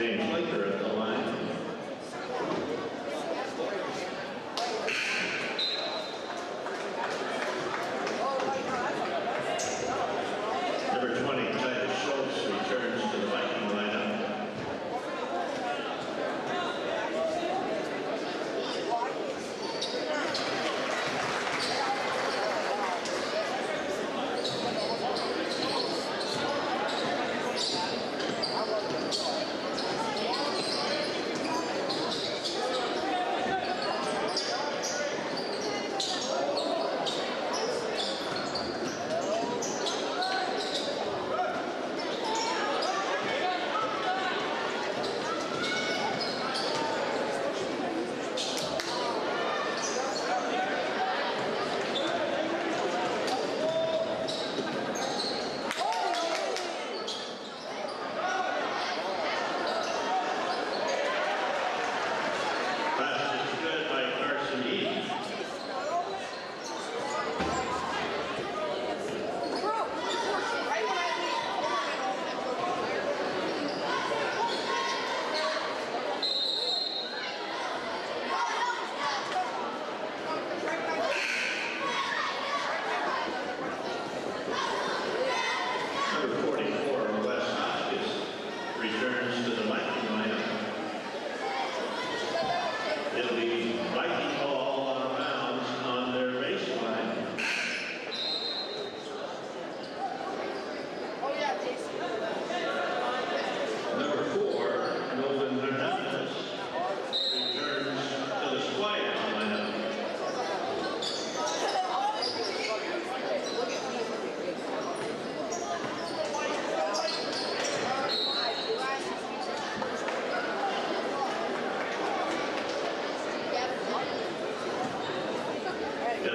James Laker at the line. Number 20, Titus Schultz returns to the Viking lineup.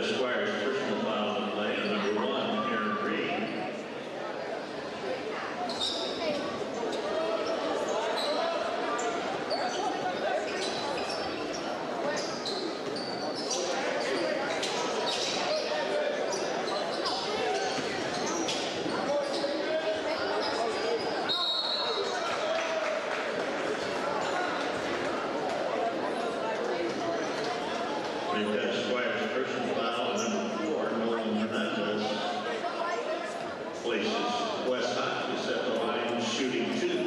Squires personal foul on play, and number 1, Aaron Green. We've got Squires personal foul, and number 4, Nolan Hernandez places West Hopkins at the line, shooting 2.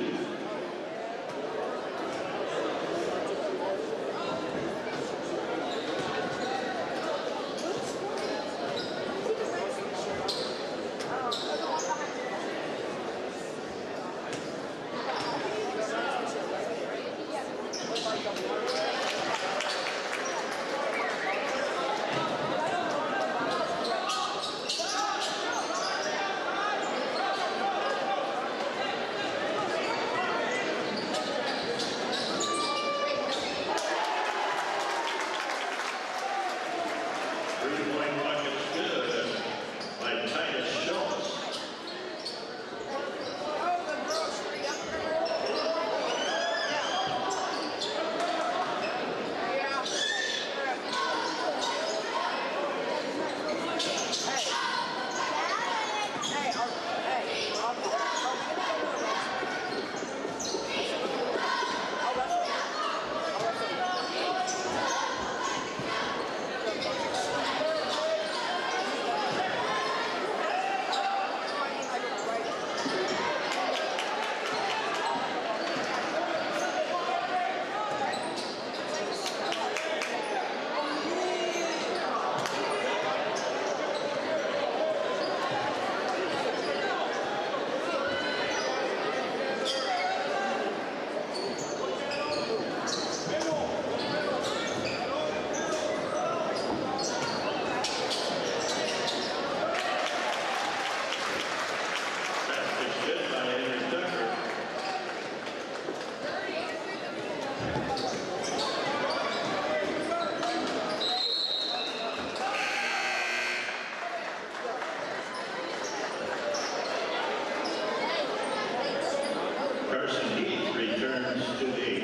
Returns to the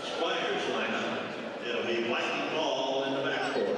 Squires lineup. It'll be Viking ball in the backcourt.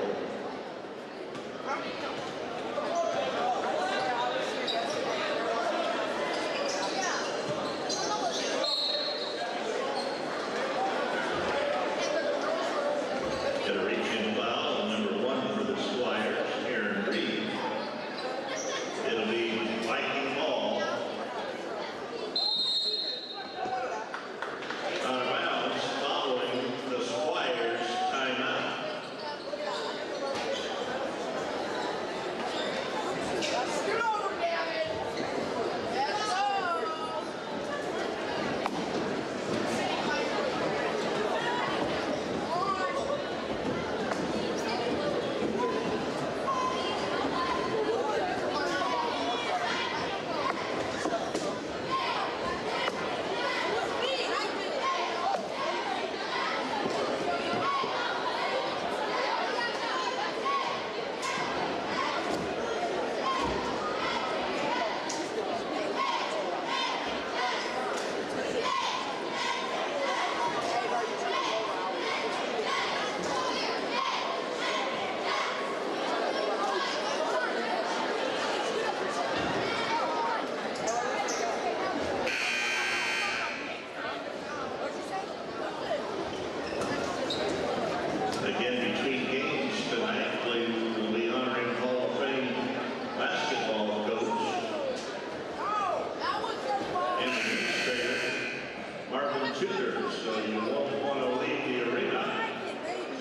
Tudor, so you won't want to leave the arena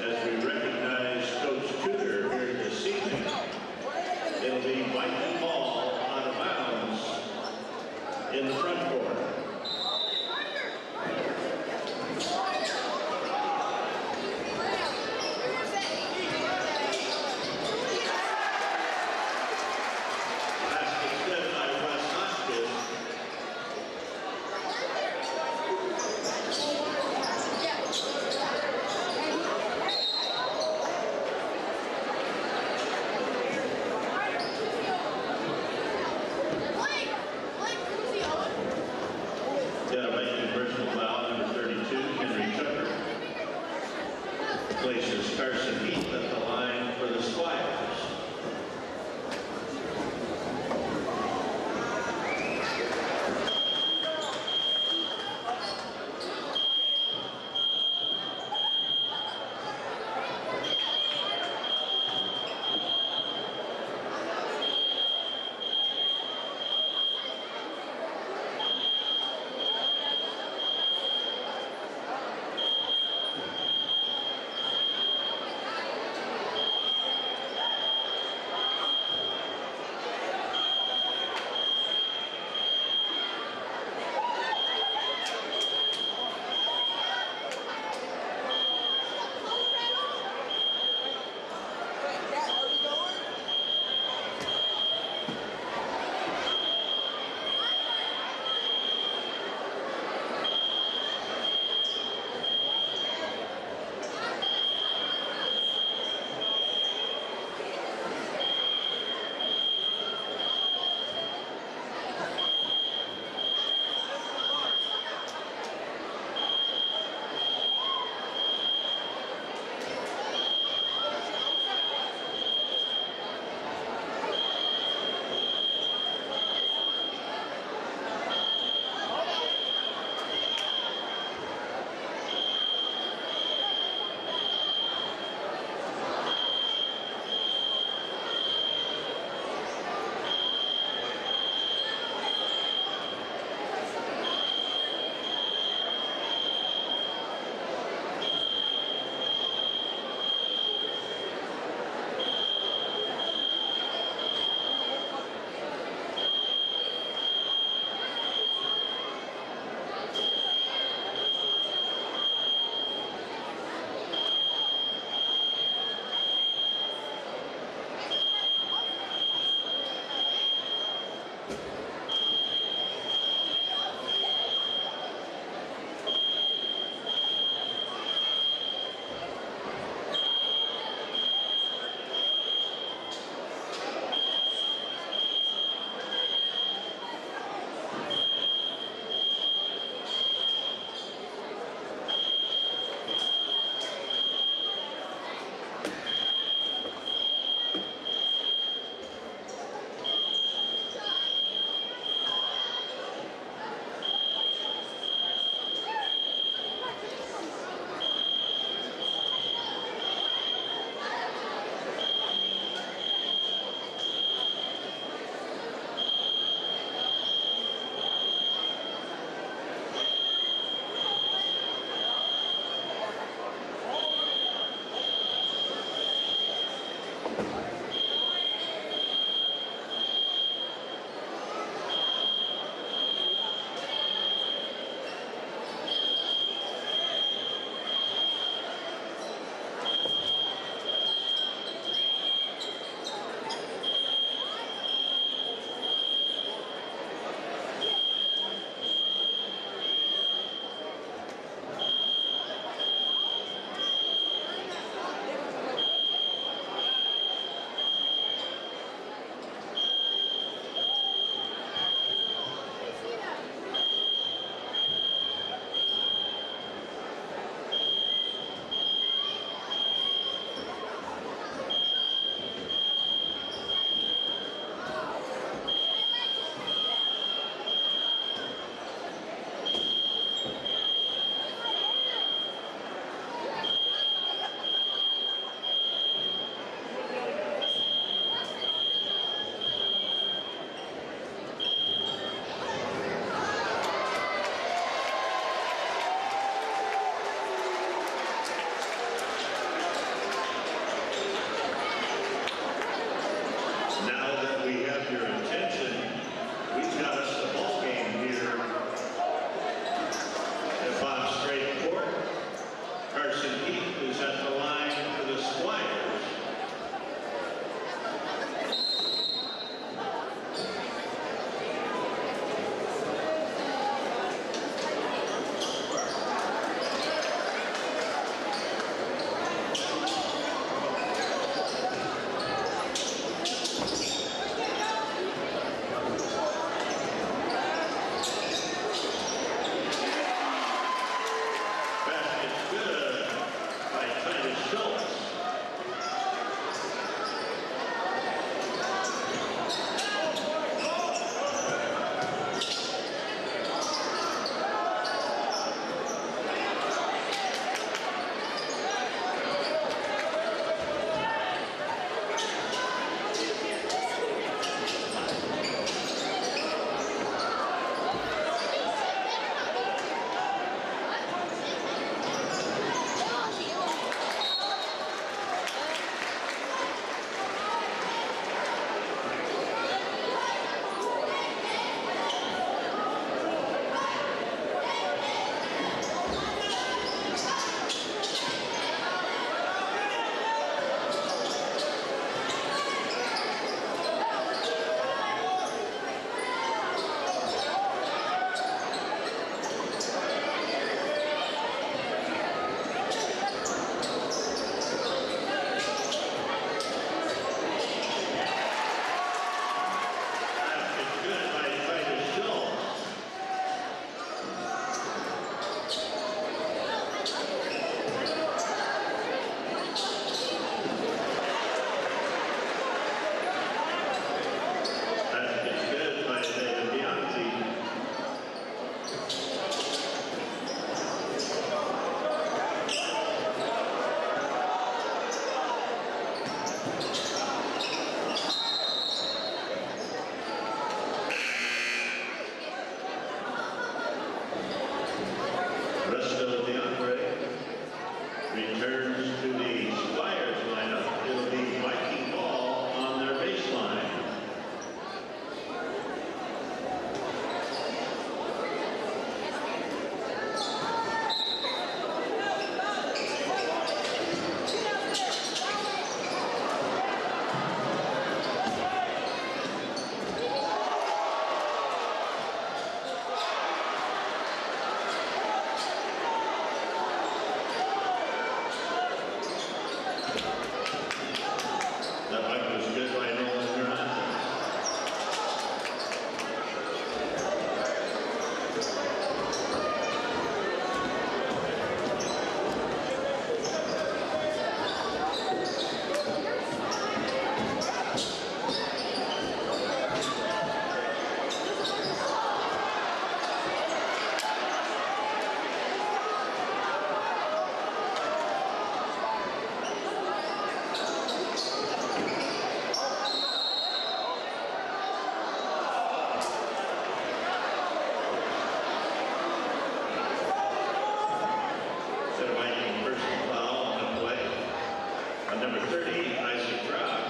as we recognize Coach Tudor here this evening. It'll be Viking ball out of bounds in the front court. 30, Isaac Brown.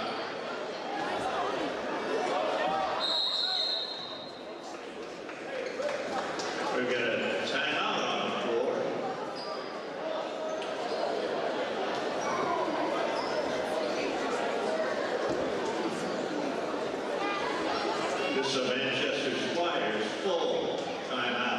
We've got a timeout on the floor. This is a Manchester Squires full timeout.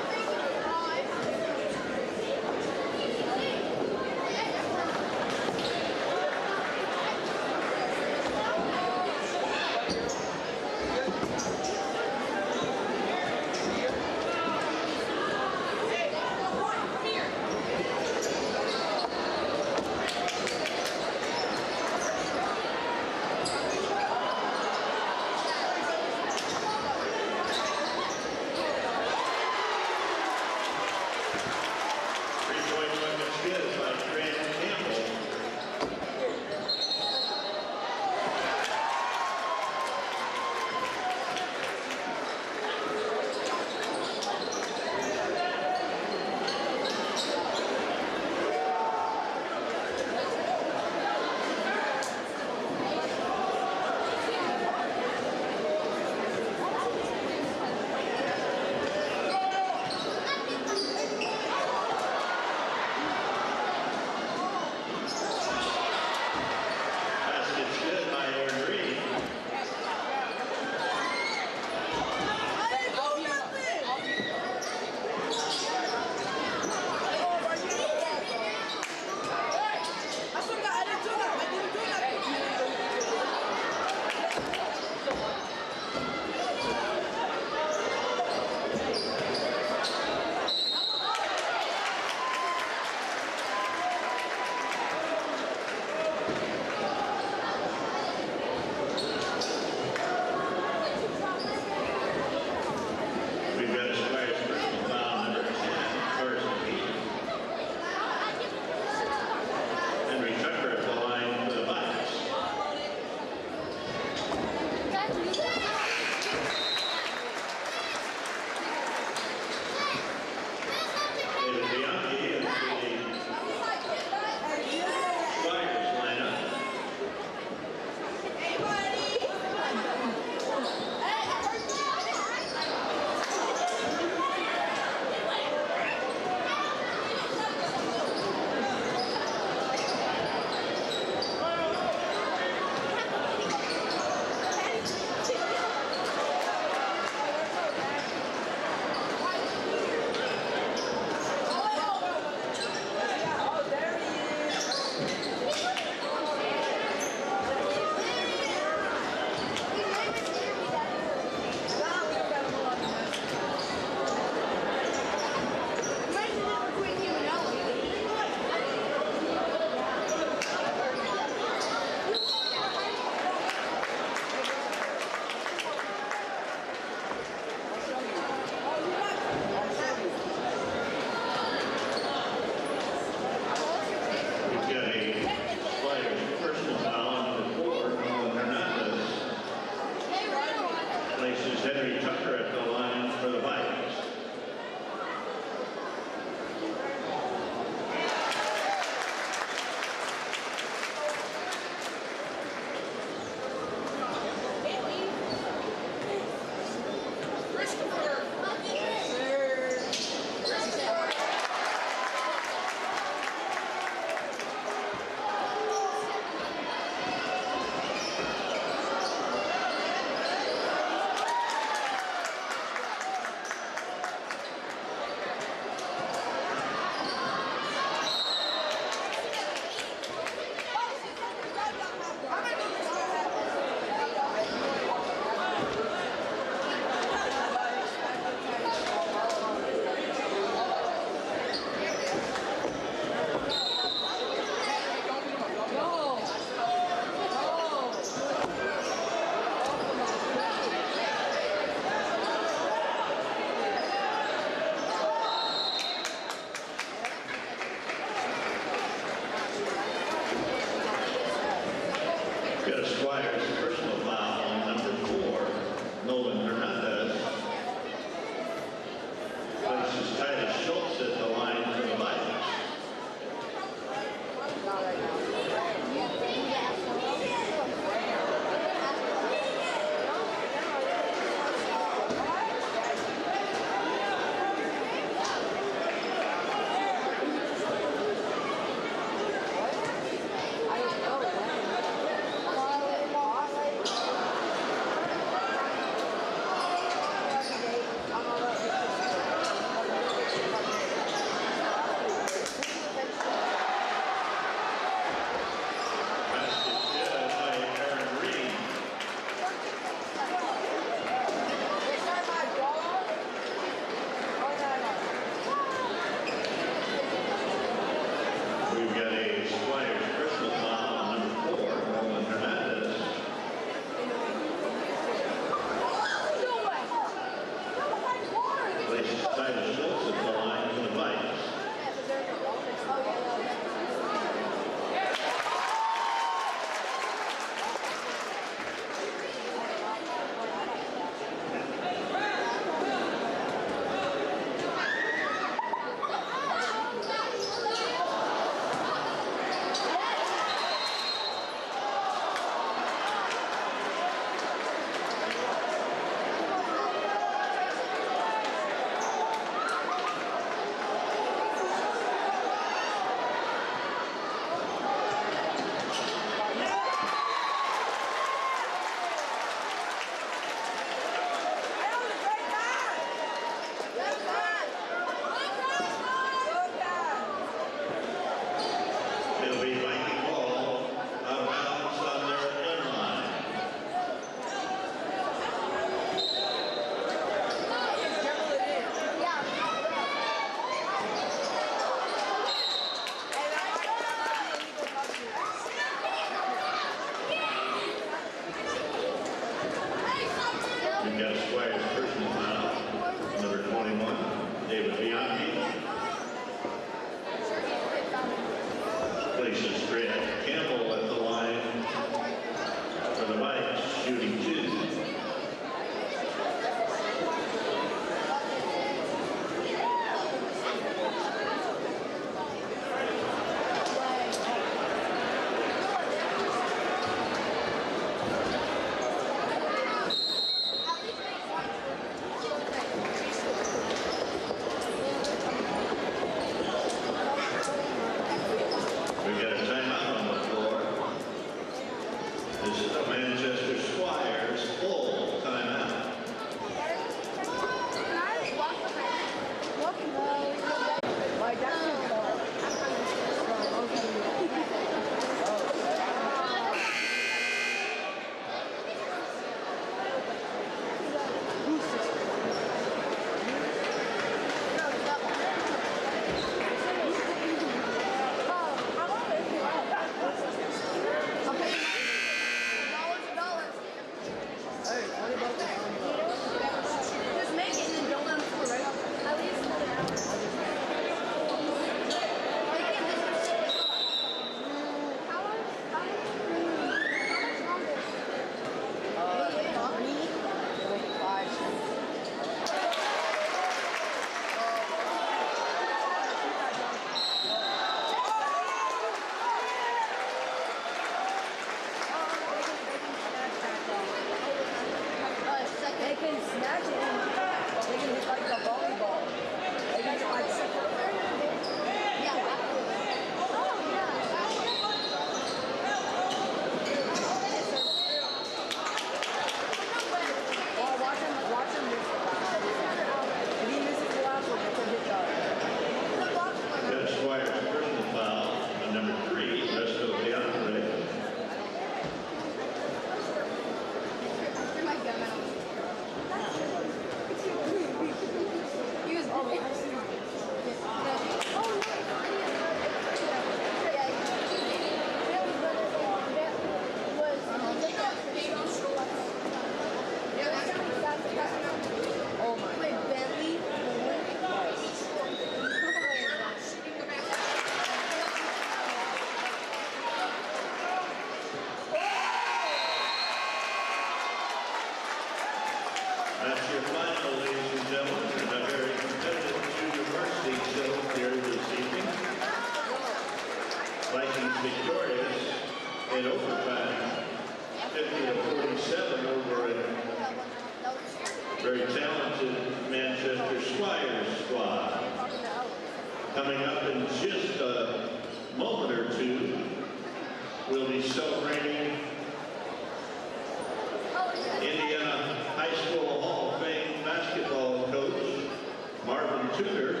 Tudor.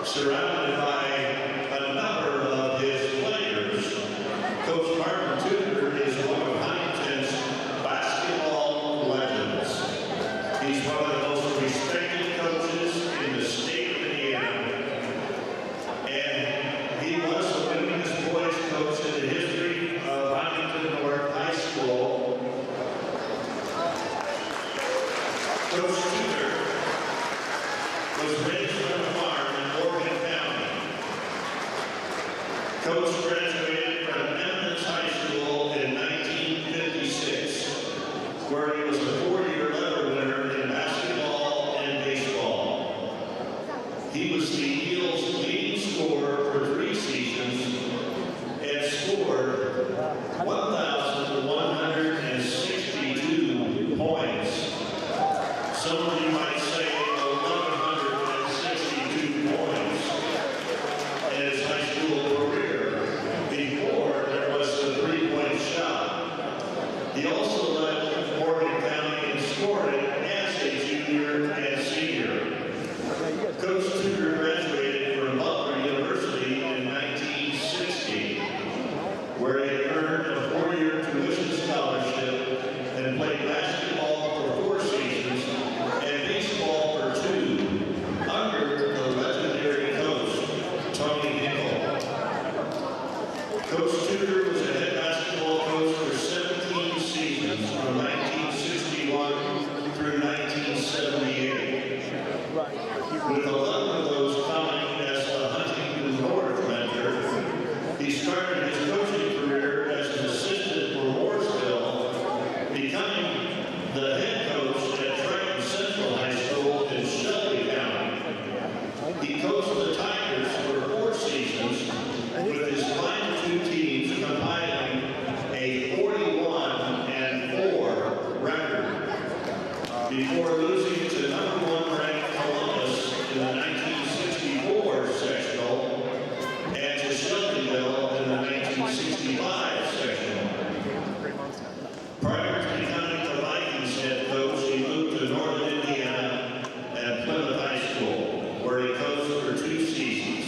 Surrounded by a number of his players, Coach Martin Tudor is one of Huntington's basketball legends. He's one of the most respected coaches in the state of Indiana, and he was the winningest boys coach in the history of Huntington North High School. Coach Tudor was raised on a farm in Morgan County. Coach graduated from Eminence High School in 1956, where he was a four-year letter winner in basketball and baseball. He was the Eagles' leading scorer for 3 seasons and scored 1,162 points. Some of you might say 1,162 points in his high school career before there was the three-point shot. He also led Morgan County in scoring as a junior and senior. Coach Tudor graduated from Butler University in 1960, where he earned a 4-year tuition scholarship and played basketball for 4 seasons and baseball for 2 under the legendary coach, Tony Hinkle. Coach Tudor was a head basketball coach for 17 seasons from 1961 through 1978. With 11 of those coming as the Huntington North mentor, he started his coaching career as an assistant for Mooresville, becoming the head coach at Triton Central High School in Shelby County. He coached the Tigers for 4 seasons, with his final 2 teams compiling a 41-4 record, before losing to number 1 ranked Columbus in the 1964 sectional and to Shelbyville in the 1965 sectional. Prior to becoming the Vikings head coach, he moved to Northern Indiana and Plymouth High School, where he coached for 2 seasons.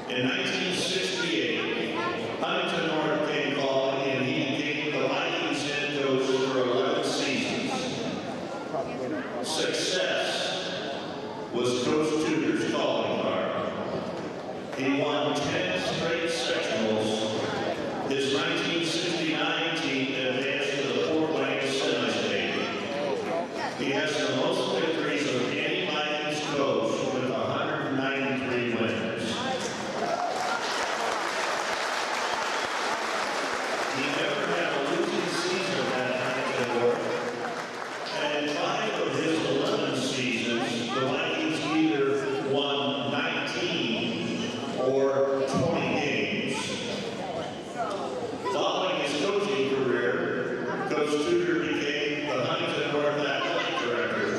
In 1968, Huntington North came calling and he became the Vikings head coach for 11 seasons. Success was Coach Tudor's calling card. He won 10 straight sectionals. His 1969 team advanced to the Fort Wayne semi-state. He has the most victories of any Vikings coach with 193 wins. He never had a losing season at Huntington North, and in 5 of his 11 seasons, the Vikings either won 19 or 20 games. Following his coaching career, Coach Tudor became the Huntington North Athletic Director.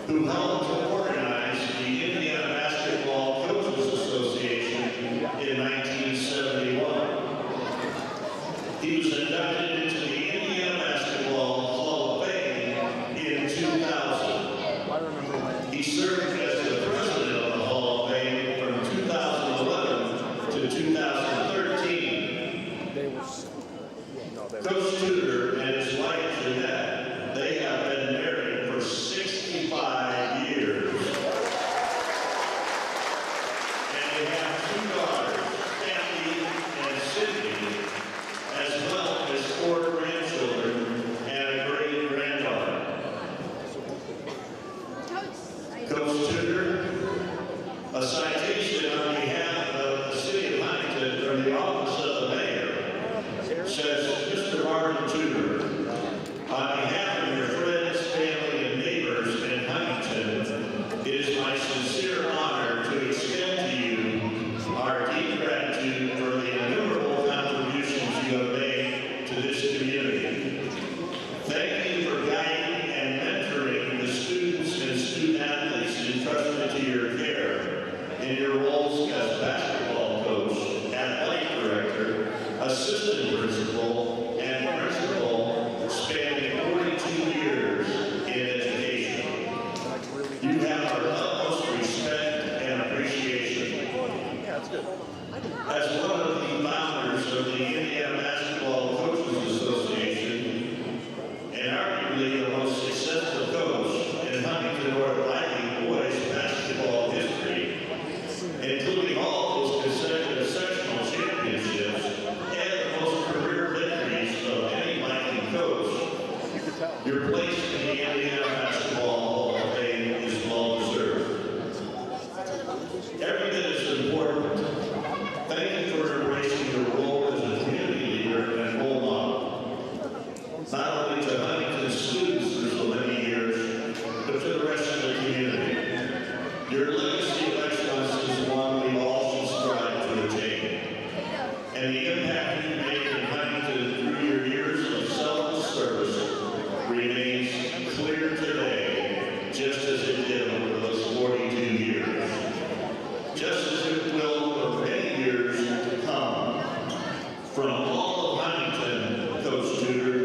who helped to organize the Indiana Basketball Coaches Association in 1971. He was inducted into the Indiana Basketball Hall of Fame in 2000. He served as the president of the Hall of Fame from 2011 to 2013. Coach Tudor and his wife, Jeanette, they have been married for 65 years. And they have 2 daughters, Kathy and Sydney, as well as 4 grandchildren and a great-granddaughter. Coach Tudor, a citation on behalf of the City of Huntington from the Office of the Mayor says, Mr. Martin Tudor, on behalf of your friends, family, and neighbors in Huntington, it is my sincere honor to extend to you our deep gratitude for the innumerable contributions you have made to this community. Thank you for guiding and mentoring the students and student athletes entrusted to your care in your roles as basketball coach, athletic director, assistant principal, and principal, spanning 42 years in education. You have our utmost respect and appreciation. As one of the founders of the Indiana Basketball Coaches Association, and arguably the most successful coach in Huntington North Viking boys basketball history, including all those consecutive sectional championships and the most career victories of any Viking coach, your place in the Indiana Basketball Hall of Fame is well deserved. Every bit is important. Thank you for embracing your role as a community leader and role model, not only to Huntington students for so many years, but to the rest of the community. Your legacy of excellence is one we all should strive to attain. And the impact you made in Huntington through your years of selfless service remains clear today, just as it did over those 42 years. Just as it will for many years to come. From all of Huntington, Coach Tudor,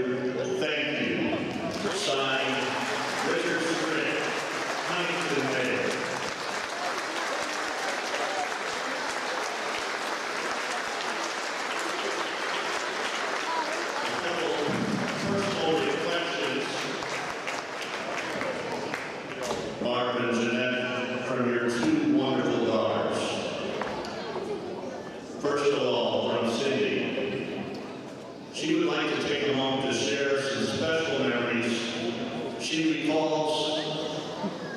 thank you. Signed, Richard Strick, Huntington Mayor. Personal reflections, Mark and Jeanette, from your 2 wonderful daughters. First of all, from Cindy. She would like to take a moment to share some special memories. She recalls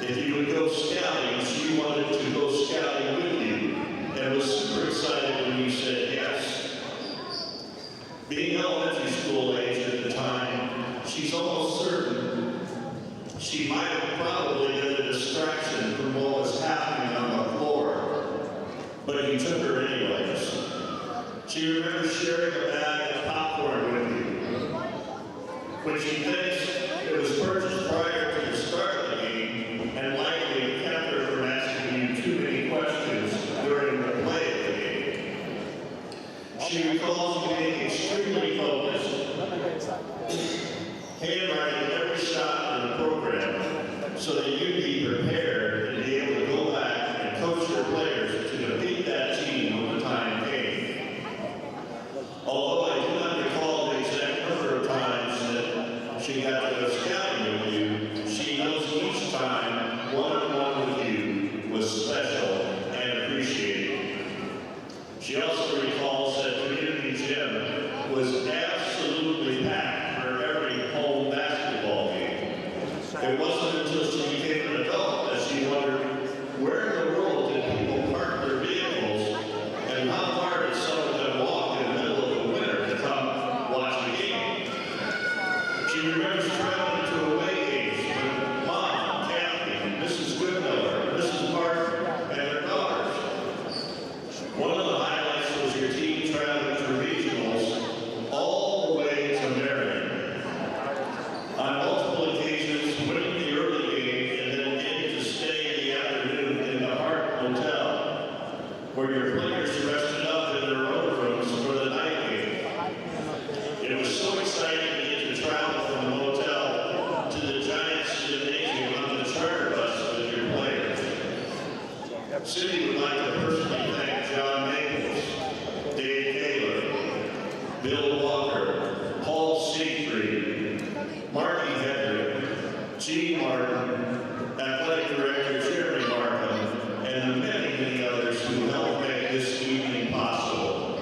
if you would go scouting, she wanted to go scouting with you and was super excited when you said yes. Being elementary school age at the time, she's almost certain she might have probably been a distraction from what was happening on the floor, but you took her anyways. She remembers sharing a bag of popcorn with you. When she thinks it was purchased prior to the start of the game and likely kept her from asking you too many questions during the play of the game. She recalls you being extremely focused, handwriting every shot in the program so that you'd be prepared and be able to go back and coach your players to defeat that team when the time came. Although I do not recall the exact number of times that she got to go scouting with you, Cindy would like to personally thank John Maples, Dave Taylor, Bill Walker, Paul Siegfried, Marty Hendrick, Gene Martin, Athletic Director Jeremy Markham, and the many, many others who helped make this evening possible.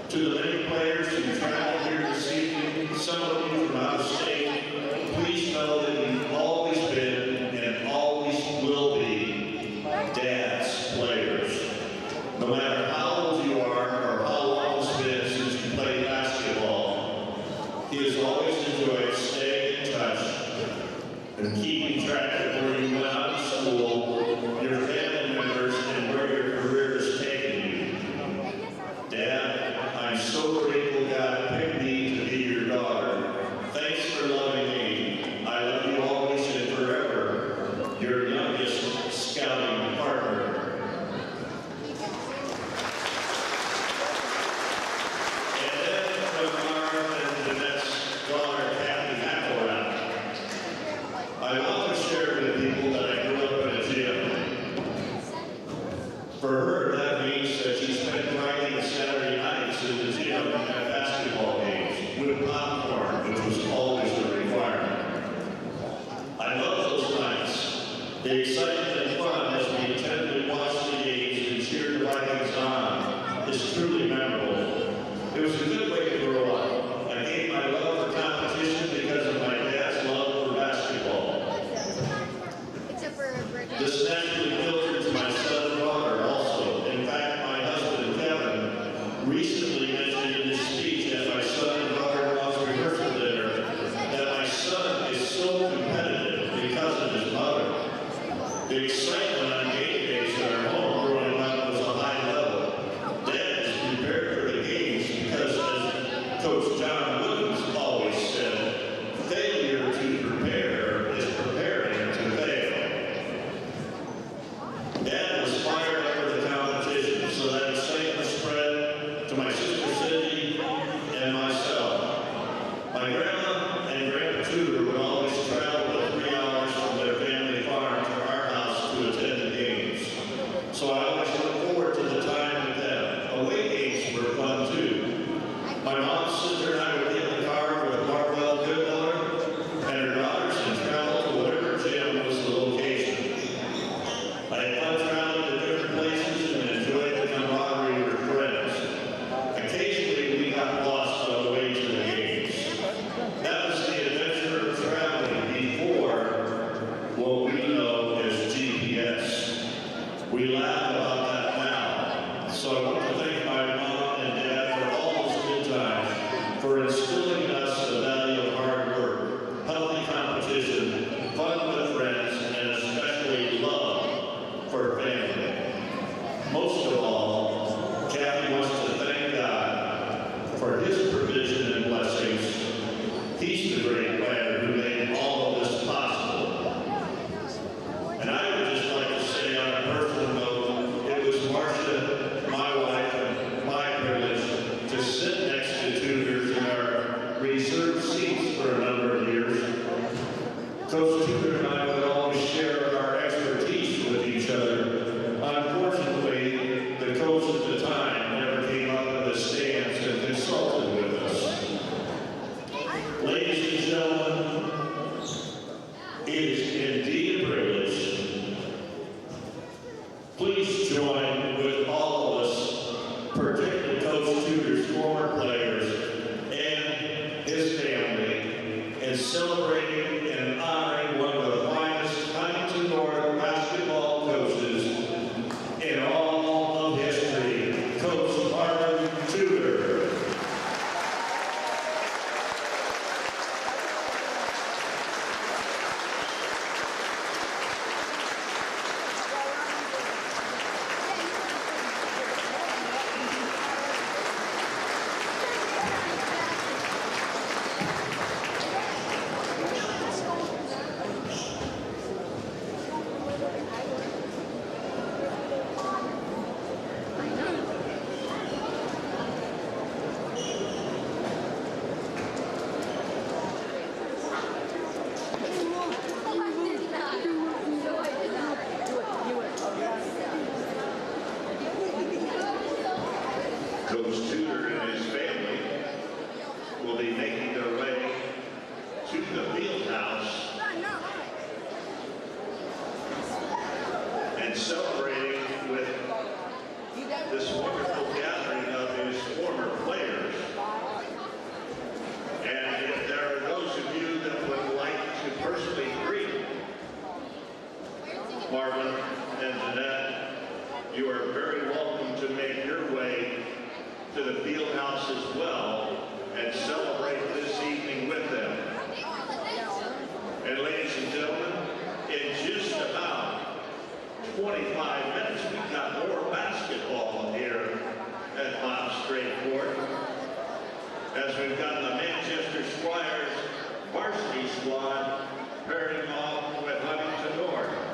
To the many players who traveled here this evening, some of you from out of state, please know that you've always been and always will be Dad's players. No matter how old you are or how long it's been since you played basketball, he has always enjoyed staying in touch and keeping track of where you went out of school, your family members, and where your career has taken you. Dad, I'm so grateful God picked me to be your daughter. Thanks for loving me. I love you always and forever. Your youngest scouting partner. And then from Marv and Jeanette's daughter, Kathy McElrath. I want to share with people that I grew up in a gym. For her, that means that she spent Friday and Saturday nights in the gym at basketball games with popcorn, which was always a requirement. I love those nights. The excitement and fun as we attended and watched the games and cheered the Vikings on is truly memorable. It was a good way to grow up. I gained my love for competition because of my dad's love for basketball. This naturally filtered to my son and daughter also. In fact, my husband, Kevin, recently mentioned in his speech at my son and daughter-in-law's rehearsal dinner that my son is so competitive because of his mother. The excitement on game days in our home growing up was a high level. Dad is prepared for the games because, as Coach John Williams always said, failure to prepare is preparing to fail. Dad was fired up for the competition, so that excitement spread to my sister Cindy and myself. My grandma and Grandpa Tudor would always travel the 3 hours from their family farm to our house to attend the games. So I always look forward to the time with them. Away games were fun too. My mom, sister, and I would get in the car with Marvell Goodmiller and her daughters and travel to whatever gym was the location. I had fun traveling to different places and enjoyed the camaraderie with friends. Occasionally, we got lost on the way to the games. That was the adventure of traveling before what we know as GPS. We laugh about that now. So I want to thank my mom and dad for all those good times, for instilling in us the value of hard work, healthy competition, fun with friends, and especially love for family. Most of all, Kathy wants to thank God for his provision and blessings. He's the great planner who made all of this possible. And I would just like to say on a personal note, it was Marcia, my wife, and my privilege to sit next to Tudors in our reserved seats for a number of years. Coach Tudor and I would always share our expertise with each other. Unfortunately, the coach at the time never came up in the stands and consulted with us. Ladies and gentlemen, it is indeed a privilege. Please join with all of us, particularly Coach Tudor's former players and his family, in celebrating and honoring one of the finest Huntington North basketball coaches in all of history, Coach Marvin Tudor. and celebrating with this wonderful gathering of his former players. And if there are those of you that would like to personally greet Marvin and Jeanette, you are very welcome to make your way to the field house as well and celebrate this evening with them. And ladies and gentlemen, in just about 25 minutes, we've got more basketball here at Bob's Straight Court, as we've got the Manchester Squires varsity squad pairing off with Huntington North.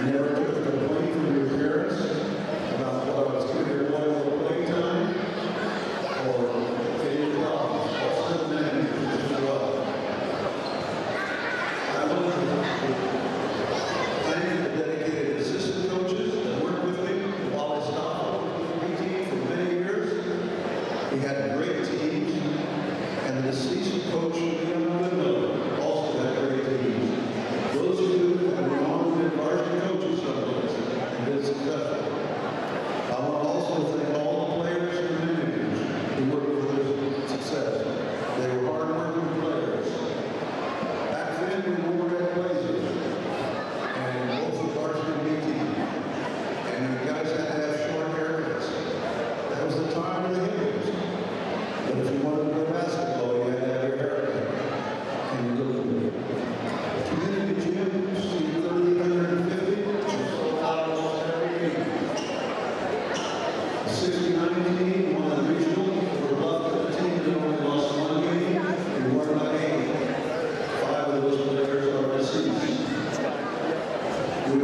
I never took a complaint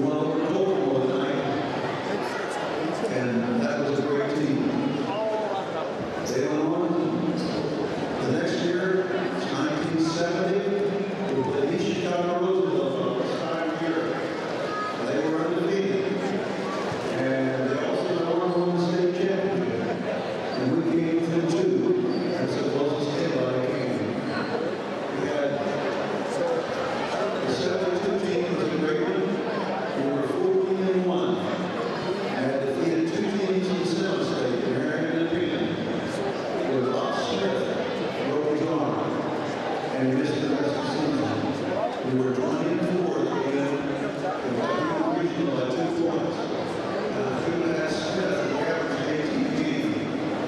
won over Baltimore tonight, and that was a great team. They went on. The next year, 1970, we played East Chicago Roosevelt on this time year. They were undefeated, and they also won the state championship. And we came within 2. That's the closest anybody came. We had the 72 team was a great one. We were 14-1. And had defeated 2 teams in the Senate State, the American Independent. It was Bob Smith, broke his arm, and he missed the rest of the season. We were 20-4 at the end, and we regional by 2 points. If we would have Smith, the average ATP,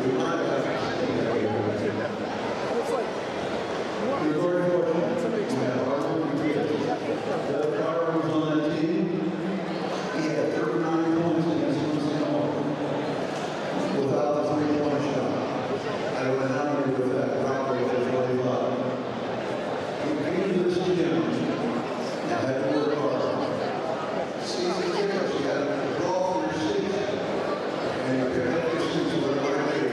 we might have had we were very fortunate. We had Arnold McGee. Bill Carter was on that team. He had 39 points against Wisconsin without the 3-point shot. I don't know how many with that. Probably was 45. He came to this gym and had to work hard. Season tickets, you had to draw for your seats. And you could have your seats with a right leg.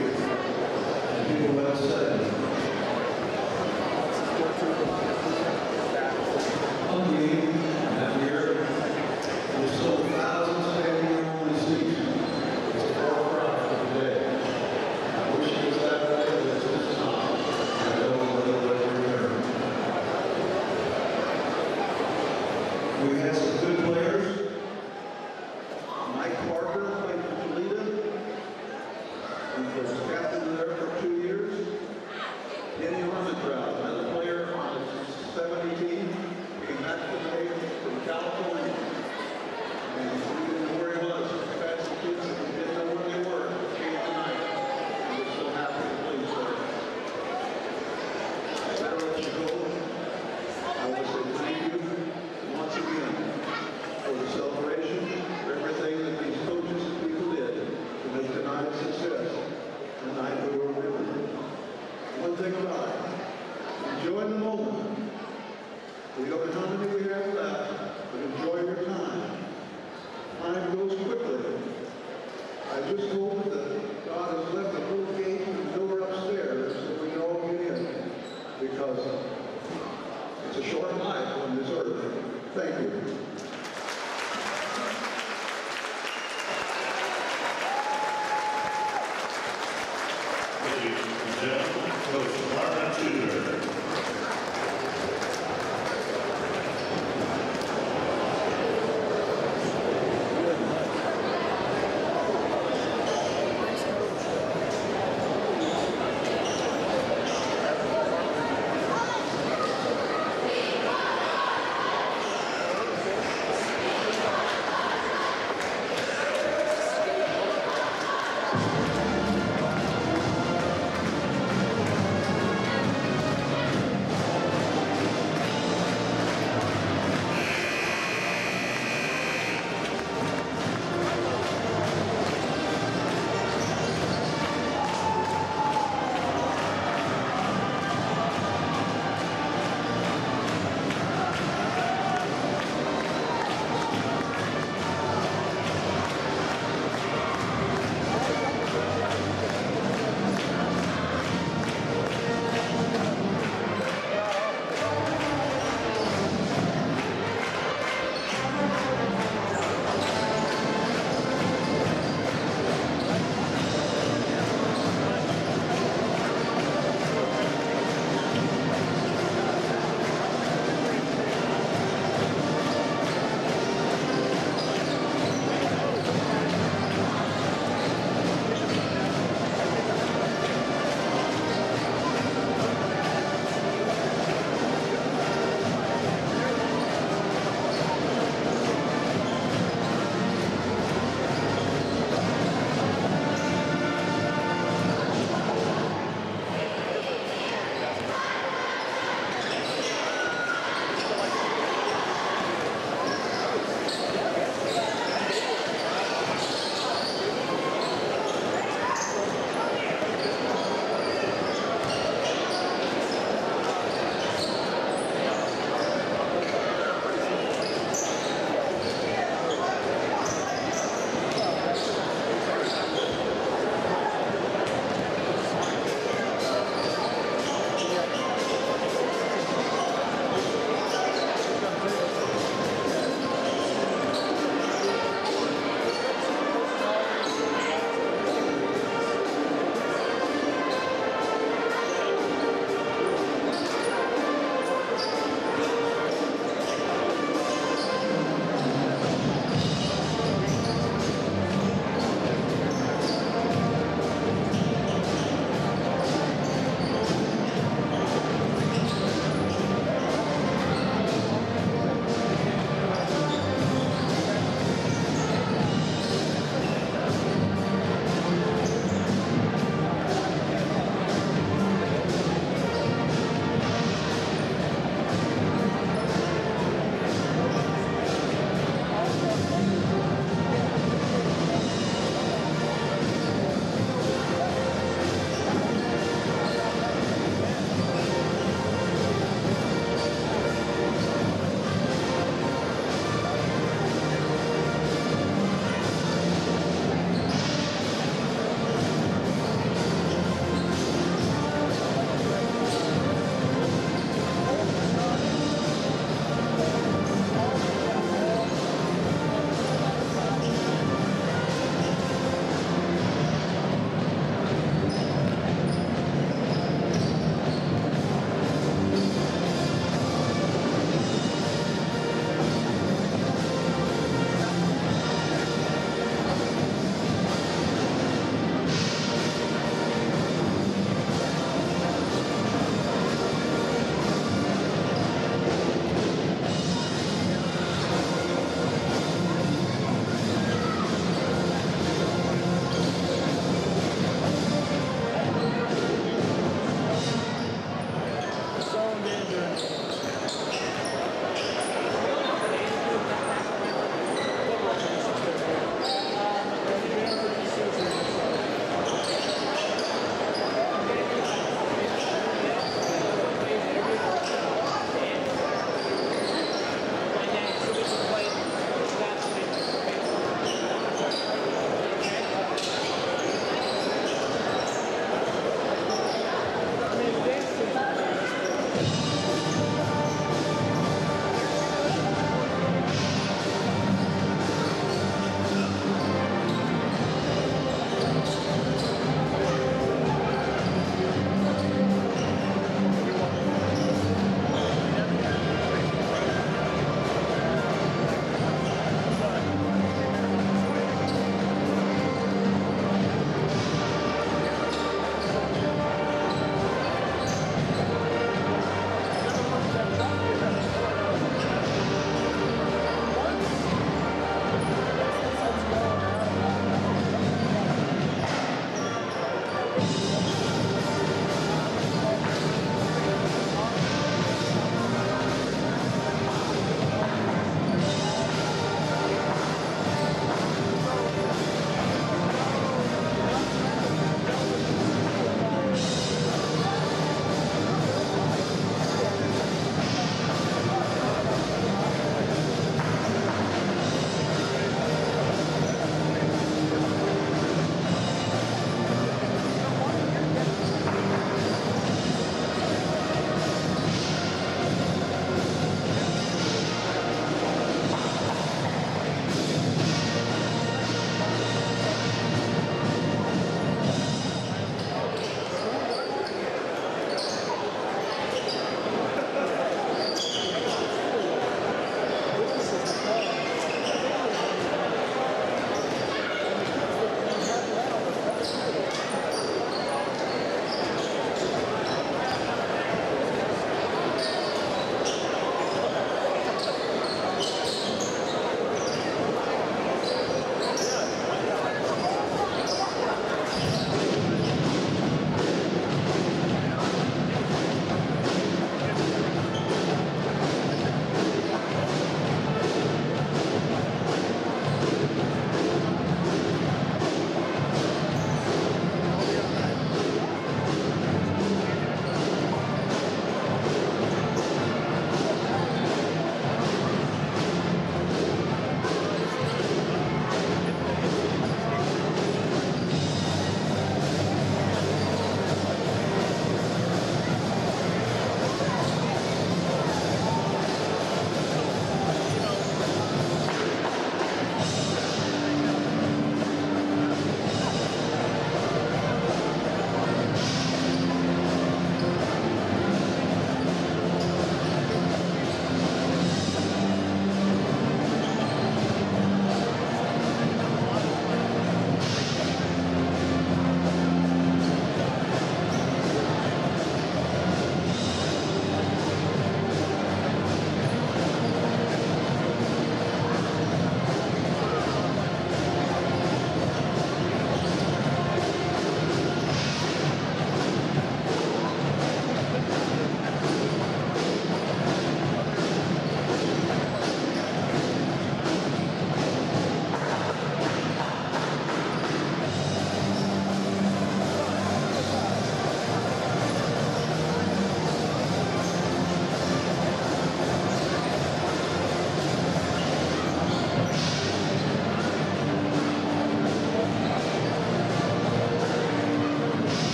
And people went upset. One game that year, we sold thousands of standing-room seats. It's a poor crowd for today. I wish it was that way, but it's just not. I don't know whether they'll return. We had some good players. Mike Parker played for Toledo. He was captain there for 2 years. Kenny Hermantraut, another player on the 70 team, came back to the Navy from California. And we didn't know where he was. Fast kids that didn't know where they were. Came tonight. And we're so happy to play for him. Better let you go. I want to say thank you once again for the celebration, for everything that these coaches and people did to make tonight a success. Tonight we were winning. One thing about it, enjoy the moment. We don't know how many we have left, but enjoy your time. Time goes quickly. I just hope that God has left a little gate and door upstairs so we can all get in. Because it's a short life on this earth. Thank you. Ladies and gentlemen, Coach Marvin Tudor.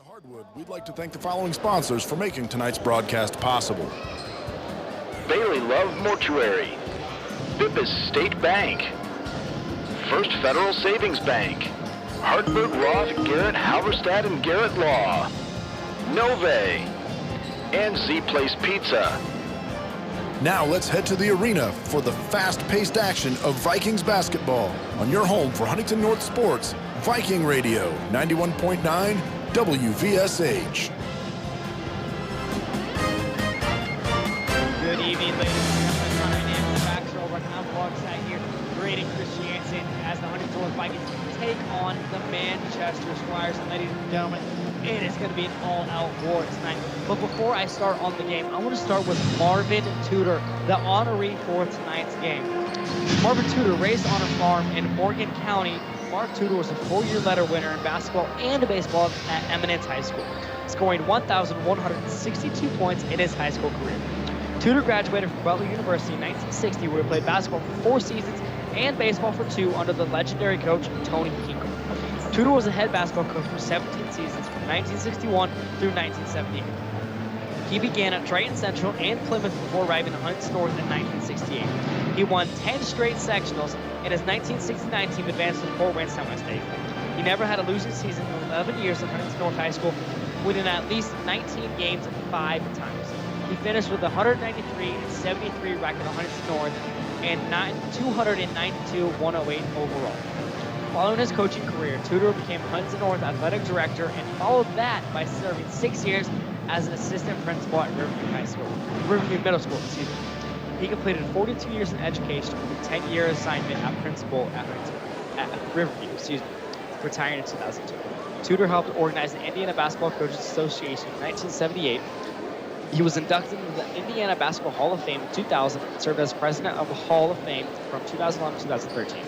Hardwood, we'd like to thank the following sponsors for making tonight's broadcast possible. Bailey Love Mortuary, Bippus State Bank, First Federal Savings Bank, Hartburg Roth, Garrett Halverstad and Garrett Law, Nove, and Z Place Pizza. Now let's head to the arena for the fast-paced action of Vikings basketball on your home for Huntington North Sports, Viking Radio, 91.9 WVSH. Good evening, ladies and gentlemen. My name is Max Robert, and I'm alongside here, Brady Christiansen, as the Huntington North Vikings take on the Manchester Squires. And ladies and gentlemen, it is going to be an all-out war tonight. But before I start on the game, I want to start with Marvin Tudor, the honoree for tonight's game. Marvin Tudor, raised on a farm in Morgan County. Mark Tudor was a 4-year letter winner in basketball and baseball at Eminence High School, scoring 1,162 points in his high school career. Tudor graduated from Butler University in 1960, where he played basketball for 4 seasons and baseball for 2 under the legendary coach Tony Hinkle. Tudor was a head basketball coach for 17 seasons from 1961 through 1978. He began at Triton Central and Plymouth before arriving at Huntington North in 1968. He won 10 straight sectionals, and his 1969 team advanced to the Fort Wayne Semi-State. He never had a losing season in 11 years at Huntington North High School, winning at least 19 games 5 times. He finished with a 193-73 record at Huntington North and 292-108 overall. Following his coaching career, Tudor became Huntington North athletic director and followed that by serving 6 years as an assistant principal at Riverview Middle School. He completed 42 years in education with a 10-year assignment at principal at Riverview, retiring in 2002. Tudor helped organize the Indiana Basketball Coaches Association in 1978. He was inducted into the Indiana Basketball Hall of Fame in 2000 and served as president of the Hall of Fame from 2011 to 2013.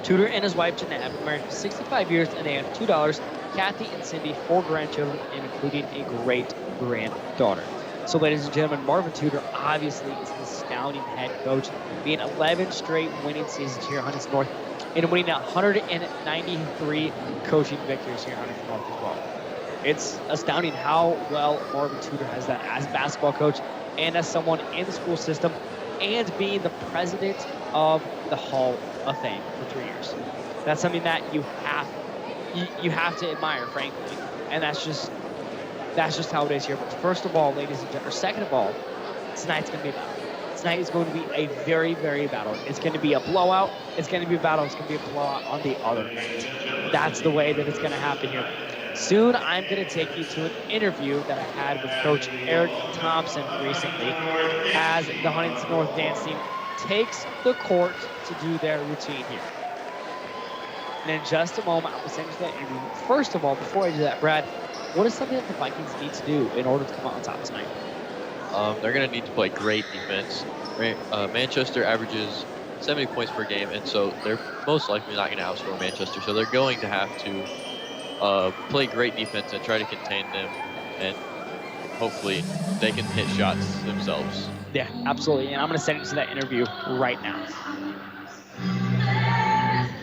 Tudor and his wife Jeanette have been married for 65 years, and they have 2 daughters, Kathy and Cindy, 4 grandchildren, and including a great-granddaughter. So, ladies and gentlemen, Marvin Tudor obviously is an astounding head coach, being 11 straight winning seasons here at Huntington North and winning 193 coaching victories here at Huntington North as well. It's astounding how well Marvin Tudor has that as a basketball coach and as someone in the school system and being the president of the Hall of Fame for 3 years. That's something that you have to admire, frankly, and that's just how it is here. But first of all, ladies and gentlemen, second of all, tonight's going to be a battle. Tonight is going to be a very, very battle. It's going to be a blowout. It's going to be a battle. It's going to be a blowout on the other night. That's the way that it's going to happen here. Soon, I'm going to take you to an interview that I had with Coach Eric Thompson recently as the Huntington North dance team takes the court to do their routine here. And in just a moment, I'm going to send you that interview. First of all, before I do that, Brad, what is something that the Vikings need to do in order to come out on top tonight? They're going to need to play great defense. Manchester averages 70 points per game, and so they're most likely not going to outscore Manchester. So they're going to have to play great defense and try to contain them, and hopefully they can hit shots themselves. Yeah, absolutely. And I'm going to send you to that interview right now.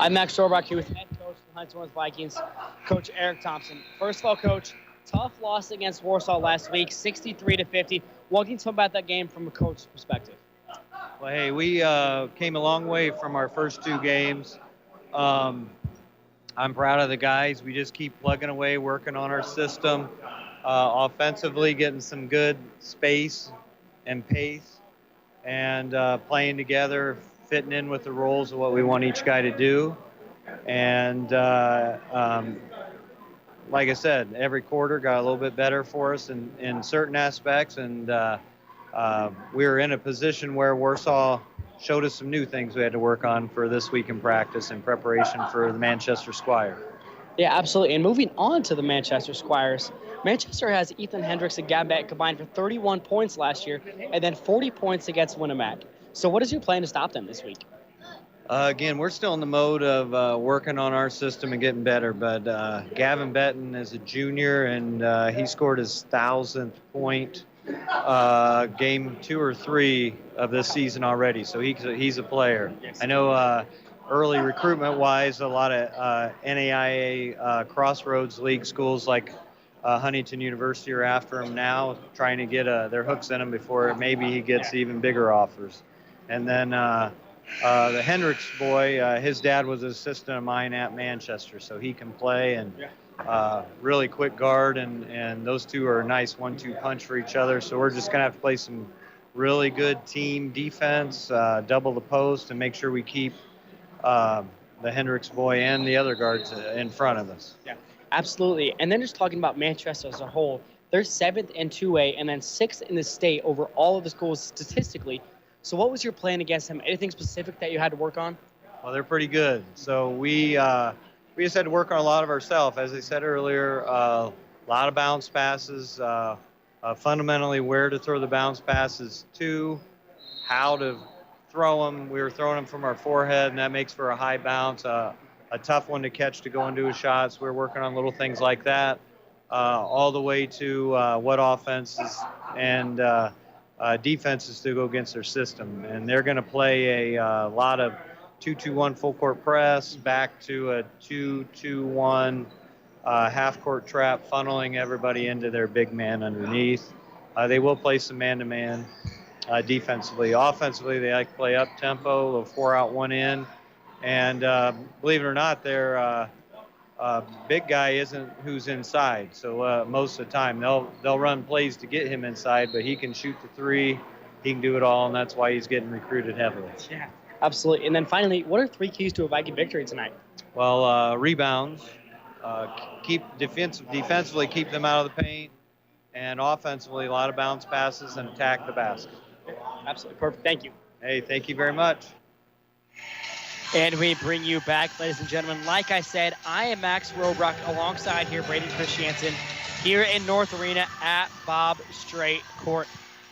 I'm Max Storbach here with head coach of the Huntington North Vikings, Coach Eric Thompson. First of all, Coach, tough loss against Warsaw last week, 63-50. What can you tell about that game from a coach's perspective? Well, hey, we came a long way from our first 2 games. I'm proud of the guys. We just keep plugging away, working on our system, offensively getting some good space and pace, and playing together, fitting in with the roles of what we want each guy to do. And like I said, every quarter got a little bit better for us in certain aspects, and we were in a position where Warsaw showed us some new things we had to work on for this week in practice in preparation for the Manchester Squire. Yeah, absolutely. And moving on to the Manchester Squires, Manchester has Ethan Hendricks and Gab Beck combined for 31 points last year and then 40 points against Winnemac. So what is your plan to stop them this week? Again, we're still in the mode of working on our system and getting better, but Gavin Betton is a junior, and he scored his 1,000th point game 2 or 3 of this season already, so he's a player. I know early recruitment-wise, a lot of NAIA Crossroads League schools like Huntington University are after him now, trying to get their hooks in him before maybe he gets even bigger offers. And then the Hendricks boy, his dad was an assistant of mine at Manchester, so he can play and really quick guard, and those two are a nice 1-2 punch for each other. So we're just going to have to play some really good team defense, double the post, and make sure we keep the Hendricks boy and the other guards in front of us. Yeah, absolutely. And then just talking about Manchester as a whole, they're 7th in 2A and then 6th in the state over all of the schools statistically. So what was your plan against them? Anything specific that you had to work on? Well, they're pretty good. So we just had to work on a lot of ourselves. As I said earlier, a lot of bounce passes, fundamentally where to throw the bounce passes to, how to throw them. We were throwing them from our forehead, and that makes for a high bounce, a tough one to catch to go into a shot. So we're working on little things like that, all the way to what offenses and defenses to go against their system. And they're going to play a lot of 2-2-1 full court press, back to a 2-2-1 half court trap, funneling everybody into their big man underneath. They will play some man-to-man defensively. Offensively, they like to play up tempo, a 4-out, 1-in. And believe it or not, their big guy isn't who's inside. So most of the time, they'll run plays to get him inside, but he can shoot the three. He can do it all, and that's why he's getting recruited heavily. Yeah, absolutely. And then finally, what are 3 keys to a Viking victory tonight? Well, rebounds, defensively keep them out of the paint, and offensively a lot of bounce passes and attack the basket. Absolutely perfect. Thank you. Hey, thank you very much. And we bring you back, ladies and gentlemen. Like I said, I am Max Robrock alongside here Braden Christiansen here in North Arena at Bob Strait Court.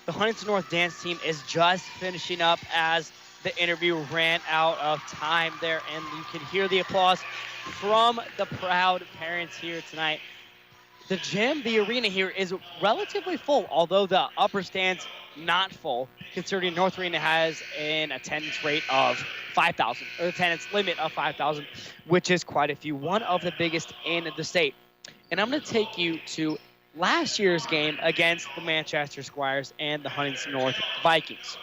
The Huntington North dance team is just finishing up as the interview ran out of time there, and you can hear the applause from the proud parents here tonight. The gym, the arena here is relatively full, although the upper stands not full, considering North Arena has an attendance rate of 5,000, or attendance limit of 5,000, which is quite a few, one of the biggest in the state. And I'm going to take you to last year's game against the Manchester Squires and the Huntington North Vikings.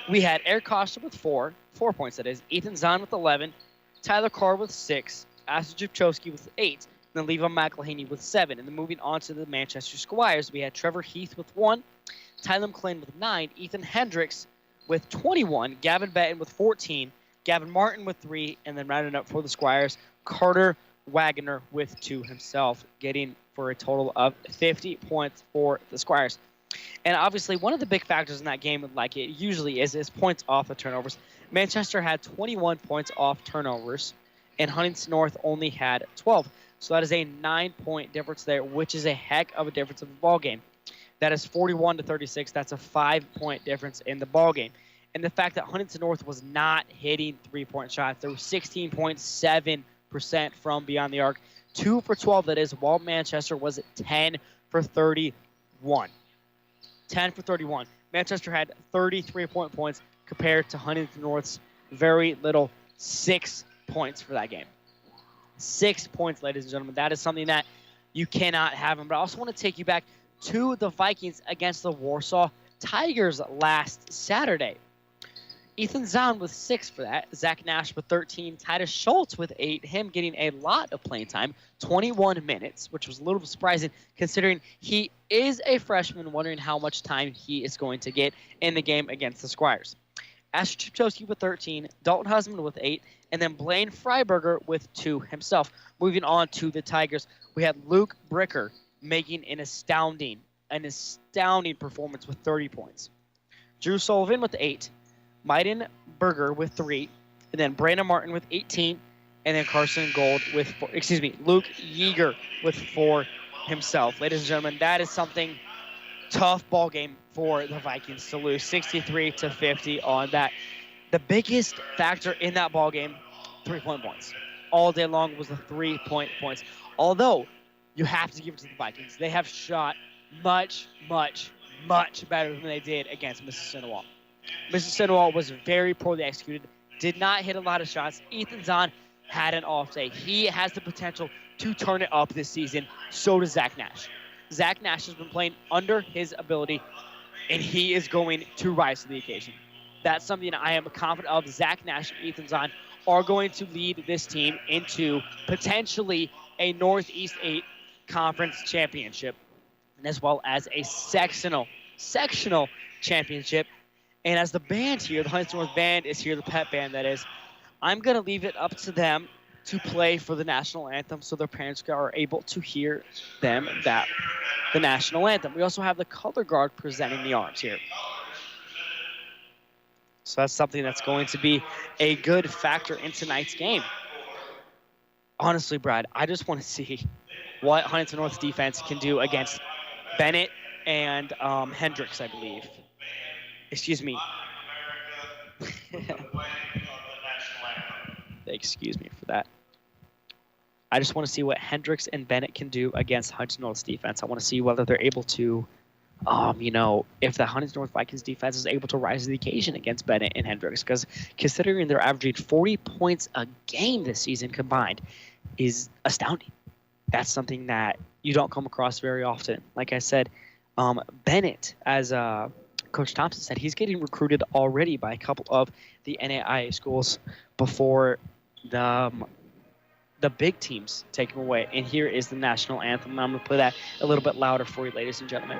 We had Eric Costa with 4 points that is, Ethan Zahn with 11, Tyler Carr with 6, Asher Jupchowski with 8, and then Levon McElhaney with 7. And then moving on to the Manchester Squires, we had Trevor Heath with 1, Tyler McLean with 9, Ethan Hendricks with 21, Gavin Betton with 14, Gavin Martin with 3, and then rounding up for the Squires, Carter Wagner with 2 himself, getting for a total of 50 points for the Squires. And obviously, one of the big factors in that game, like it usually is points off the turnovers. Manchester had 21 points off turnovers, and Huntington North only had 12. So that is a 9-point difference there, which is a heck of a difference in the ball game. That is 41-36. That's a 5-point difference in the ball game. And the fact that Huntington North was not hitting 3-point shots, there was 16.7% from beyond the arc, 2 for 12. That is, while Manchester was at 10 for 31. 10 for 31. Manchester had 33 points compared to Huntington North's very little 6 points for that game. 6 points, ladies and gentlemen. That is something that you cannot have. But I also want to take you back to the Vikings against the Warsaw Tigers last Saturday. Ethan Zahn with 6 for that. Zach Nash with 13. Titus Schultz with 8. Him getting a lot of playing time, 21 minutes, which was a little surprising considering he is a freshman, wondering how much time he is going to get in the game against the Squires. Asher Chipchowski with 13. Dalton Husband with 8. And then Blaine Freiberger with 2 himself. Moving on to the Tigers, we had Luke Bricker making an astounding performance with 30 points. Drew Sullivan with 8. Maiden Berger with 3, and then Brandon Martin with 18, and then Carson Gold with 4. Luke Yeager with 4 himself. Ladies and gentlemen, that is something tough ball game for the Vikings to lose 63-50 on that. The biggest factor in that ball game, 3-point points. All day long was the 3-point points. Although you have to give it to the Vikings, they have shot much, much, much better than they did against Mississippi. Mississippi was very poorly executed, did not hit a lot of shots. Ethan Zahn had an off day. He has the potential to turn it up this season. So does Zach Nash. Zach Nash has been playing under his ability, and he is going to rise to the occasion. That's something I am confident of. Zach Nash and Ethan Zahn are going to lead this team into potentially a Northeast 8 Conference championship, and as well as a sectional championship. And as the band here, the Huntington North Band is here, the pep band that is, I'm going to leave it up to them to play for the national anthem so their parents are able to hear them the national anthem. We also have the color guard presenting the arms here. So that's something that's going to be a good factor in tonight's game. Honestly, Brad, I just want to see what Huntington North's defense can do against Bennett and Hendricks, I believe. Excuse me. Excuse me for that. I just want to see what Hendricks and Bennett can do against Huntington North's defense. I want to see whether they're able to, if the Huntington North Vikings defense is able to rise to the occasion against Bennett and Hendricks, because considering they're averaging 40 points a game this season combined is astounding. That's something that you don't come across very often. Like I said, Bennett, as Coach Thompson said, he's getting recruited already by a couple of the NAIA schools before the big teams take him away. And here is the national anthem. I'm going to play that a little bit louder for you, ladies and gentlemen.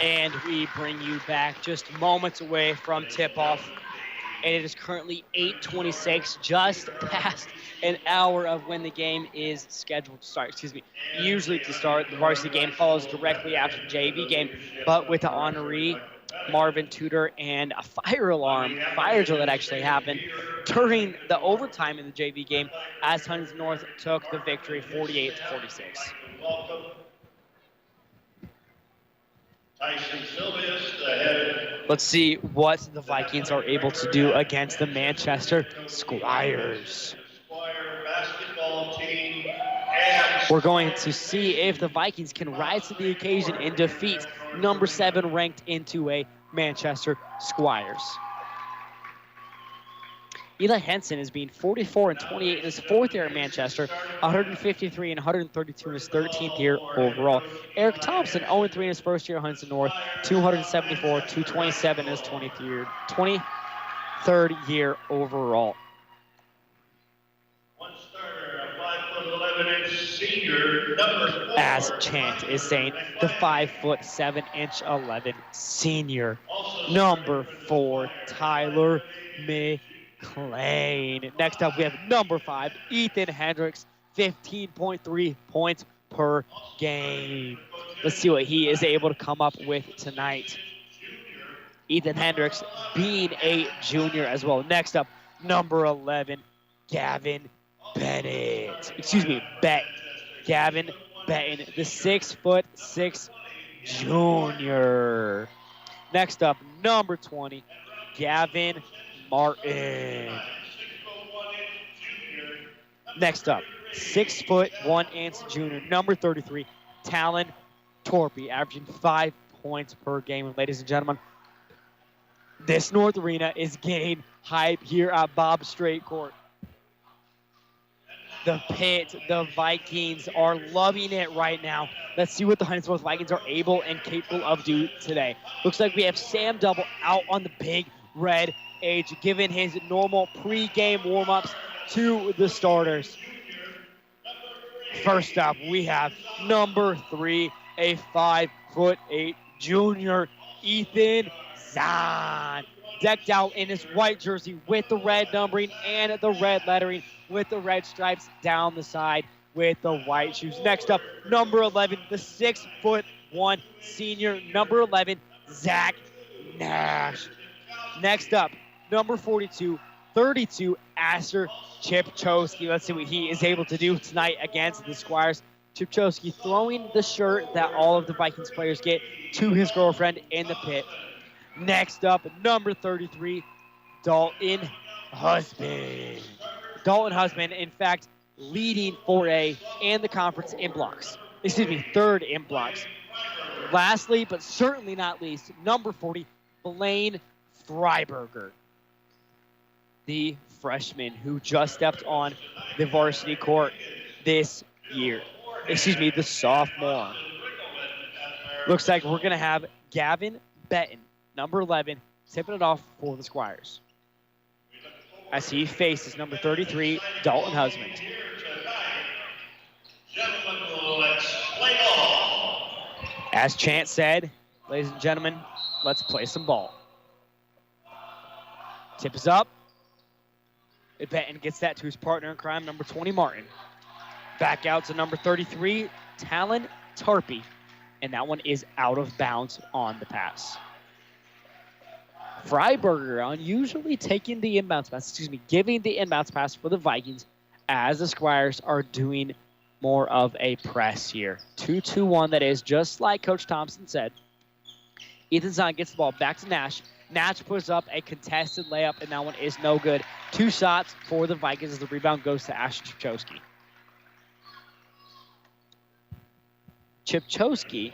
And we bring you back just moments away from tip-off. And it is currently 8:26, just past an hour of when the game is scheduled to start. Usually to start. The varsity game follows directly after the JV game. But with the honoree, Marvin Tudor, and a fire drill that actually happened during the overtime in the JV game as Huntington North took the victory 48-46. Let's see what the Vikings are able to do against the Manchester Squires. We're going to see if the Vikings can rise to the occasion and defeat number 7 ranked into a Manchester Squires. Eli Henson is being 44-28 in his 4th year at Manchester, 153 and 132 in his 13th year overall. Eric Thompson, 0-3 in his 1st year at Huntington North, 274, 227 in his 23rd year overall. One starter, a 5'11" senior, number 4. As Chant is saying, the 5'7" 11" senior, number 4, Tyler McClain. Next up, we have number 5, Ethan Hendricks, 15.3 points per game. Let's see what he is able to come up with tonight. Ethan Hendricks being a junior as well. Next up, number 11, Gavin Bennett. Gavin Benton, the 6'6" junior. Next up, number 20, Gavin Martin. Next up, 6'1" junior, number 33, Talon Torpy, averaging 5 points per game. And ladies and gentlemen, This North Arena is getting hype here at Bob Strait Court. The Pit, the Vikings are loving it right now. Let's see what the Huntington Vikings are able and capable of do today. Looks like we have Sam Double out on the big red H, giving his normal pregame warm-ups to the starters. First up, we have number 3, a 5'8" junior, Ethan Zahn. Decked out in his white jersey with the red numbering and the red lettering with the red stripes down the side with the white shoes. Next up, number 11, the 6'1" senior, number 11, Zach Nash. Next up, number 42, 32, Aster Chipchowski. Let's see what he is able to do tonight against the Squires. Chipchowski throwing the shirt that all of the Vikings players get to his girlfriend in the pit. Next up, number 33, Dalton Husband. Dalton Husband, in fact, leading 4A and the conference in blocks. Excuse me, third in blocks. Lastly, but certainly not least, number 40, Blaine Freiberger, the freshman who just stepped on the varsity court this year. Excuse me, the sophomore. Looks like we're going to have Gavin Betton, number 11, tipping it off for the Squires, as he faces number 33, Dalton Husband. As Chance said, ladies and gentlemen, let's play some ball. Tip is up. Benton gets that to his partner in crime, number 20, Martin. Back out to number 33, Talon Tarpey. And that one is out of bounds on the pass. Freiberger unusually taking the inbounds pass, giving the inbounds pass for the Vikings as the Squires are doing more of a press here. 2-2-1, that is, just like Coach Thompson said. Ethan Zahn gets the ball back to Nash. Nash puts up a contested layup, and that one is no good. 2 shots for the Vikings as the rebound goes to Ash Chipchowski. Chipchowski,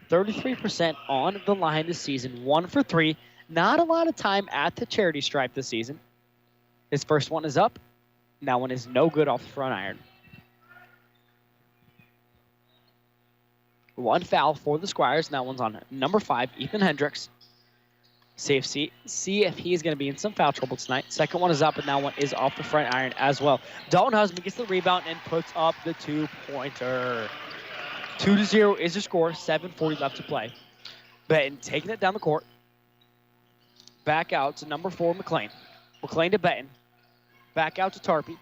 33% on the line this season, 1 for 3. Not a lot of time at the charity stripe this season. His first one is up, and that one is no good off the front iron. 1 foul for the Squires, and that one's on number 5, Ethan Hendricks. See if he's going to be in some foul trouble tonight. Second one is up, and that one is off the front iron as well. Dalton Husband gets the rebound and puts up the 2-pointer. 2-0 is the score, 7:40 left to play. Benton taking it down the court. Back out to number 4, McLean. McLean to Benton. Back out to Tarpey.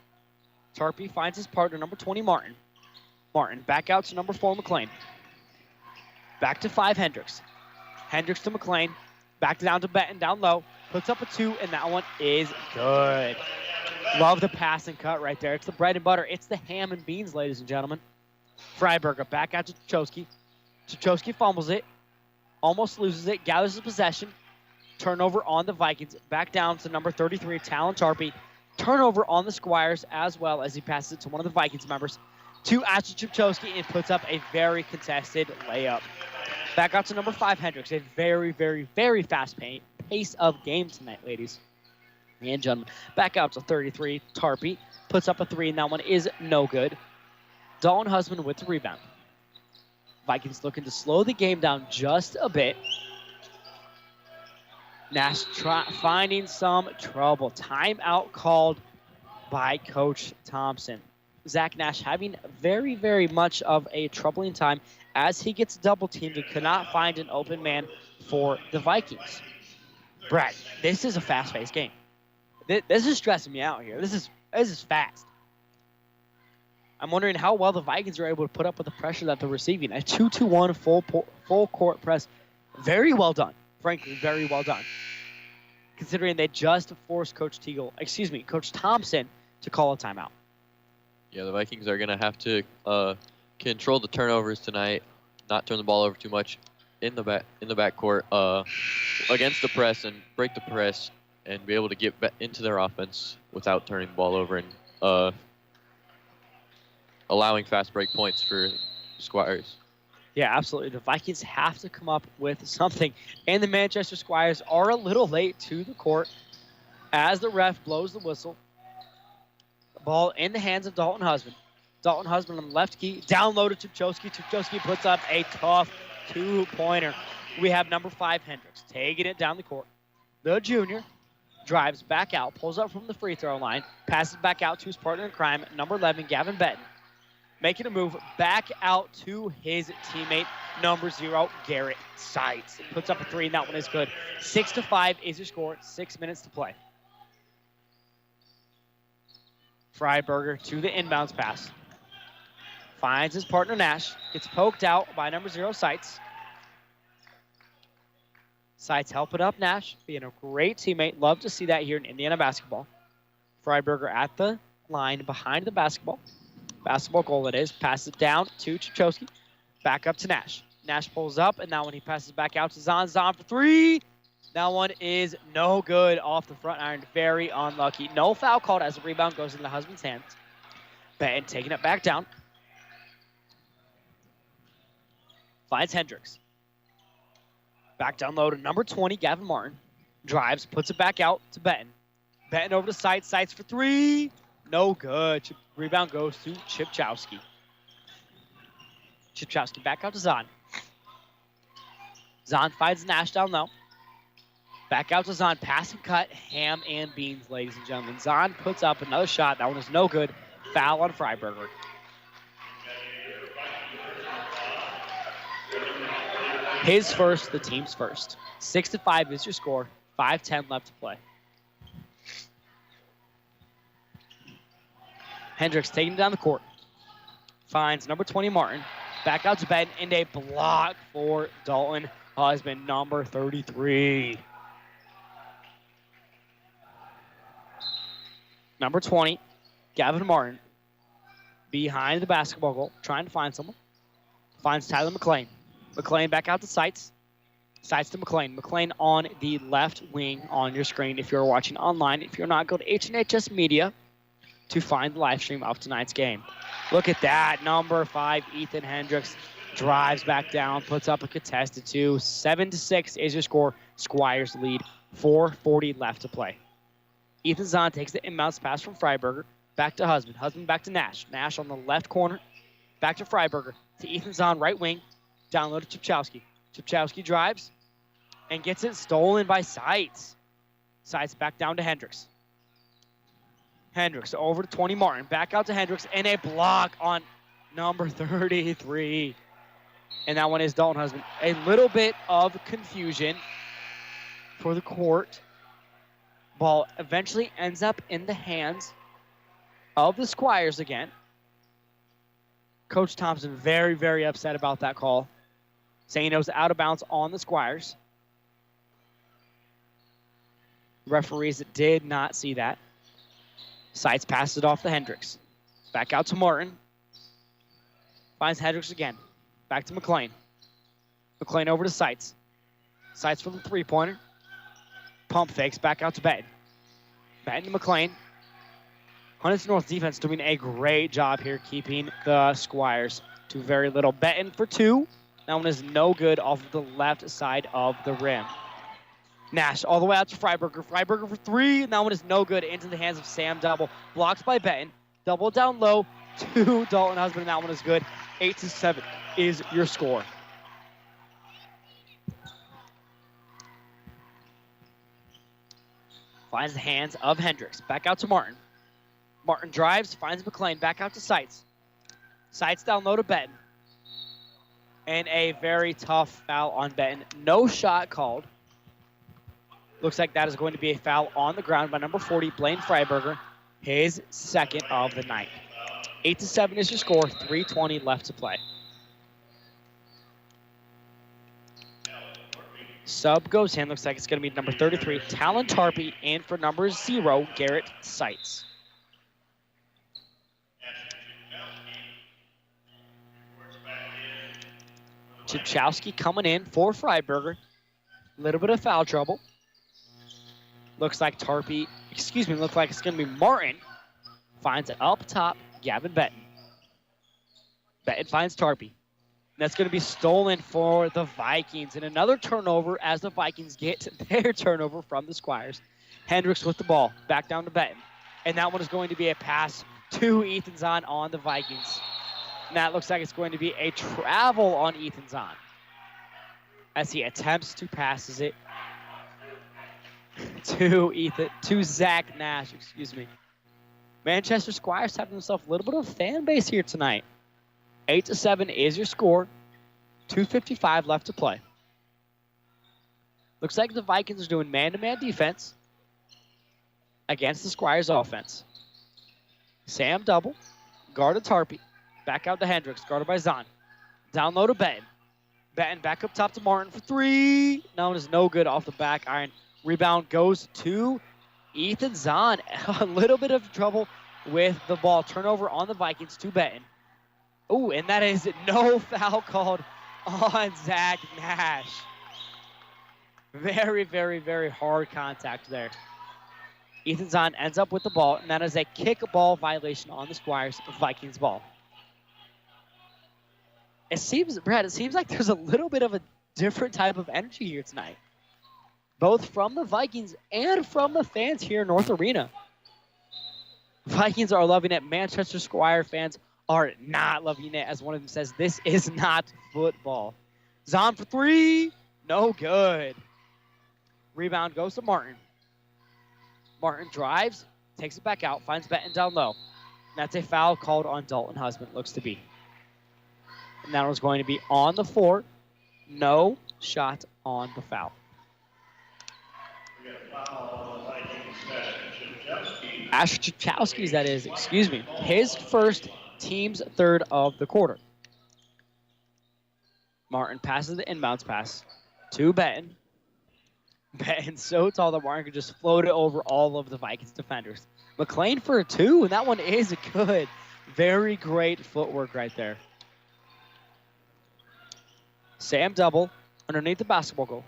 Tarpey finds his partner, number 20, Martin. Martin back out to number 4, McLean. Back to 5, Hendricks. Hendricks to McLean. Back down to Benton, down low. Puts up a 2, and that one is good. Love the pass and cut right there. It's the bread and butter. It's the ham and beans, ladies and gentlemen. Freiberger back out to Chipchowski. Chipchowski fumbles it. Almost loses it. Gathers the possession. Turnover on the Vikings. Back down to number 33, Talon Tarpey. Turnover on the Squires as well as he passes it to one of the Vikings members. To Ashton Chipchowski and puts up a very contested layup. Back out to number 5, Hendricks. A very, very, very fast pace of game tonight, ladies and gentlemen. Back out to 33, Tarpey. Puts up a 3, and that one is no good. Dalton Husband with the rebound. Vikings looking to slow the game down just a bit. Nash finding some trouble. Timeout called by Coach Thompson. Zach Nash having very, very much of a troubling time as he gets double teamed and cannot find an open man for the Vikings. Brad, this is a fast-paced game. This is stressing me out here. This is fast. I'm wondering how well the Vikings are able to put up with the pressure that they're receiving. A 2-2-1 full court press. Very well done. Frankly, very well done. Considering they just forced Coach Thompson to call a timeout. Yeah, the Vikings are going to have to control the turnovers tonight, not turn the ball over too much in the backcourt against the press and break the press and be able to get into their offense without turning the ball over and allowing fast break points for Squires. Yeah, absolutely. The Vikings have to come up with something. And the Manchester Squires are a little late to the court as the ref blows the whistle. The ball in the hands of Dalton Husband. Dalton Husband on the left key, down low to Chipchowski. Chipchowski puts up a tough two-pointer. We have number 5, Hendricks, taking it down the court. The junior drives back out, pulls up from the free throw line, passes back out to his partner in crime, number 11, Gavin Betton. Making a move back out to his teammate, number 0, Garrett Seitz. Puts up a 3, and that one is good. 6-5 is your score. 6 minutes to play. Freiberger to the inbounds pass. Finds his partner, Nash. Gets poked out by number 0, Seitz. Seitz helping up Nash, being a great teammate. Love to see that here in Indiana basketball. Freiberger at the line behind the basketball. Basketball goal it is. Passes it down to Chipchowski. Back up to Nash. Nash pulls up, and now when he passes back out to Zahn. Zahn for 3. That one is no good off the front iron. Very unlucky. No foul called as the rebound goes into the husband's hands. Benton taking it back down. Finds Hendricks. Back down low to number 20, Gavin Martin. Drives, puts it back out to Benton. Benton over to Seitz. Seitz for 3. No good. Rebound goes to Chipchowski. Chipchowski back out to Zahn. Zahn finds Nash down low. Back out to Zahn. Pass and cut. Ham and beans, ladies and gentlemen. Zahn puts up another shot. That one is no good. Foul on Freiberger. His first, the team's first. 6-5 is your score. 5:10 left to play. Hendricks taking it down the court. Finds number 20, Martin. Back out to Benton, and a block for Dalton Husband, number 33. Number 20, Gavin Martin. Behind the basketball goal, trying to find someone. Finds Tyler McLean. McLean back out to Seitz. Seitz to McLean. McLean on the left wing on your screen if you're watching online. If you're not, go to HNHS Media to find the live stream of tonight's game. Look at that. Number 5, Ethan Hendricks drives back down, puts up a contested 2. 7-6 is your score. Squires lead. 4:40 left to play. Ethan Zahn takes the inbounds pass from Freiberger. Back to Husband. Husband back to Nash. Nash on the left corner. Back to Freiberger. To Ethan Zahn, right wing. Down low to Chipchowski. Chipchowski drives and gets it stolen by Seitz. Seitz back down to Hendricks. Hendricks over to 20, Martin. Back out to Hendricks, and a block on number 33. And that one is Dalton Husband. A little bit of confusion for the court. Ball eventually ends up in the hands of the Squires again. Coach Thompson very, very upset about that call, saying it was out of bounds on the Squires. Referees did not see that. Seitz passes it off to Hendricks. Back out to Martin. Finds Hendricks again. Back to McLean. McLean over to Seitz. Seitz for the three-pointer. Pump fakes. Back out to Benton. Benton to McLean. Huntington North defense doing a great job here keeping the Squires to very little. Benton for 2. That one is no good off of the left side of the rim. Nash all the way out to Freiberger. Freiberger for 3. And that one is no good into the hands of Sam Double. Blocked by Benton. Double down low to Dalton Husband. And that one is good. 8-7 is your score. Finds the hands of Hendricks. Back out to Martin. Martin drives, finds McLean. Back out to Seitz. Seitz down low to Benton. And a very tough foul on Benton. No shot called. Looks like that is going to be a foul on the ground by number 40, Blaine Freiberger. His second of the night. 8-7 is your score. 3:20 left to play. Sub goes in. Looks like it's going to be number 33, Talon Tarpey, and for number 0, Garrett Seitz. Chipchowski coming in for Freiberger. A little bit of foul trouble. Looks like Tarpey, looks like it's going to be Martin. Finds it up top, Gavin Benton. Benton finds Tarpey. That's going to be stolen for the Vikings. And another turnover as the Vikings get their turnover from the Squires. Hendricks with the ball. Back down to Benton. And that one is going to be a pass to Ethan Zahn on the Vikings. And that looks like it's going to be a travel on Ethan Zahn as he attempts to passes it to Zach Nash, excuse me. Manchester Squires having themselves a little bit of a fan base here tonight. 8-7 is your score. 2:55 left to play. Looks like the Vikings are doing man-to-man defense against the Squires offense. Sam double, guarded Tarpey. Back out to Hendricks, guarded by Zahn. Down low to Benton. Benton back up top to Martin for three. That one is no good off the back iron. Rebound goes to Ethan Zahn. A little bit of trouble with the ball. Turnover on the Vikings to Benton. Ooh, and that is no foul called on Zach Nash. Very, very, very hard contact there. Ethan Zahn ends up with the ball, and that is a kick ball violation on the Squires Vikings ball. It seems, Brad, like there's a little bit of a different type of energy here tonight, both from the Vikings and from the fans here in North Arena. Vikings are loving it. Manchester Squire fans are not loving it, as one of them says, this is not football. Zahn for three. No good. Rebound goes to Martin. Martin drives, takes it back out, finds Benton down low. And that's a foul called on Dalton Husband, looks to be. And that was going to be on the floor. No shot on the foul. We got a foul on the Vikings. Asher Chachowski's, that is, excuse me. His first, team's third of the quarter. Martin passes the inbounds pass to Benton. Benton's so tall that Martin could just float it over all of the Vikings defenders. McLean for a two, and that one is good. Very great footwork right there. Sam double underneath the basketball goal.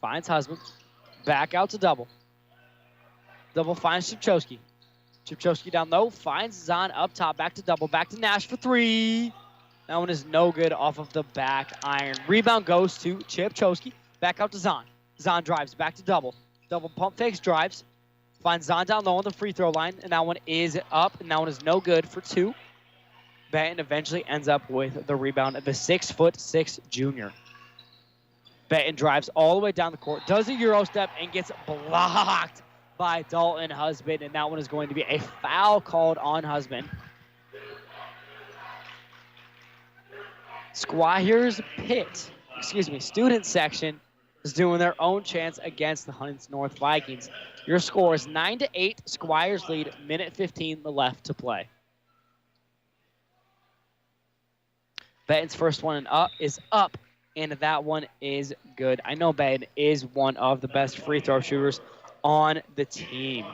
Finds Husband. Back out to double. Double finds Chipchowski. Chipchowski down low. Finds Zahn up top. Back to double. Back to Nash for three. That one is no good off of the back iron. Rebound goes to Chipchowski. Back out to Zahn. Zahn drives. Back to double. Double pump fakes. Drives. Finds Zahn down low on the free throw line. And that one is up. And that one is no good for two. Benton eventually ends up with the rebound of the 6'6" junior. Benton drives all the way down the court. Does a Euro step and gets blocked by Dalton Husband. And that one is going to be a foul called on Husband. Squires student section is doing their own chance against the Huntington North Vikings. Your score is 9-8. Squires lead, minute 15 left to play. Benton's first one is up, and that one is good. I know Benton is one of the best free throw shooters on the team.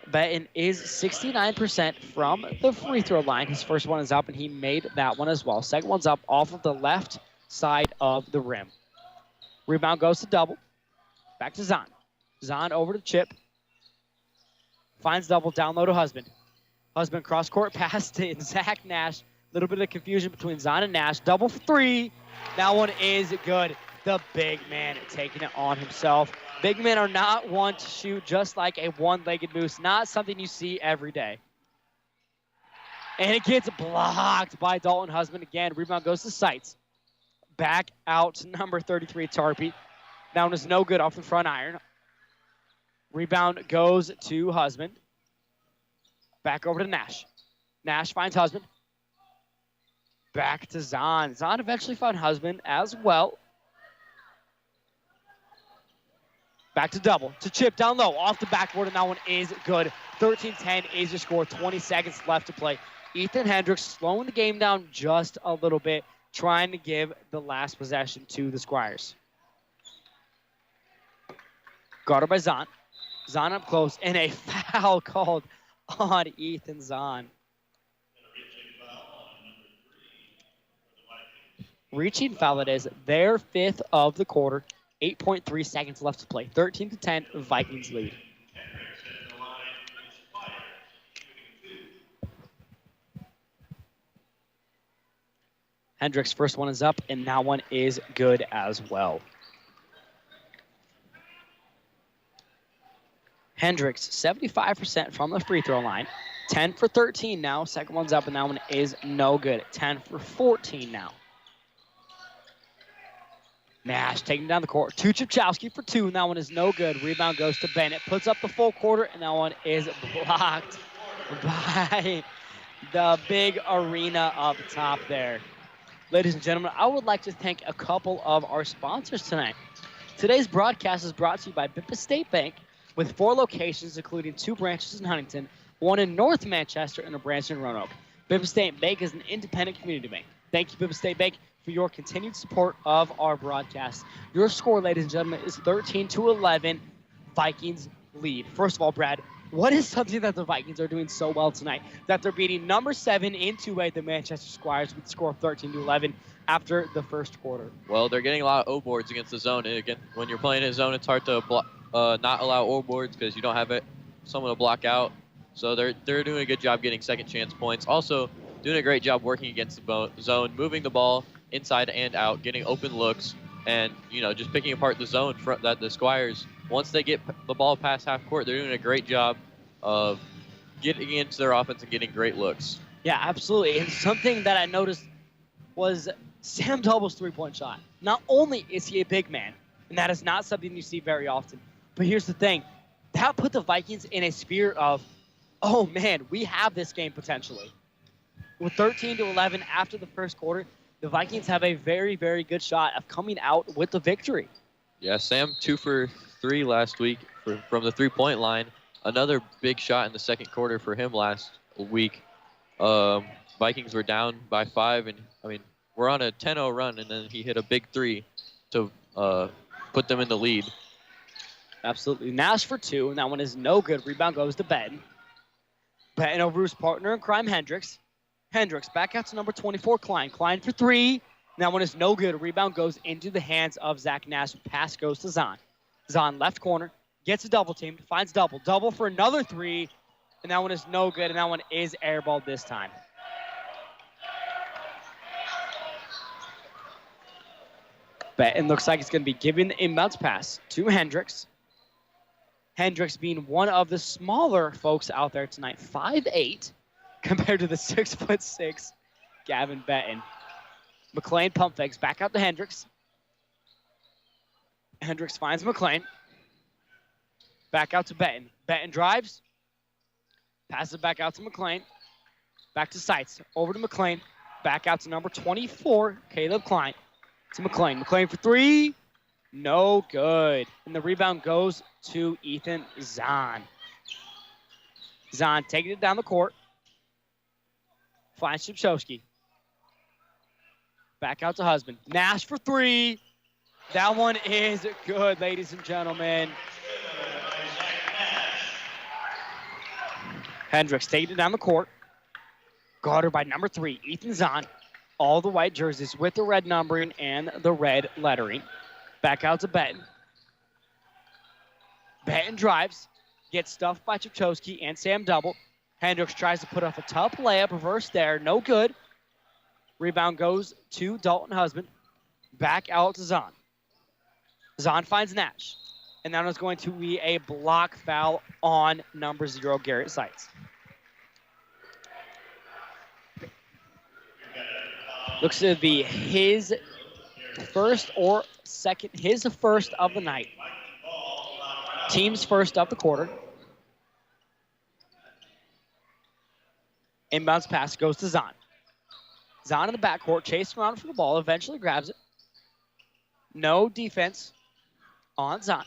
Benton is 69% from the free throw line. His first one is up, and he made that one as well. Second one's up off of the left side of the rim. Rebound goes to double. Back to Zahn. Zahn over to Chip. Finds double down low to Husband. Husband cross-court pass to Zach Nash. A little bit of confusion between Zahn and Nash. Double for three. That one is good. The big man taking it on himself. Big men are not one to shoot just like a one-legged moose. Not something you see every day. And it gets blocked by Dalton Husband again. Rebound goes to Seitz. Back out to number 33, Tarpey. That one is no good off the front iron. Rebound goes to Husband. Back over to Nash. Nash finds Husband. Back to Zahn. Zahn eventually found Husband as well. Back to double. To Chip down low. Off the backboard, and that one is good. 13-10 is your score. 20 seconds left to play. Ethan Hendricks slowing the game down just a little bit, trying to give the last possession to the Squires. Guarded by Zahn. Zahn up close, and a foul called on Ethan Zahn. Reaching foul, it is their fifth of the quarter. 8.3 seconds left to play. 13-10, Vikings lead. Hendricks' first one is up, and that one is good as well. Hendricks, 75% from the free throw line. 10 for 13 now. Second one's up, and that one is no good. 10 for 14 now. Nash taking down the court. To Chipchowski for 2, and that one is no good. Rebound goes to Bennett. Puts up the full quarter, and that one is blocked by the big arena up top there. Ladies and gentlemen, I would like to thank a couple of our sponsors tonight. Today's broadcast is brought to you by Bippa State Bank, with 4 locations, including 2 branches in Huntington, 1 in North Manchester, and a branch in Roanoke. Bippa State Bank is an independent community bank. Thank you, Bippa State Bank, for your continued support of our broadcast. Your score, ladies and gentlemen, is 13-11. Vikings lead. First of all, Brad, what is something that the Vikings are doing so well tonight that they're beating number 7 in 2A, the Manchester Squires, with the score of 13-11 after the first quarter? Well, they're getting a lot of O boards against the zone. And again, when you're playing in zone, it's hard to not allow O boards because you don't have someone to block out. So they're doing a good job getting second chance points. Also doing a great job working against the zone, moving the ball inside and out, getting open looks, and just picking apart the zone that the Squires, once they get the ball past half court, they're doing a great job of getting into their offense and getting great looks. Yeah, absolutely. And something that I noticed was Sam Double's three-point shot. Not only is he a big man, and that is not something you see very often, but here's the thing. That put the Vikings in a spirit of, oh, man, we have this game potentially. With 13-11 after the first quarter, the Vikings have a very, very good shot of coming out with the victory. Yeah, Sam 2 for 3 last week from the three-point line. Another big shot in the second quarter for him last week. Vikings were down by 5, and we're on a 10-0 run, and then he hit a big 3 to put them in the lead. Absolutely. Nash for 2, and that one is no good. Rebound goes to Benton. Benton over his partner in crime, Hendricks. Hendricks back out to number 24, Klein. Klein for 3. And that one is no good. Rebound goes into the hands of Zach Nash. Pass goes to Zahn. Zahn left corner. Gets a double team. Finds double. Double for another 3. And that one is no good. And that one is airballed this time. Benton looks like it's going to be giving the inbounds pass to Hendricks. Hendricks being one of the smaller folks out there tonight, 5'8", compared to the 6'6" Gavin Benton. McLean pump fakes back out to Hendricks. Hendricks finds McLean. Back out to Benton. Benton drives. Passes back out to McLean. Back to Seitz. Over to McLean. Back out to number 24, Caleb Klein. To McLean. McLean for 3. No good. And the rebound goes to Ethan Zahn. Zahn taking it down the court. Finds Shipchowski. Back out to Husband. Nash for 3. That one is good, ladies and gentlemen. Hendricks taking it down the court. Guarded by number 3, Ethan Zahn. All the white jerseys with the red numbering and the red lettering. Back out to Benton. Benton drives. Gets stuffed by Chipchowski and Sam Double. Hendricks tries to put up a tough layup. Reverse there. No good. Rebound goes to Dalton Husband. Back out to Zahn. Zahn finds Nash. And that is going to be a block foul on number 0, Garrett Seitz. Looks to be his first or second, his first of the night. Team's first of the quarter. Inbounds pass goes to Zahn. Zahn in the backcourt, chasing around for the ball, eventually grabs it. No defense on Zahn.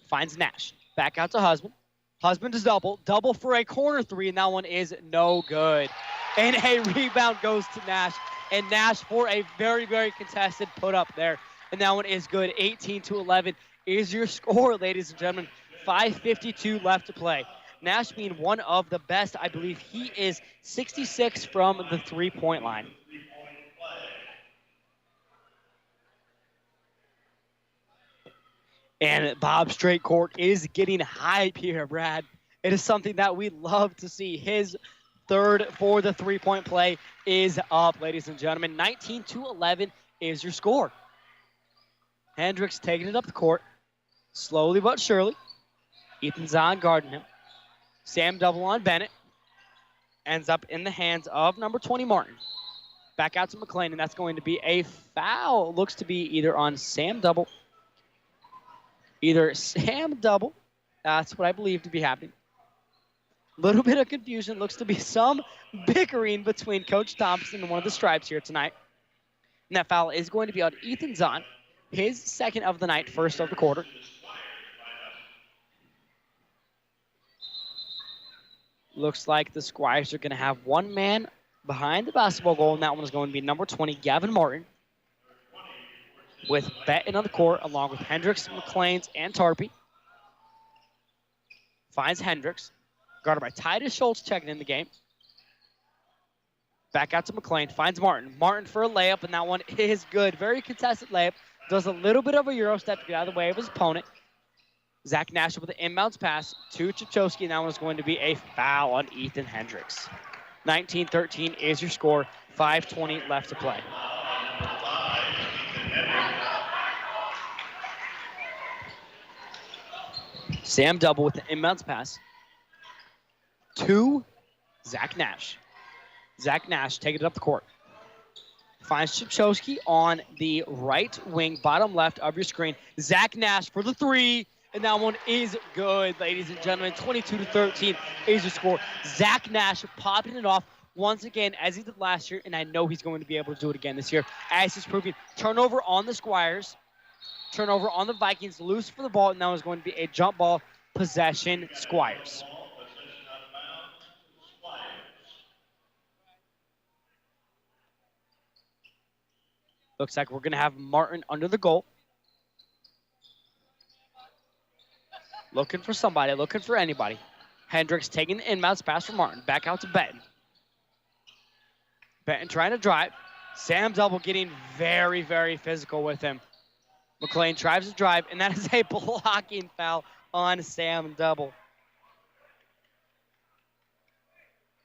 Finds Nash. Back out to Husband. Husband is double. Double for a corner 3, and that one is no good. And a rebound goes to Nash. And Nash for a very, very contested put up there. And that one is good. 18-11 is your score, ladies and gentlemen. 5:52 left to play. Nash being one of the best. I believe he is 66 from the three-point line. And Bob Straight Court is getting hype here, Brad. It is something that we love to see. His third for the three-point play is up, ladies and gentlemen. 19-11 is your score. Hendricks taking it up the court, slowly but surely. Ethan Zahn guarding him. Sam double on Bennett. Ends up in the hands of number 20, Martin. Back out to McLean, and that's going to be a foul. Looks to be either on Sam double. That's what I believe to be happening. Little bit of confusion. Looks to be some bickering between Coach Thompson and one of the Stripes here tonight. And that foul is going to be on Ethan Zahn. His second of the night, first of the quarter. Looks like the Squires are going to have one man behind the basketball goal, and that one is going to be number 20, Gavin Martin, with Benton on the court, along with Hendricks, McLeans, and Tarpey. Finds Hendricks, guarded by Titus Schultz, checking in the game. Back out to McLean, finds Martin. Martin for a layup, and that one is good. Very contested layup. Does a little bit of a Euro step to get out of the way of his opponent. Zach Nash with an inbounds pass to Chachowski, and that one is going to be a foul on Ethan Hendricks. 19-13 is your score. 5:20 left to play. Sam double with the inbounds pass to Zach Nash. Zach Nash taking it up the court. Finds Chachowski on the right wing, bottom left of your screen. Zach Nash for the three. And that one is good, ladies and gentlemen. 22-13 is your score. Zach Nash popping it off once again, as he did last year, and I know he's going to be able to do it again this year, as he's proving. Turnover on the Squires. Turnover on the Vikings. Loose for the ball, and that was going to be a jump ball possession, Squires. Looks like we're going to have Martin under the goal. Looking for somebody, looking for anybody. Hendricks taking the inbounds pass from Martin. Back out to Benton. Benton trying to drive. Sam double getting very, very physical with him. McLean tries to drive, and that is a blocking foul on Sam double.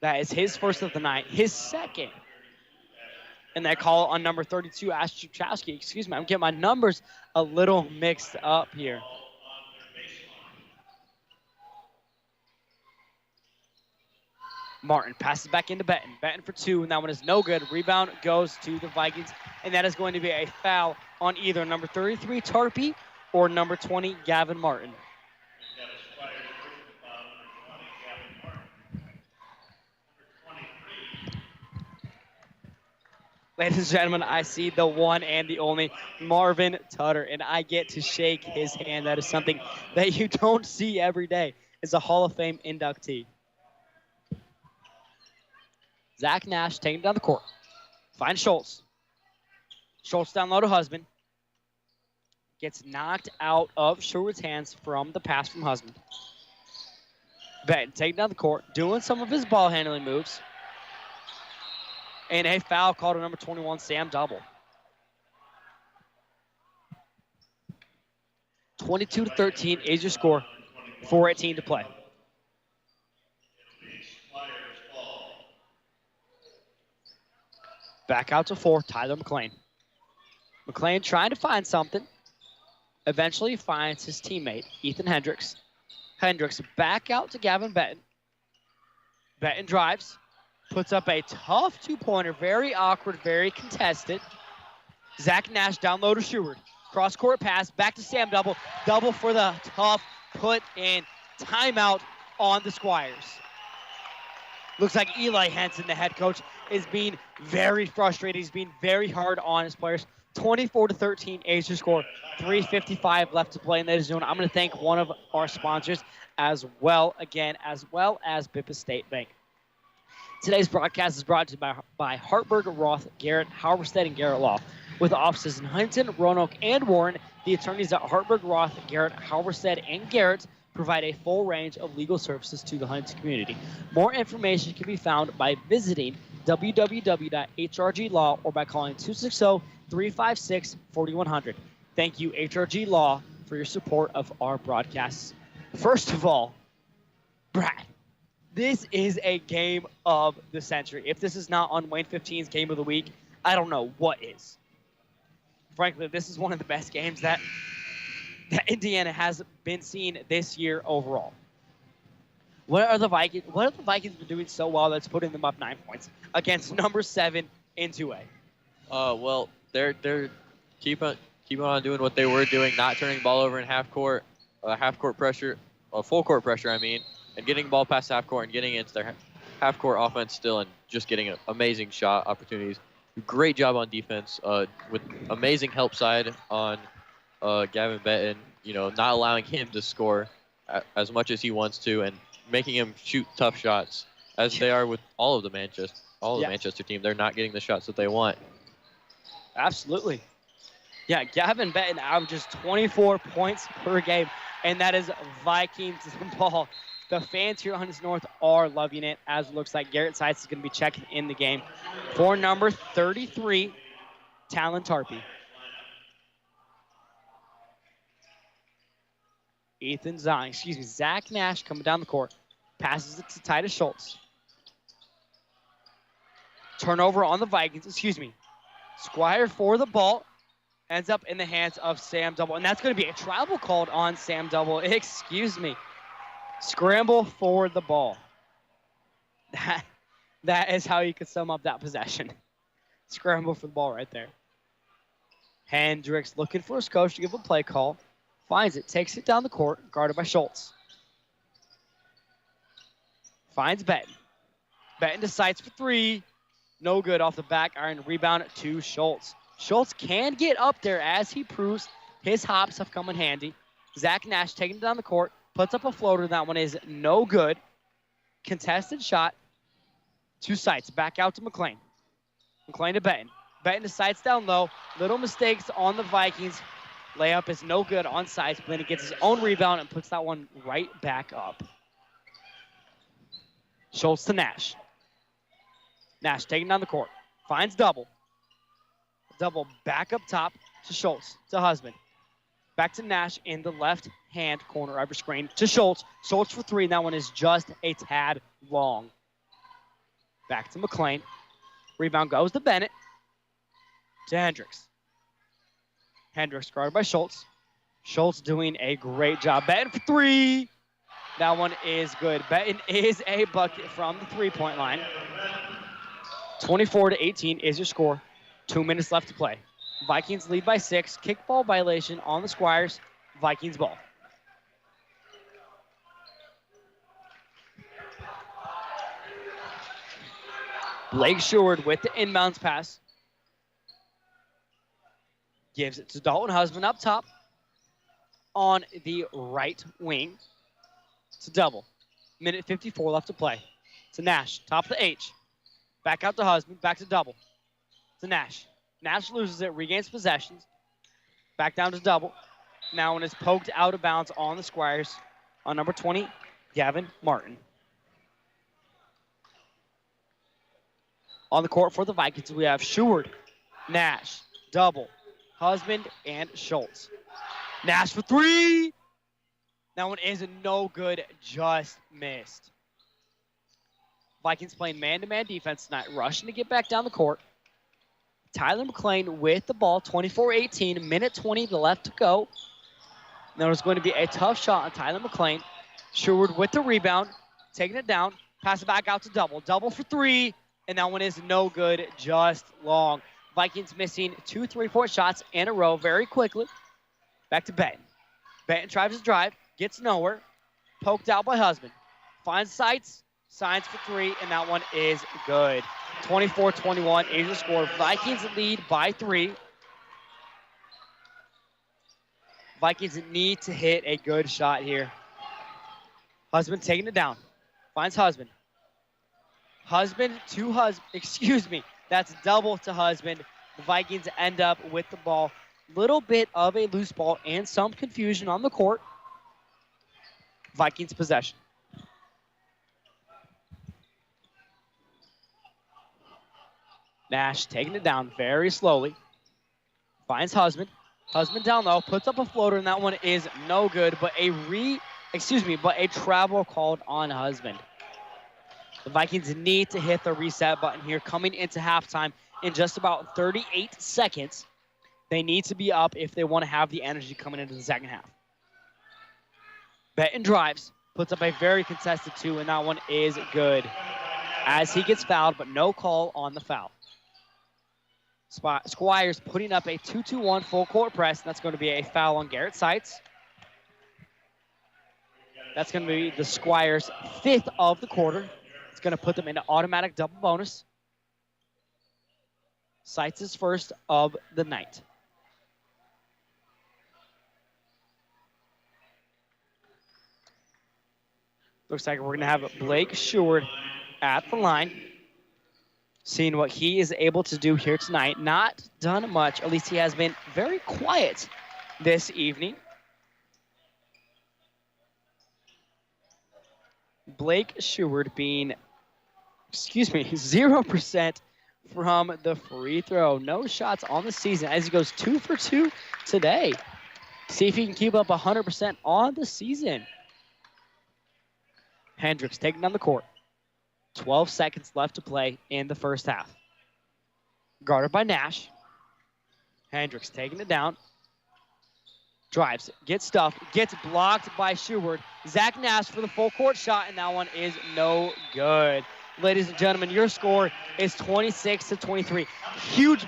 That is his first of the night, his second. And that call on number 32, Ash Chachowski. Excuse me, I'm getting my numbers a little mixed up here. Martin passes back into Benton. Benton for two, and that one is no good. Rebound goes to the Vikings, and that is going to be a foul on either number 33, Tarpey, or number 20, Gavin Martin. Ladies and gentlemen, I see the one and the only Marvin Tutter, and I get to shake his hand. That is something that you don't see every day as a Hall of Fame inductee. Zach Nash taking down the court. Finds Schultz. Schultz down low to Husband. Gets knocked out of Sherwood's hands from the pass from Husband. Benton taking down the court, doing some of his ball handling moves. And a foul called to number 21, Sam Double. 22-13 is your score. 4:18 to play. Back out to 4, Tyler McLean. McLean trying to find something. Eventually finds his teammate, Ethan Hendricks. Hendricks back out to Gavin Benton. Benton drives. Puts up a tough two-pointer. Very awkward, very contested. Zach Nash down low to Sherwood. Cross-court pass. Back to Sam Double. Double for the tough put-in. Timeout on the Squires. Looks like Eli Henson, the head coach, is being very frustrated. He's being very hard on his players. 24-13 is your score. 3:55 left to play in the zone. I'm going to thank one of our sponsors as well as Bippa State Bank. Today's broadcast is brought to you by Hartberg, Roth, Garrett, Halberstadt, and Garrett Law. With offices in Huntington, Roanoke, and Warren, the attorneys at Hartberg, Roth, Garrett, Halberstadt, and Garrett provide a full range of legal services to the Huntington community. More information can be found by visiting www.hrglaw or by calling 260-356-4100. Thank you, HRG Law, for your support of our broadcasts. First of all, Brad, This is a game of the century. If this is not on Wayne 15's game of the week, I don't know what is. Frankly, this is one of the best games that Indiana has been seen this year overall. What are the Vikings been doing so well that's putting them up 9 points against number 7 in 2A? Well, they're keeping on doing what they were doing, not turning the ball over in half court pressure, full court pressure, I mean, and getting the ball past half court and getting into their half court offense still, and just getting amazing shot opportunities. Great job on defense, with amazing help side on Gavin Betton. You know, not allowing him to score as much as he wants to, and making him shoot tough shots, as they are with all of the Manchester team. They're not getting the shots that they want. Absolutely. Yeah, Gavin Betton averages 24 points per game, and that is Vikings ball. The fans here at Huntington North are loving it, as it looks like Garrett Seitz is going to be checking in the game for number 33, Talon Tarpey. Zach Nash coming down the court. Passes it to Titus Schultz. Turnover on the Vikings, Squire for the ball. Ends up in the hands of Sam Double. And that's going to be a travel called on Sam Double. Scramble for the ball. That is how you could sum up that possession. Scramble for the ball right there. Hendricks looking for his coach to give a play call. Finds it, takes it down the court, guarded by Schultz. Finds Betton. Betton to Seitz for 3. No good off the back iron. Rebound to Schultz. Schultz can get up there as he proves his hops have come in handy. Zach Nash taking it down the court. Puts up a floater. That one is no good. Contested shot to Seitz. Back out to McLean. McLean to Betton. Betton to Seitz down low. Little mistakes on the Vikings. Layup is no good on Seitz. But then he gets his own rebound and puts that one right back up. Schultz to Nash. Nash taking down the court. Finds Double. Double back up top to Schultz. To Husband. Back to Nash in the left-hand corner of your screen. To Schultz. Schultz for 3, and that one is just a tad long. Back to McLean. Rebound goes to Bennett. To Hendricks. Hendricks guarded by Schultz. Schultz doing a great job. Betton for 3. That one is good. Betton is a bucket from the three-point line. 24-18 is your score. 2 minutes left to play. Vikings lead by 6. Kickball violation on the Squires. Vikings ball. Blake Sheward with the inbounds pass. Gives it to Dalton Husband up top on the right wing. It's a double. Minute 54 left to play. To Nash, top of the H. Back out to Husband, back to Double. To Nash. Nash loses it, regains possessions. Back down to Double. Now one is poked out of bounds on the Squires on number 20, Gavin Martin. On the court for the Vikings, we have Sheward, Nash, Double, Husband, and Schultz. Nash for 3. That one is no good, just missed. Vikings playing man-to-man defense tonight, rushing to get back down the court. Tyler McLean with the ball, 24-18, minute 20 left to go. Now there's going to be a tough shot on Tyler McLean. Sherwood with the rebound, taking it down, pass it back out to Double. Double for 3, and that one is no good, just long. Vikings missing 2 3-point shots in a row very quickly. Back to Benton. Benton tries his drive, gets nowhere. Poked out by Husband. Finds Seitz, signs for 3, and that one is good. 24-21 is the score. Vikings lead by 3. Vikings need to hit a good shot here. Husband taking it down. Finds Husband. Husband to Husband. That's Double to Husband. The Vikings end up with the ball. Little bit of a loose ball and some confusion on the court. Vikings possession. Nash taking it down very slowly. Finds Husband. Husband down low, puts up a floater, and that one is no good, but a travel called on Husband. The Vikings need to hit the reset button here coming into halftime in just about 38 seconds. They need to be up if they want to have the energy coming into the second half. Benton drives, puts up a very contested 2, and that one is good as he gets fouled, but no call on the foul. Squires putting up a 2-2-1 full court press, and that's going to be a foul on Garrett Seitz. That's going to be the Squires' 5th of the quarter. It's going to put them into automatic double bonus. Seitz' first of the night. Looks like we're going to have Blake Sheward at the line, seeing what he is able to do here tonight. Not done much. At least he has been very quiet this evening. Blake Sheward being, 0% from the free throw. No shots on the season as he goes 2 for 2 today. See if he can keep up 100% on the season. Hendricks taking down the court. 12 seconds left to play in the first half. Guarded by Nash. Hendricks taking it down. Drives, gets stuffed, gets blocked by Sheward. Zach Nash for the full court shot, and that one is no good. Ladies and gentlemen, your score is 26-23. Huge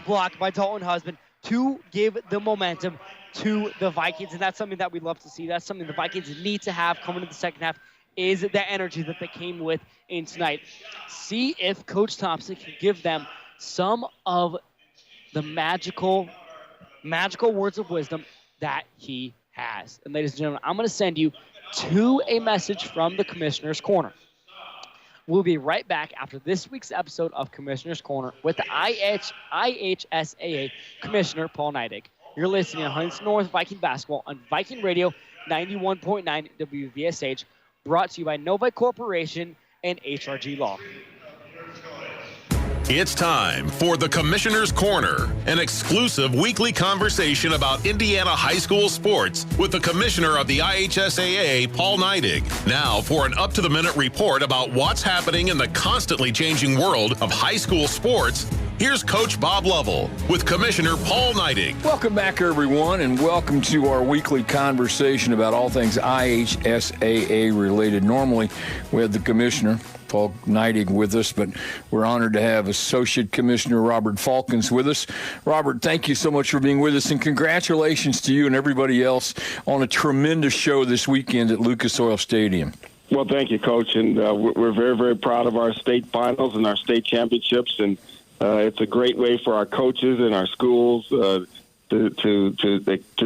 block by Dalton Husband to give the momentum to the Vikings, and that's something that we love to see. That's something the Vikings need to have coming into the second half, is the energy that they came with in tonight. See if Coach Thompson can give them some of the magical words of wisdom that he has. And ladies and gentlemen, I'm going to send you to a message from the Commissioner's Corner. We'll be right back after this week's episode of Commissioner's Corner with the IHSAA Commissioner Paul Neidig. You're listening to Huntington North Viking Basketball on Viking Radio 91.9 WVSH, brought to you by Novi Corporation and HRG Law. It's time for the Commissioner's Corner, an exclusive weekly conversation about Indiana high school sports with the Commissioner of the IHSAA, Paul Neidig. Now for an up-to-the-minute report about what's happening in the constantly changing world of high school sports, here's Coach Bob Lovell with Commissioner Paul Neidig. Welcome back, everyone, and welcome to our weekly conversation about all things IHSAA related. Normally, we have the Commissioner, Paul Neidig, with us, but we're honored to have Associate Commissioner Robert Falcons with us. Robert, thank you so much for being with us, and congratulations to you and everybody else on a tremendous show this weekend at Lucas Oil Stadium. Well, thank you, Coach, and we're very, very proud of our state finals and our state championships, and it's a great way for our coaches and our schools to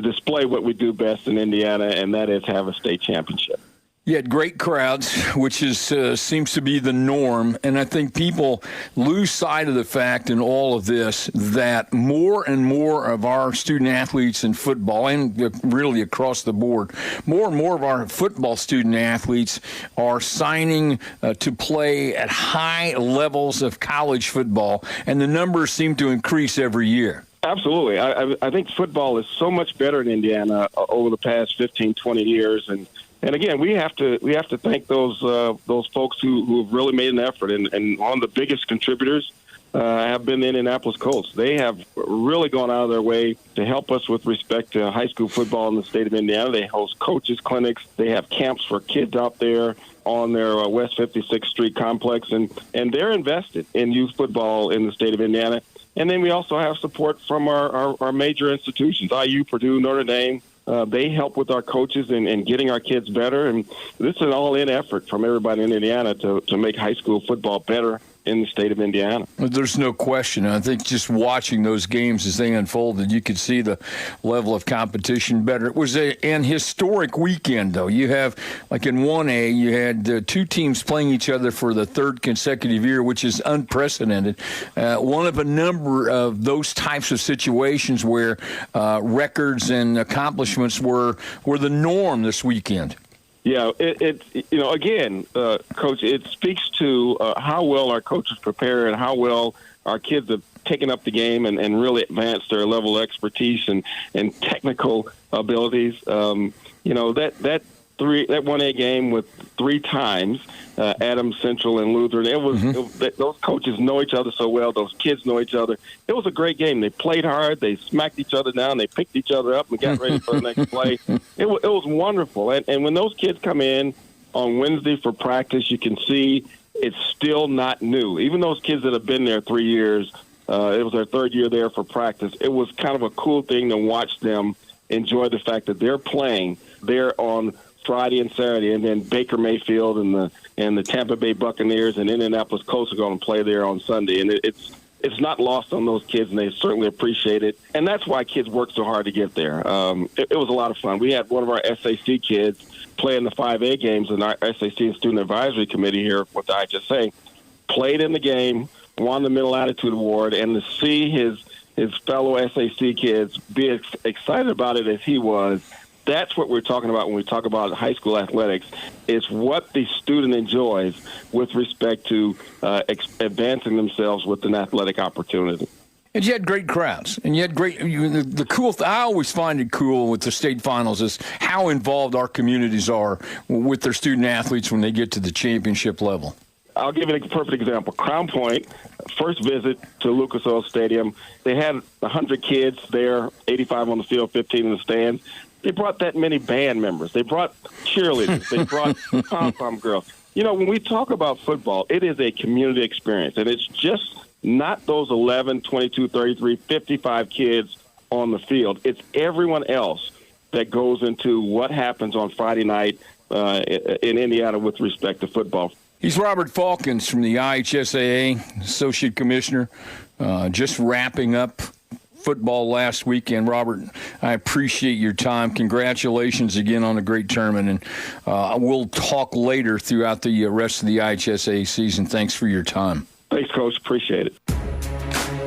display what we do best in Indiana, and that is have a state championship. You had great crowds, which is seems to be the norm, and I think people lose sight of the fact in all of this that more and more of our student athletes in football, and really across the board, more and more of our football student athletes are signing to play at high levels of college football, and the numbers seem to increase every year. Absolutely. I think football is so much better in Indiana over the past 15, 20 years, and again, we have to thank those folks who have really made an effort, and one of the biggest contributors have been the Indianapolis Colts. They have really gone out of their way to help us with respect to high school football in the state of Indiana. They host coaches clinics. They have camps for kids out there on their West 56th Street complex, and they're invested in youth football in the state of Indiana. And then we also have support from our major institutions, IU, Purdue, Notre Dame. They help with our coaches and getting our kids better. And this is an all-in effort from everybody in Indiana to make high school football better in the state of Indiana. There's no question. I think just watching those games as they unfolded, you could see the level of competition better. It was an historic weekend, though. You have, like in 1A, you had two teams playing each other for the third consecutive year, which is unprecedented. One of a number of those types of situations where records and accomplishments were the norm this weekend. Yeah, again, Coach, it speaks to how well our coaches prepare and how well our kids have taken up the game and really advanced their level of expertise and technical abilities. That that 1A game with 3 times, Adams, Central, and Lutheran. Those coaches know each other so well. Those kids know each other. It was a great game. They played hard. They smacked each other down. They picked each other up and got ready for the next play. It was wonderful. And when those kids come in on Wednesday for practice, you can see it's still not new. Even those kids that have been there 3 years, it was their 3rd year there for practice. It was kind of a cool thing to watch them enjoy the fact that they're playing there on Friday and Saturday, and then Baker Mayfield and the Tampa Bay Buccaneers and Indianapolis Colts are going to play there on Sunday. And it's not lost on those kids, and they certainly appreciate it. And that's why kids work so hard to get there. It was a lot of fun. We had one of our SAC kids play in the 5A games in our SAC Student Advisory Committee here with the IHSA, played in the game, won the Middle Attitude Award, and to see his fellow SAC kids be excited about it as he was, that's what we're talking about when we talk about high school athletics. It's what the student enjoys with respect to advancing themselves with an athletic opportunity. And you had great crowds, and you had the cool. I always find it cool with the state finals is how involved our communities are with their student athletes when they get to the championship level. I'll give you a perfect example. Crown Point, first visit to Lucas Oil Stadium, they had 100 kids there, 85 on the field, 15 in the stands. They brought that many band members. They brought cheerleaders. They brought pom-pom girls. You know, when we talk about football, it is a community experience, and it's just not those 11, 22, 33, 55 kids on the field. It's everyone else that goes into what happens on Friday night in Indiana with respect to football. He's Robert Falkins from the IHSAA, Associate Commissioner, just wrapping up football last weekend. Robert, I appreciate your time. Congratulations again on a great tournament, and we'll talk later throughout the rest of the IHSAA season. Thanks for your time. Thanks, Coach. Appreciate it.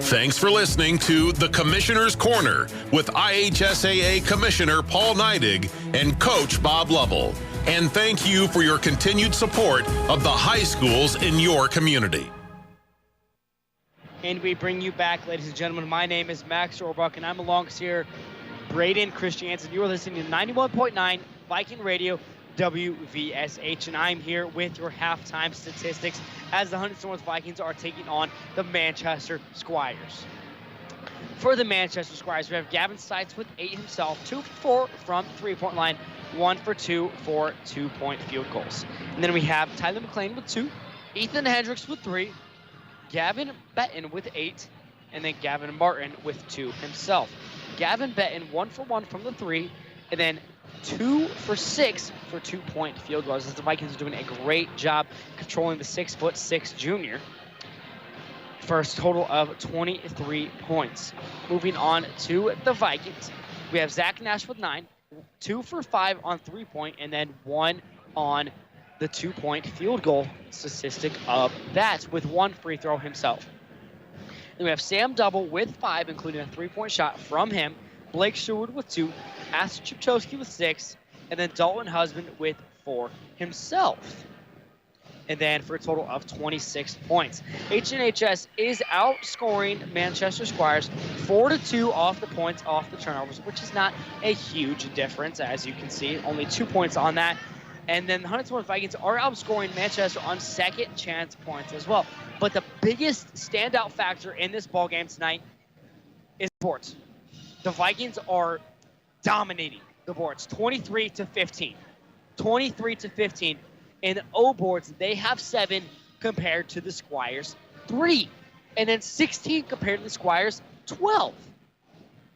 Thanks for listening to The Commissioner's Corner with IHSAA Commissioner Paul Neidig and Coach Bob Lovell. And thank you for your continued support of the high schools in your community. And we bring you back, ladies and gentlemen. My name is Max Rohrbach, and I'm alongside Braden Christiansen. You are listening to 91.9 Viking Radio, WVSH, and I'm here with your halftime statistics as the Huntington North Vikings are taking on the Manchester Squires. For the Manchester Squires, we have Gavin Seitz with 8 himself, 2 for 4 from the three-point line, 1 for 2 for 2-point field goals. And then we have Tyler McLean with 2, Ethan Hendricks with 3, Gavin Betton with 8, and then Gavin Martin with 2 himself. Gavin Betton 1 for 1 from the 3, and then 2 for 6 for 2-point field goals. As the Vikings are doing a great job controlling the 6'6" junior for a total of 23 points. Moving on to the Vikings, we have Zach Nash with 9, 2 for 5 on 3-point, and then 1 on the 2-point field goal statistic of that with 1 free throw himself. Then we have Sam Double with 5, including a 3-point shot from him, Blake Sherwood with 2, Aston Chipchowski with 6, and then Dalton Husband with 4 himself. And then for a total of 26 points. HNHS is outscoring Manchester Squires 4-2 off the points, off the turnovers, which is not a huge difference, as you can see. Only 2 points on that. And then the Huntington North Vikings are outscoring Manchester on second chance points as well. But the biggest standout factor in this ballgame tonight is boards. The Vikings are dominating the boards, 23-15. 23-15. In O boards, they have 7 compared to the Squires 3. And then 16 compared to the Squires 12.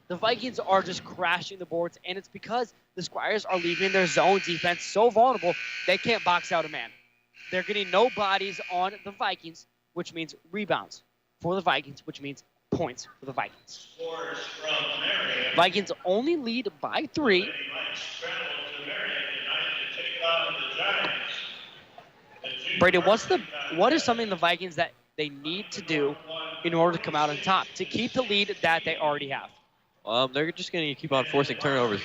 The Vikings are just crashing the boards, and it's because the Squires are leaving their zone defense so vulnerable they can't box out a man. They're getting no bodies on the Vikings, which means rebounds for the Vikings, which means points for the Vikings. Vikings only lead by 3. Brady, what is something the Vikings that they need to do in order to come out on top, to keep the lead that they already have? They're just going to keep on forcing turnovers.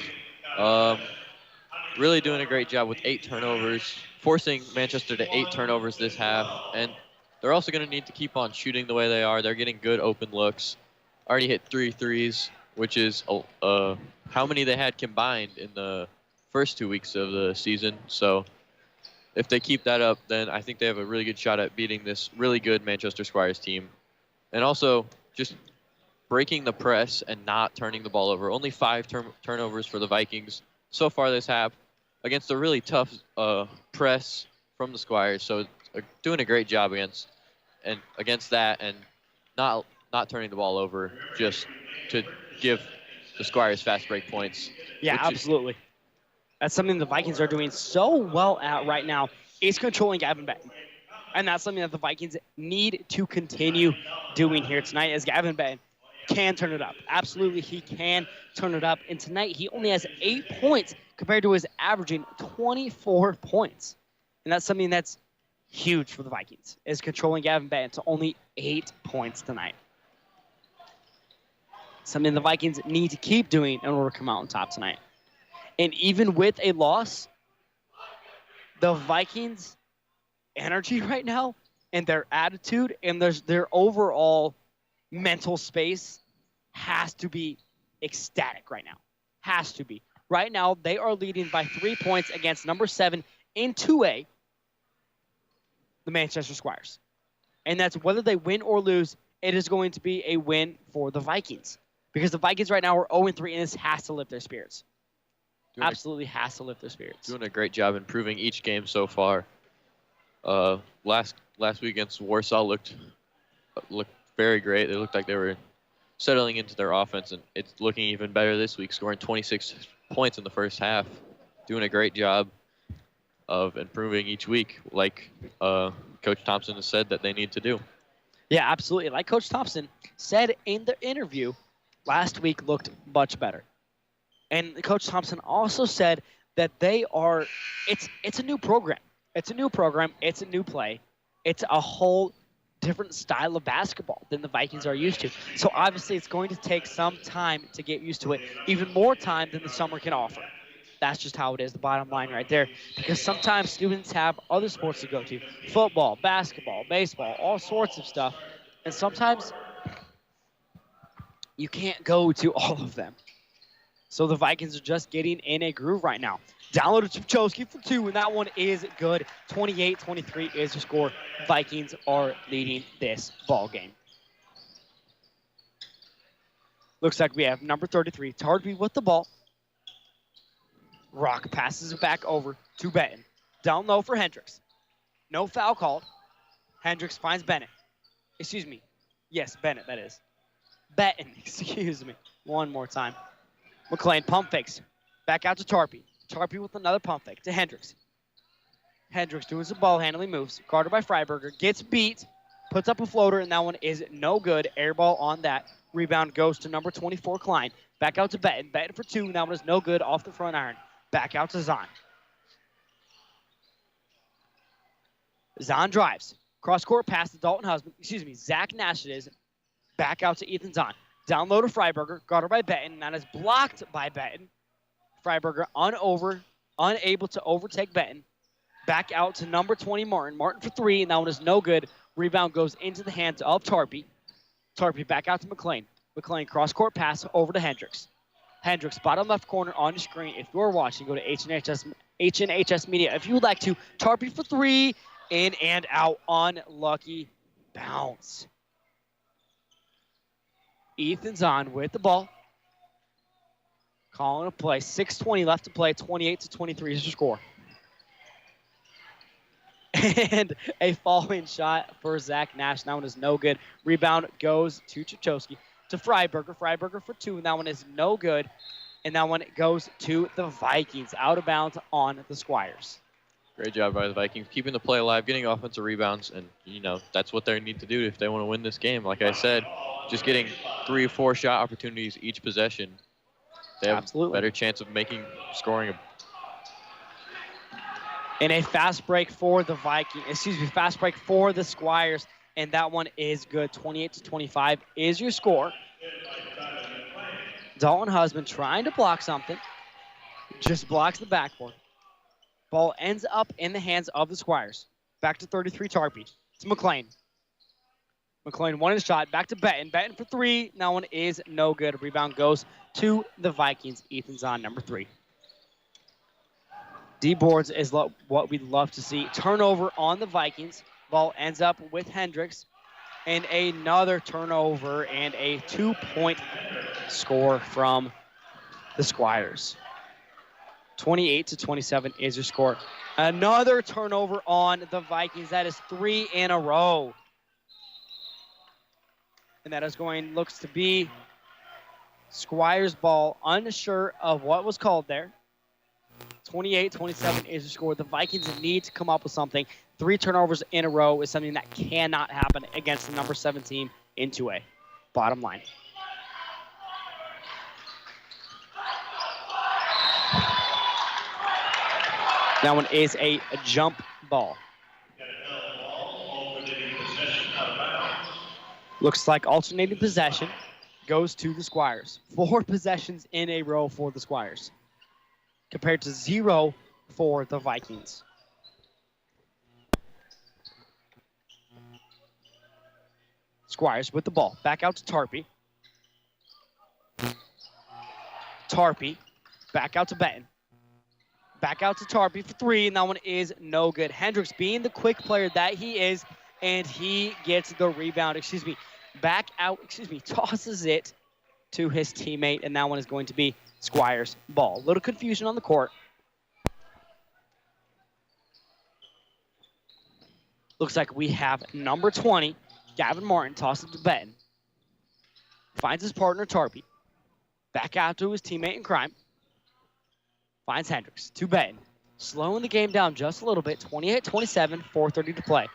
Really doing a great job with 8 turnovers, forcing Manchester to 8 turnovers this half. And they're also going to need to keep on shooting the way they are. They're getting good open looks. Already hit 3 threes, which is how many they had combined in the first 2 weeks of the season. So if they keep that up, then I think they have a really good shot at beating this really good Manchester Squires team. And also just breaking the press and not turning the ball over. Only 5 turnovers for the Vikings so far this half against a really tough press from the Squires. So doing a great job against that and not turning the ball over just to give the Squires fast break points. Yeah, absolutely. That's something the Vikings are doing so well at right now, is controlling Gavin Benton. And that's something that the Vikings need to continue doing here tonight, as Gavin Benton can turn it up. Absolutely, he can turn it up. And tonight, he only has 8 points compared to his averaging 24 points. And that's something that's huge for the Vikings, is controlling Gavin Benton to only 8 points tonight. Something the Vikings need to keep doing in order to come out on top tonight. And even with a loss, the Vikings' energy right now and their attitude and their overall mental space has to be ecstatic right now. Has to be. Right now, they are leading by 3 points against number 7 in 2A, the Manchester Squires. And that's whether they win or lose, it is going to be a win for the Vikings. Because the Vikings right now are 0-3, and this has to lift their spirits. Absolutely has to lift their spirits. Doing a great job improving each game so far. Last week against Warsaw looked very great. They looked like they were settling into their offense, and it's looking even better this week, scoring 26 points in the first half. Doing a great job of improving each week, like Coach Thompson has said that they need to do. Yeah, absolutely. Like Coach Thompson said in the interview, last week looked much better. And Coach Thompson also said that it's a new program. It's a new program. It's a new play. It's a whole different style of basketball than the Vikings are used to. So obviously it's going to take some time to get used to it, even more time than the summer can offer. That's just how it is, the bottom line right there. Because sometimes students have other sports to go to. Football, basketball, baseball, all sorts of stuff. And sometimes you can't go to all of them. So the Vikings are just getting in a groove right now. Downloaded Chipchowski for 2, and that one is good. 28-23 is the score. Vikings are leading this ball game. Looks like we have number 33, Tardby with the ball. Rock passes it back over to Benton. Down low for Hendricks. No foul called. Hendricks finds Bennett. Excuse me. Yes, Bennett, that is. Benton, excuse me. One more time. McLean pump fakes. Back out to Tarpey. Tarpey with another pump fake to Hendricks. Hendricks doing some ball handling moves. Guarded by Freiberger. Gets beat. Puts up a floater, and that one is no good. Air ball on that. Rebound goes to number 24, Klein. Back out to Benton. Benton for 2. And that one is no good off the front iron. Back out to Zahn. Zahn drives. Cross-court pass to Dalton Husband. Excuse me, Zach Nash it is. Back out to Ethan Zahn. Down low to Freiberger. Guarded by Benton. That is blocked by Benton. Freiberger unable to overtake Benton. Back out to number 20, Martin. Martin for 3, and that one is no good. Rebound goes into the hands of Tarpey. Tarpey back out to McLean. McLean cross-court pass over to Hendricks. Hendricks, bottom left corner on your screen. If you're watching, go to HNHS Media. If you would like to, Tarpey for 3, in and out. Unlucky bounce. Ethan's on with the ball. Calling a play. 6:20 left to play. 28-23 is the score. And a falling shot for Zach Nash. That one is no good. Rebound goes to Chachowski. To Freiberger. Freiberger for 2. And that one is no good. And that one goes to the Vikings. Out of bounds on the Squires. Great job by the Vikings, keeping the play alive, getting offensive rebounds, and, that's what they need to do if they want to win this game. Like I said, just getting 3 or 4 shot opportunities each possession. They have a better chance of scoring. And a fast break for the fast break for the Squires, and that one is good. 28-25 is your score. Dalton Husband trying to block something. Just blocks the backboard. Ball ends up in the hands of the Squires. Back to 33, Tarpey. It's McLean. McLean won his shot. Back to Benton. Benton for 3. That one is no good. Rebound goes to the Vikings. Ethan's on number 3. D boards is what we'd love to see. Turnover on the Vikings. Ball ends up with Hendricks. And another turnover and a 2-point score from the Squires. 28-27 is your score. Another turnover on the Vikings. That is 3 in a row. And that is looks to be Squires ball, unsure of what was called there. 28-27 is the score. The Vikings need to come up with something. 3 turnovers in a row is something that cannot happen against the number 7 team in 2A. Bottom line. That one is a jump ball. Looks like alternating possession goes to the Squires. 4 possessions in a row for the Squires, compared to 0 for the Vikings. Squires with the ball. Back out to Tarpey. Tarpey back out to Benton. Back out to Tarpey for 3, and that one is no good. Hendricks being the quick player that he is, and he gets the rebound, tosses it to his teammate, and that one is going to be Squires' ball. A little confusion on the court. Looks like we have number 20, Gavin Martin, tosses it to Benton. Finds his partner, Tarpey. Back out to his teammate in crime. Finds Hendricks to Benton. Slowing the game down just a little bit. 28-27, 4:30 to play.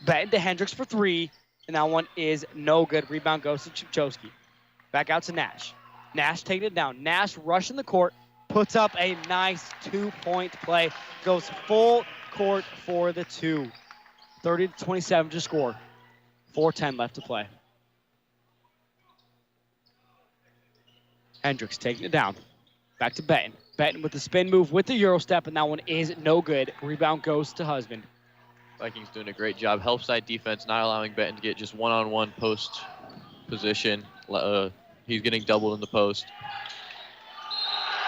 Benton to Hendricks for 3, and that one is no good. Rebound goes to Chipchowski. Back out to Nash. Nash taking it down. Nash rushing the court. Puts up a nice 2-point play. Goes full court for the 2. 30-27 to score. 4:10 left to play. Hendricks taking it down. Back to Benton. Benton with the spin move with the Euro step, and that one is no good. Rebound goes to Husband. Vikings doing a great job. Help side defense, not allowing Benton to get just one-on-one post position. He's getting doubled in the post.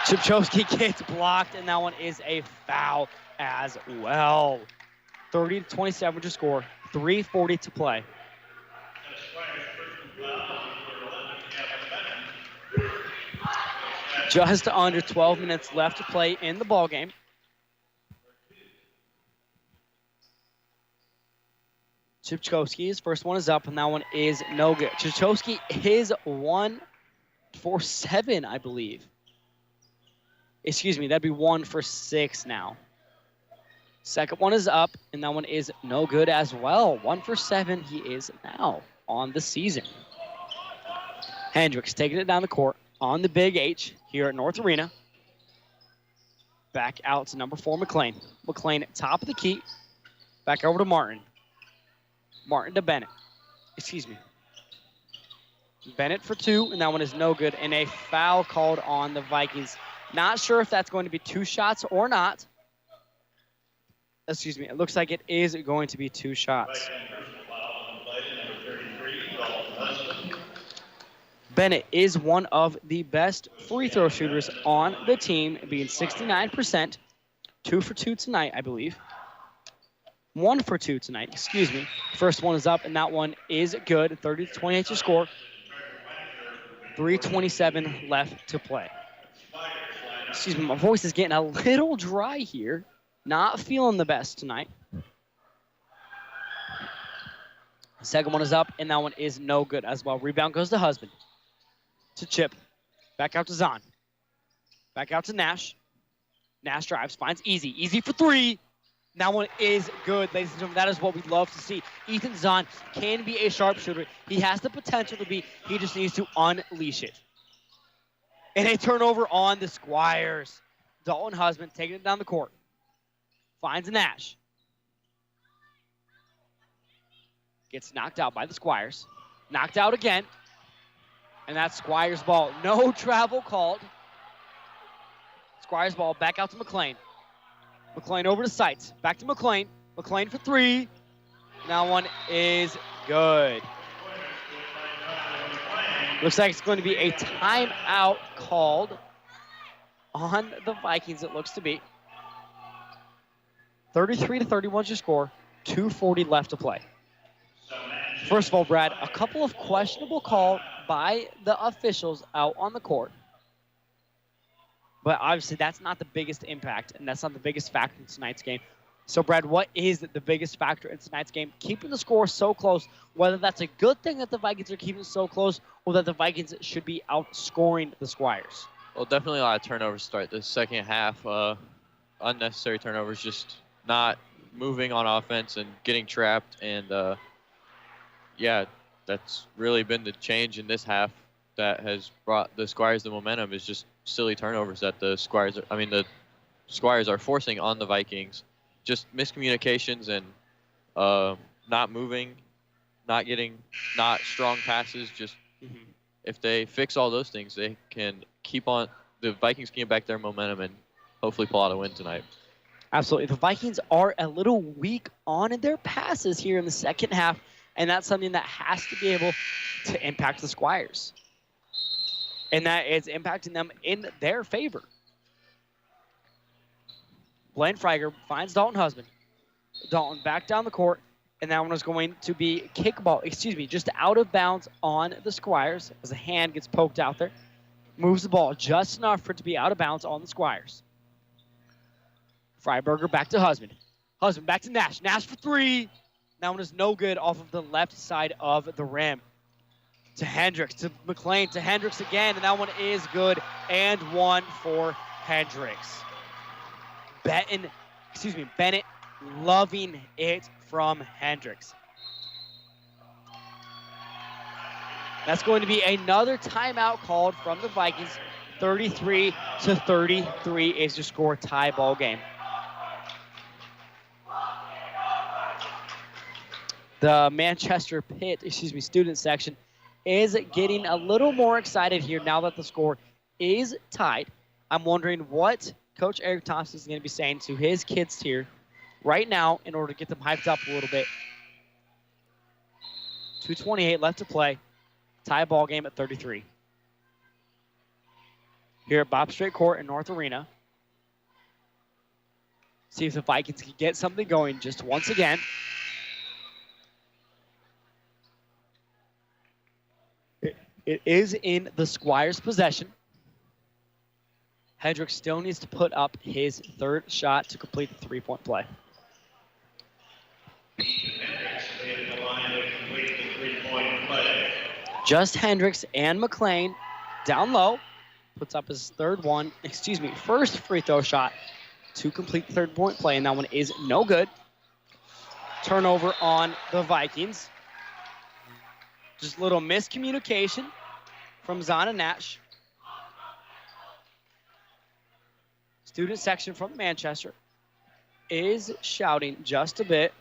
Chipchowski gets blocked, and that one is a foul as well. 30-27 to score. 3:40 to play. Just under 12 minutes left to play in the ballgame. Chipchowski, his first one is up, and that one is no good. Chipchowski is 1 for 7, I believe. Excuse me, that'd be 1 for 6 now. Second one is up, and that one is no good as well. 1 for 7 he is now on the season. Hendricks taking it down the court on the Big H here at North Arena. Back out to number 4, McLean. McLean at top of the key. Back over to Martin. Martin to Bennett. Excuse me. Bennett for 2, and that one is no good. And a foul called on the Vikings. Not sure if that's going to be 2 shots or not. Excuse me. It looks like it is going to be 2 shots. Bennett is one of the best free throw shooters on the team, being 69%. 2 for 2 tonight, I believe. 1 for 2 tonight, excuse me. First one is up, and that one is good. 30-28 to score. 3:27 left to play. Excuse me, my voice is getting a little dry here. Not feeling the best tonight. Second one is up, and that one is no good as well. Rebound goes to Husband. To Chip. Back out to Zahn. Back out to Nash. Nash drives, finds Easy. Easy for 3. That one is good, ladies and gentlemen. That is what we love to see. Ethan Zahn can be a sharpshooter. He has the potential to be. He just needs to unleash it. And a turnover on the Squires. Dalton Husband taking it down the court. Finds Nash. Gets knocked out by the Squires. Knocked out again. And that's Squires' ball. No travel called. Squires' ball back out to McLean. McLean over to Seitz. Back to McLean. McLean for 3. That one is good. Looks like it's going to be a timeout called on the Vikings, it looks to be. 33-31 is your score. 2:40 left to play. First of all, Brad, a couple of questionable calls by the officials out on the court. But obviously, that's not the biggest impact, and that's not the biggest factor in tonight's game. So, Brad, what is the biggest factor in tonight's game? Keeping the score so close, whether that's a good thing that the Vikings are keeping it so close or that the Vikings should be outscoring the Squires. Well, definitely a lot of turnovers start the second half. Unnecessary turnovers, just not moving on offense and getting trapped. And, yeah, that's really been the change in this half that has brought the Squires the momentum, is just silly turnovers that the Squires are forcing on the Vikings. Just miscommunications and not moving, not strong passes. Just if they fix all those things, they can the Vikings can get back their momentum and hopefully pull out a win tonight. Absolutely. The Vikings are a little weak on their passes here in the second half, and that's something that has to be able to impact the Squires. And that is impacting them in their favor. Blaine Freiger finds Dalton Husband. Dalton back down the court, and that one is going to be just out of bounds on the Squires as a hand gets poked out there. Moves the ball just enough for it to be out of bounds on the Squires. Freiberger back to Husband. Husband back to Nash. Nash for three. That one is no good off of the left side of the rim. To Hendricks, to McLean, to Hendricks again, and that one is good, and one for Hendricks. Bennett loving it from Hendricks. That's going to be another timeout called from the Vikings. 33-33 is your score, tie ball game. The Manchester student section is getting a little more excited here now that the score is tied. I'm wondering what Coach Eric Thompson is going to be saying to his kids here right now in order to get them hyped up a little bit. 2:28 left to play. Tie ball game at 33. Here at Bob Strait Court in North Arena. See if the Vikings can get something going just once again. It is in the Squires' possession. Hendricks still needs to put up his third shot to complete the three-point play. Just Hendricks and McLean down low. Puts up his first free throw shot to complete the third-point play, and that one is no good. Turnover on the Vikings. Just a little miscommunication from Zahn and Nash. Student section from Manchester is shouting just a bit.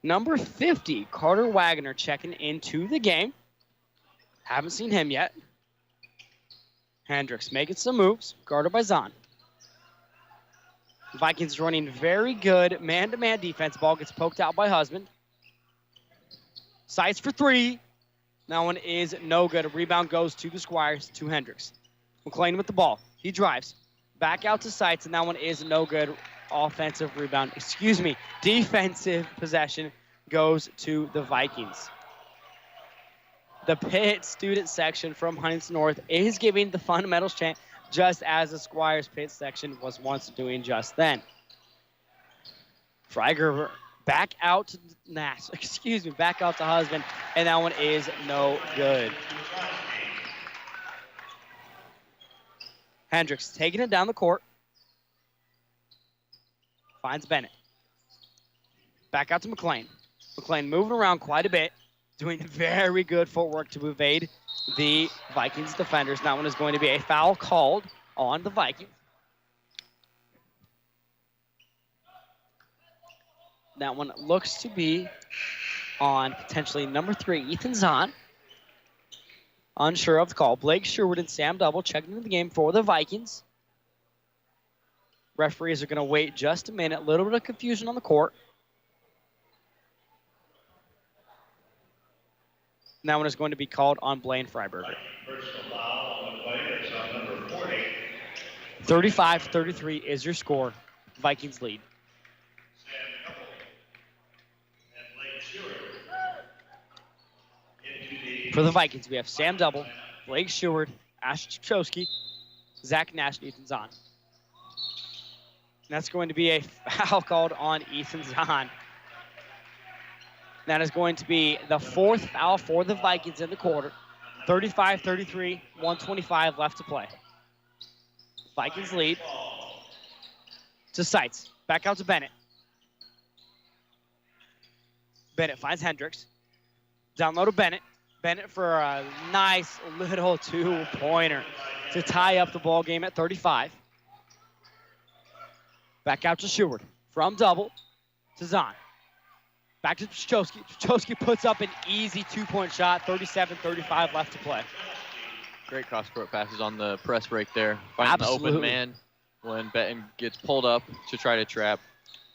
Number 50, Carter Wagner, checking into the game. Haven't seen him yet. Hendricks making some moves, guarded by Zahn. Vikings running very good man-to-man defense. Ball gets poked out by Husband. Sights for three. That one is no good. A rebound goes to the Squires, to Hendricks. McLean with the ball. He drives. Back out to Sights, and that one is no good. Defensive possession goes to the Vikings. The Pitt student section from Huntington North is giving the fundamentals chant just as the Squires Pitt section was once doing just then. Freiger back out to Nash. Back out to Husband, and that one is no good. Hendricks taking it down the court. Finds Bennett. Back out to McLean. McLean moving around quite a bit, doing very good footwork to evade the Vikings defenders. And that one is going to be a foul called on the Vikings. That one looks to be on potentially number 3, Ethan Zahn. Unsure of the call. Blake Sherwood and Sam Double checking into the game for the Vikings. Referees are going to wait just a minute. A little bit of confusion on the court. And that one is going to be called on Blaine Freiberger. Personal foul on the player is on number 40. 35-33 is your score. Vikings lead. For the Vikings, we have Sam Double, Blake Sheward, Ash Chachowski, Zach Nash, and Ethan Zahn. And that's going to be a foul called on Ethan Zahn. That is going to be the 4th foul for the Vikings in the quarter. 35-33, 1:25 left to play. Vikings lead to Seitz. Back out to Bennett. Bennett finds Hendricks. Down low to Bennett. Bennett for a nice little 2-pointer to tie up the ball game at 35. Back out to Sheward. From double to Zahn. Back to Chachowski. Chachowski puts up an easy 2-point shot. 37-35 left to play. Great cross-court passes on the press break there. Finding the open man when Benton gets pulled up to try to trap.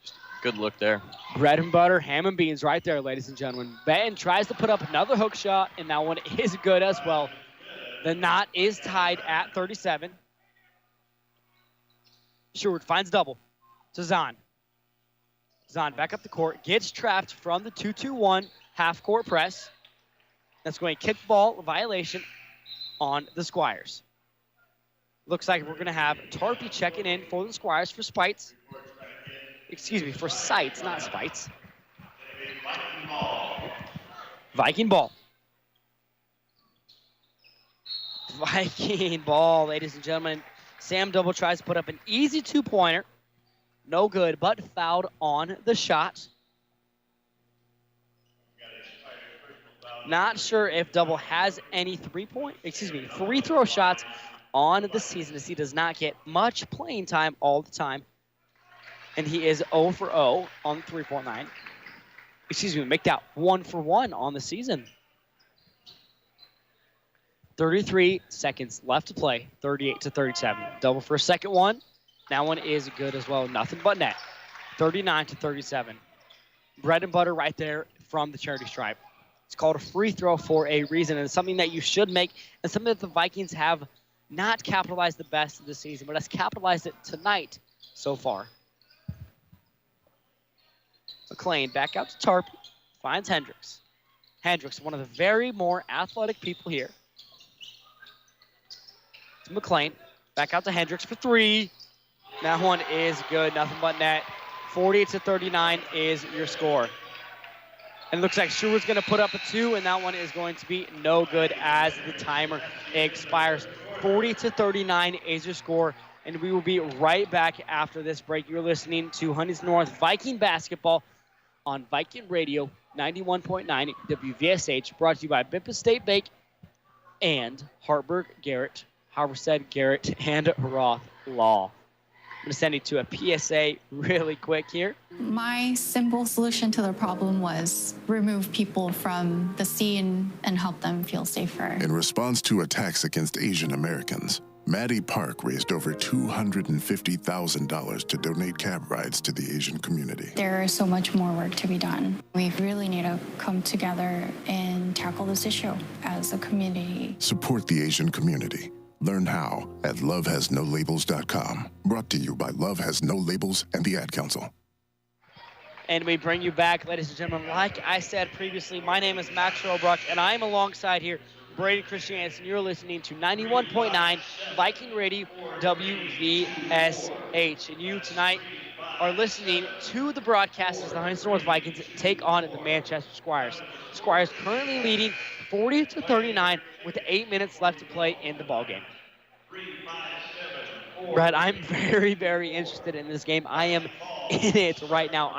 Just good look there. Bread and butter, ham and beans right there, ladies and gentlemen. Benton tries to put up another hook shot, and that one is good as well. The knot is tied at 37. Sheward finds double to Zahn. Zahn back up the court, gets trapped from the 2-2-1 half-court press. That's going to kick ball violation on the Squires. Looks like we're going to have Tarpey checking in for the Squires for Spites. Excuse me, for Sites, not Spites. Viking ball. Viking ball, ladies and gentlemen. Sam Double tries to put up an easy 2-pointer. No good, but fouled on the shot. Not sure if Double has any free throw shots on the season, as he does not get much playing time all the time. And he is 0 for 0 on the 3-point line. Make that 1 for 1 on the season. 33 seconds left to play, 38-37. Double for a second one. That one is good as well, nothing but net. 39-37. Bread and butter right there from the charity stripe. It's called a free throw for a reason, and it's something that you should make, and something that the Vikings have not capitalized the best of the season, but has capitalized it tonight so far. McLean back out to Tarp, finds Hendricks. Hendricks, one of the very more athletic people here. To McLean, back out to Hendricks for 3. That one is good, nothing but net. 40-39 is your score. And it looks like Sheward's going to put up a 2, and that one is going to be no good as the timer expires. 40-39 is your score, and we will be right back after this break. You're listening to Huntington North Viking basketball on Viking Radio 91.9 WVSH, brought to you by Memphis State Bank and Hartburg, Garrett, Harborstead, Garrett, and Roth Law. I'm going to send you to a PSA really quick here. My simple solution to the problem was remove people from the scene and help them feel safer. In response to attacks against Asian Americans, Maddie Park raised over $250,000 to donate cab rides to the Asian community. There is so much more work to be done. We really need to come together and tackle this issue as a community. Support the Asian community. Learn how at lovehasnolabels.com. Brought to you by Love Has No Labels and the Ad Council. And we bring you back, ladies and gentlemen. Like I said previously, my name is Max Robruck, and I'm alongside here Brady Christiansen. You're listening to 91.9 Viking Radio WVSH. And you tonight are listening to the broadcast as the Huntington North Vikings take on the Manchester Squires. Squires currently leading 40-39 with 8 minutes left to play in the ballgame. Brad, I'm very, very interested in this game. I am in it right now.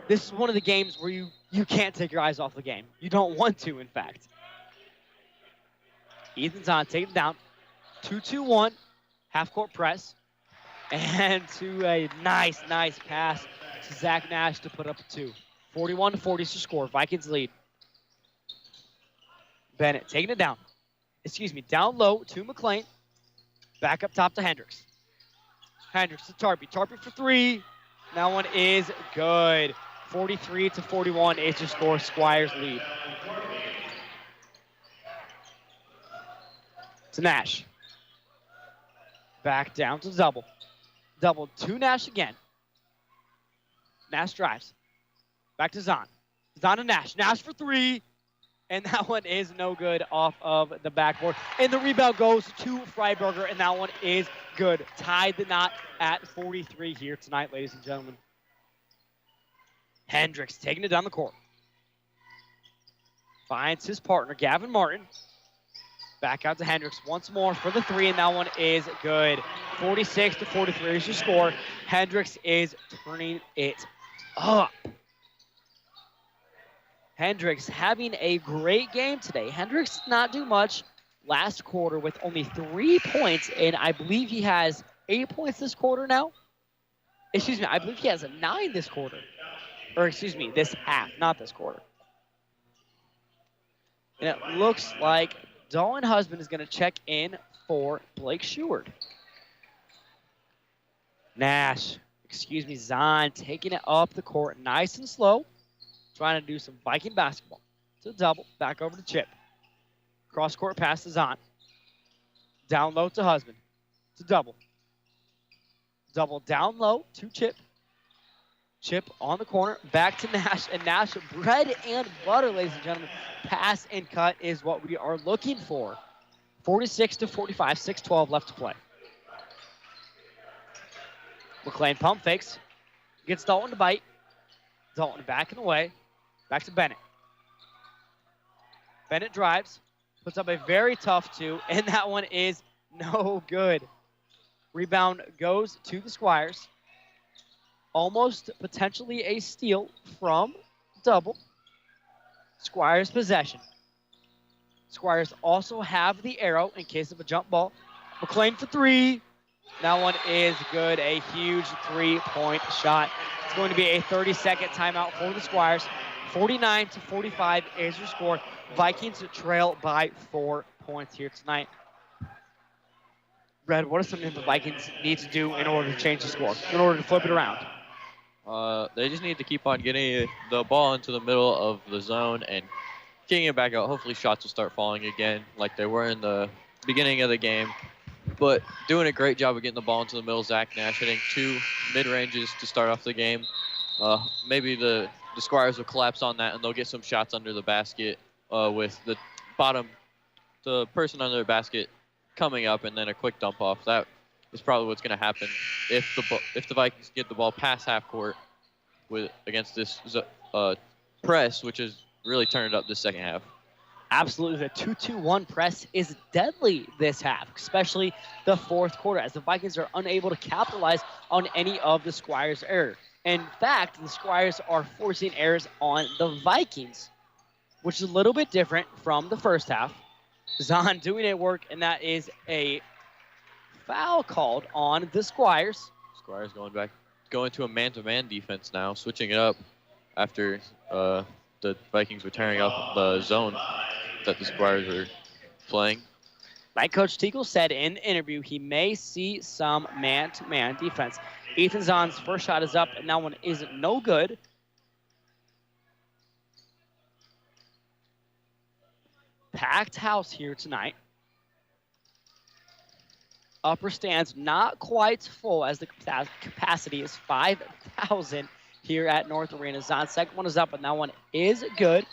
This is one of the games where you can't take your eyes off the game. You don't want to, in fact. Ethan's on, take it down. 2-2-1, half-court press. And to a nice pass to Zach Nash to put up a 2. 41-40 is the score. Vikings lead. Bennett taking it down. Down low to McLean. Back up top to Hendricks. Hendricks to Tarpey. Tarpey for 3. That one is good. 43-41 is your score. Squires lead. To Nash. Back down to double. Double to Nash again. Nash drives. Back to Zahn. Zahn to Nash. Nash for three. And that one is no good off of the backboard. And the rebound goes to Freiberger, and that one is good. Tied the knot at 43 here tonight, ladies and gentlemen. Hendricks taking it down the court. Finds his partner, Gavin Martin. Back out to Hendricks once more for the three, and that one is good. 46-43 is your score. Hendricks is turning it up. Hendricks having a great game today. Hendricks did not do much last quarter with only 3 points, and I believe he has 8 points this quarter now. Excuse me, I believe he has a 9 this quarter. Or excuse me, this half, not this quarter. And it looks like Dolan Husband is going to check in for Blake Sheward. Nash, excuse me, Zahn taking it up the court nice and slow. Trying to do some Viking basketball. To double, back over to Chip. Cross-court pass to Zahn. Down low to Husband. To double. Double down low to Chip. Chip on the corner, back to Nash, and Nash, bread and butter, ladies and gentlemen. Pass and cut is what we are looking for. 46-45, 6:12 left to play. McLean pump fakes. Gets Dalton to bite. Dalton back and away. Back to Bennett. Bennett drives. Puts up a very tough 2, and that one is no good. Rebound goes to the Squires. Almost potentially a steal from double. Squires possession. Squires also have the arrow in case of a jump ball. McLean for 3. That one is good. A huge 3-point shot. It's going to be a 30-second timeout for the Squires. 49-45 is your score. Vikings trail by 4 points here tonight. Brad, what are some things the Vikings need to do in order to change the score, in order to flip it around? They just need to keep on getting the ball into the middle of the zone and kicking it back out. Hopefully shots will start falling again like they were in the beginning of the game. But doing a great job of getting the ball into the middle. Zach Nash hitting 2 mid-ranges to start off the game. Maybe the Squires will collapse on that, and they'll get some shots under the basket with the person under the basket coming up, and then a quick dump off. That is probably what's going to happen if the Vikings get the ball past half court against this press, which is really turned up this second half. Absolutely. The 2-2-1 press is deadly this half, especially the fourth quarter, as the Vikings are unable to capitalize on any of the Squires' errors. In fact, the Squires are forcing errors on the Vikings, which is a little bit different from the first half. Zahn doing a work, and that is a foul called on the Squires. Squires going to a man-to-man defense now, switching it up after the Vikings were tearing up the zone that the Squires were playing. Like Coach Teagle said in the interview, he may see some man-to-man defense. Ethan Zahn's first shot is up, and that one isn't no good. Packed house here tonight. Upper stands not quite full, as the capacity is 5,000 here at North Arena. Zahn's second one is up, and that one is good.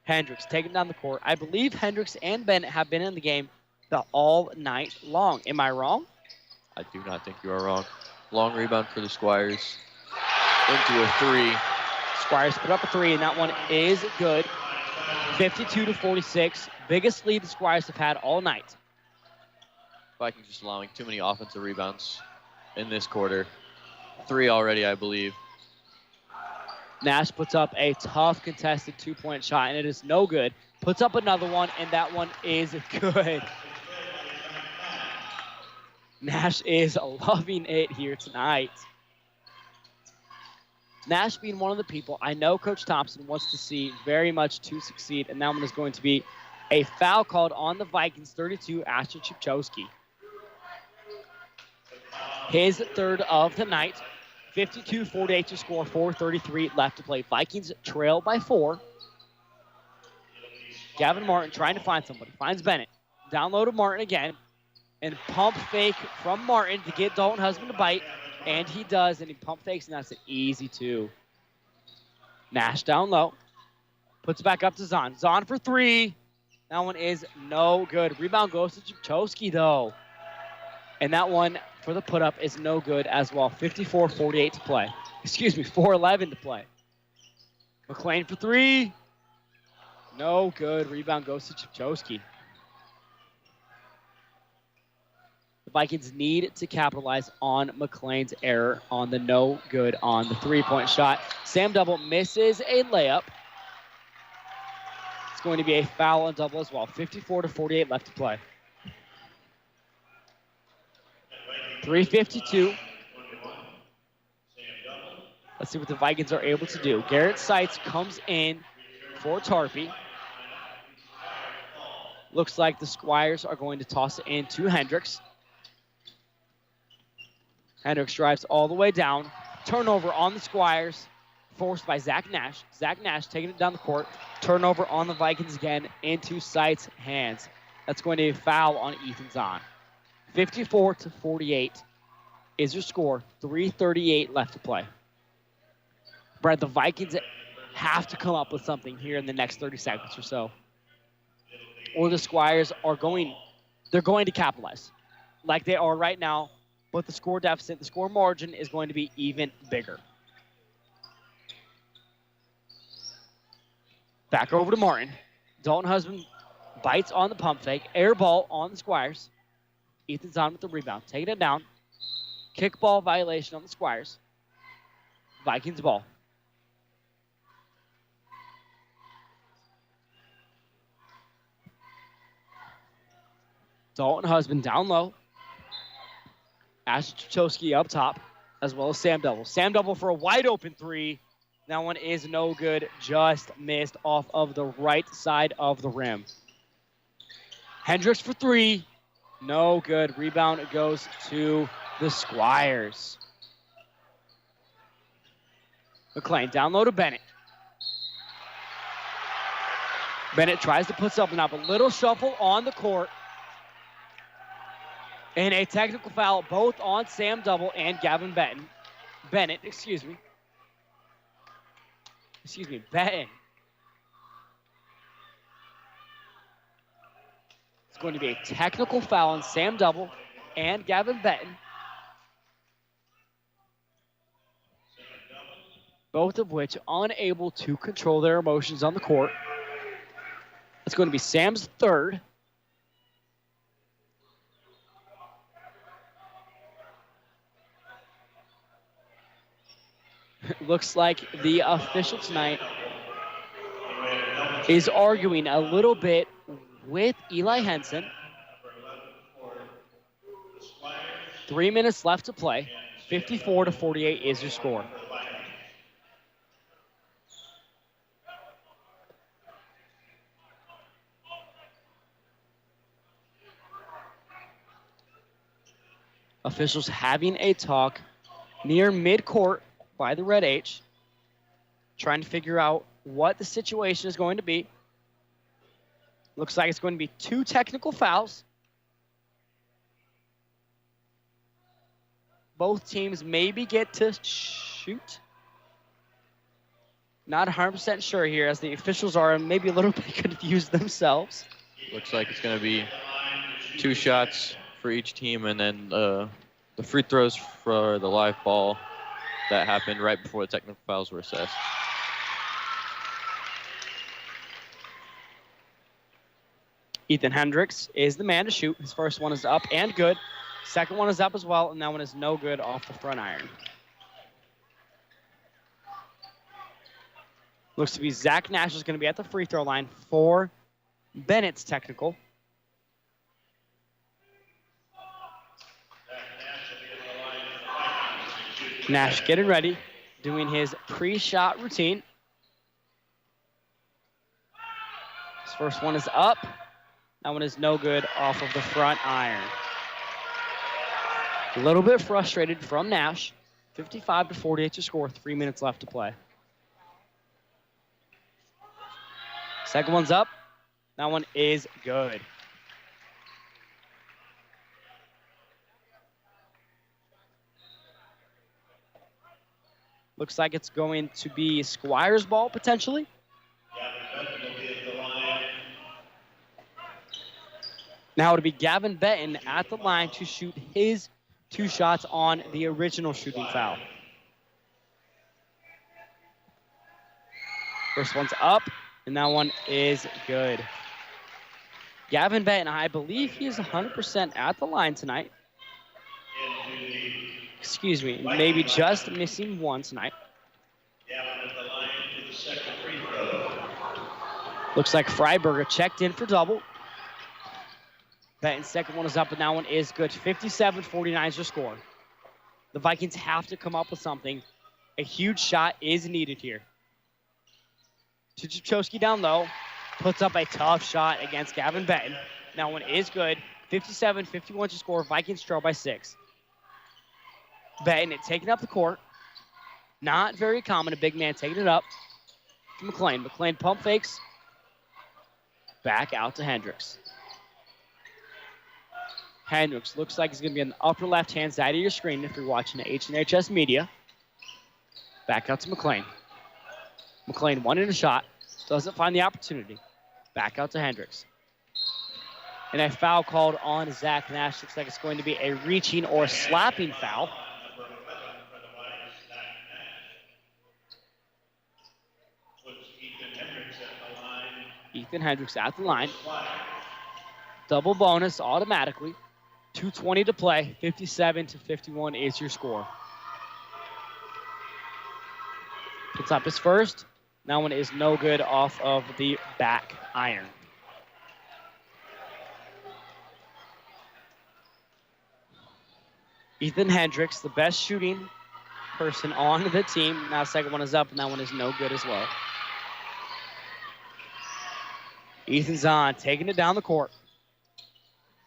Hendricks taking down the court. I believe Hendricks and Bennett have been in the game all night long. Am I wrong? I do not think you are wrong. Long rebound for the Squires. Into a 3. Squires put up a 3, and that one is good. 52-46. Biggest lead the Squires have had all night. Vikings just allowing too many offensive rebounds in this quarter. 3 already, I believe. Nash puts up a tough contested 2-point shot, and it is no good. Puts up another one, and that one is good. Nash is loving it here tonight. Nash being one of the people I know Coach Thompson wants to see very much to succeed, and that one is going to be a foul called on the Vikings, 32, Ashton Chipchowski. His third of the night. 52-48 to score, 4:33 left to play. Vikings trail by 4. Gavin Martin trying to find somebody. Finds Bennett. Down low to Martin again. And pump fake from Martin to get Dalton Husband to bite. And he does, and he pump fakes, and that's an easy 2. Nash down low. Puts it back up to Zahn. Zahn for 3. That one is no good. Rebound goes to Jabchowski, though. And that one for the put-up is no good as well. 54-48 to play. Excuse me, 4:11 to play. McLean for 3. No good. Rebound goes to Jabchowski. The Vikings need to capitalize on McLean's error on the no good on the 3-point shot. Sam Double misses a layup. It's going to be a foul on Double as well. 54-48 left to play. 3:52. Let's see what the Vikings are able to do. Garrett Seitz comes in for Tarpey. Looks like the Squires are going to toss it in to Hendricks. Hendricks drives all the way down. Turnover on the Squires, forced by Zach Nash. Zach Nash taking it down the court. Turnover on the Vikings again into Seitz' hands. That's going to be a foul on Ethan Zahn. 54-48 is your score. 3:38 left to play. Brad, the Vikings have to come up with something here in the next 30 seconds or so. Or the Squires are going to capitalize like they are right now, but the score deficit, the score margin is going to be even bigger. Back over to Martin. Dalton Husband bites on the pump fake. Air ball on the Squires. Ethan's on with the rebound. Taking it down. Kick ball violation on the Squires. Vikings ball. Dalton Husband down low. Ash Jabchowski up top, as well as Sam Double. Sam Double for a wide open 3. That one is no good. Just missed off of the right side of the rim. Hendricks for 3. No good. Rebound goes to the Squires. McLean down low to Bennett. Bennett tries to put something up. A little shuffle on the court. And a technical foul both on Sam Double and Gavin Benton. Bennett. It's going to be a technical foul on Sam Double and Gavin Benton. Both of which unable to control their emotions on the court. It's going to be Sam's 3rd. Looks like the official tonight is arguing a little bit with Eli Henson. 3 minutes left to play. 54-48 is your score. Officials having a talk near midcourt by the red H, trying to figure out what the situation is going to be. Looks like it's going to be 2 technical fouls. Both teams maybe get to shoot. Not 100% sure here, as the officials are maybe a little bit confused themselves. Looks like it's going to be 2 shots for each team, and then the free throws for the live ball that happened right before the technical fouls were assessed. Ethan Hendricks is the man to shoot. His first one is up and good. Second one is up as well, and that one is no good off the front iron. Looks to be Zach Nash is going to be at the free throw line for Bennett's technical. Nash getting ready, doing his pre-shot routine. His first one is up. That one is no good off of the front iron. A little bit frustrated from Nash. 55-48 to score, 3 minutes left to play. Second one's up. That one is good. Looks like it's going to be Squires' ball, potentially. Now it'll be Gavin Benton at the line to shoot his 2 shots on the original shooting foul. First one's up, and that one is good. Gavin Benton, I believe he is 100% at the line tonight. Excuse me, maybe just missing one tonight. Looks like Freiberger checked in for double. Benton's second one is up, and that one is good. 57-49 is your score. The Vikings have to come up with something. A huge shot is needed here. Tuchowski down low, puts up a tough shot against Gavin Benton. That one is good. 57-51 to score. Vikings trail by 6. Benton taking up the court. Not very common, a big man taking it up to McLean. McLean pump fakes. Back out to Hendricks. Hendricks looks like he's going to be on the upper left-hand side of your screen if you're watching the HNHS media. Back out to McLean. McLean wanted a shot. Doesn't find the opportunity. Back out to Hendricks. And a foul called on Zach Nash. Looks like it's going to be a reaching or slapping foul. Ethan Hendricks at the line. Double bonus automatically. 2:20 to play. 57-51 is your score. Puts up his first. That one is no good off of the back iron. Ethan Hendricks, the best shooting person on the team. Now second one is up, and that one is no good as well. Ethan's on, taking it down the court.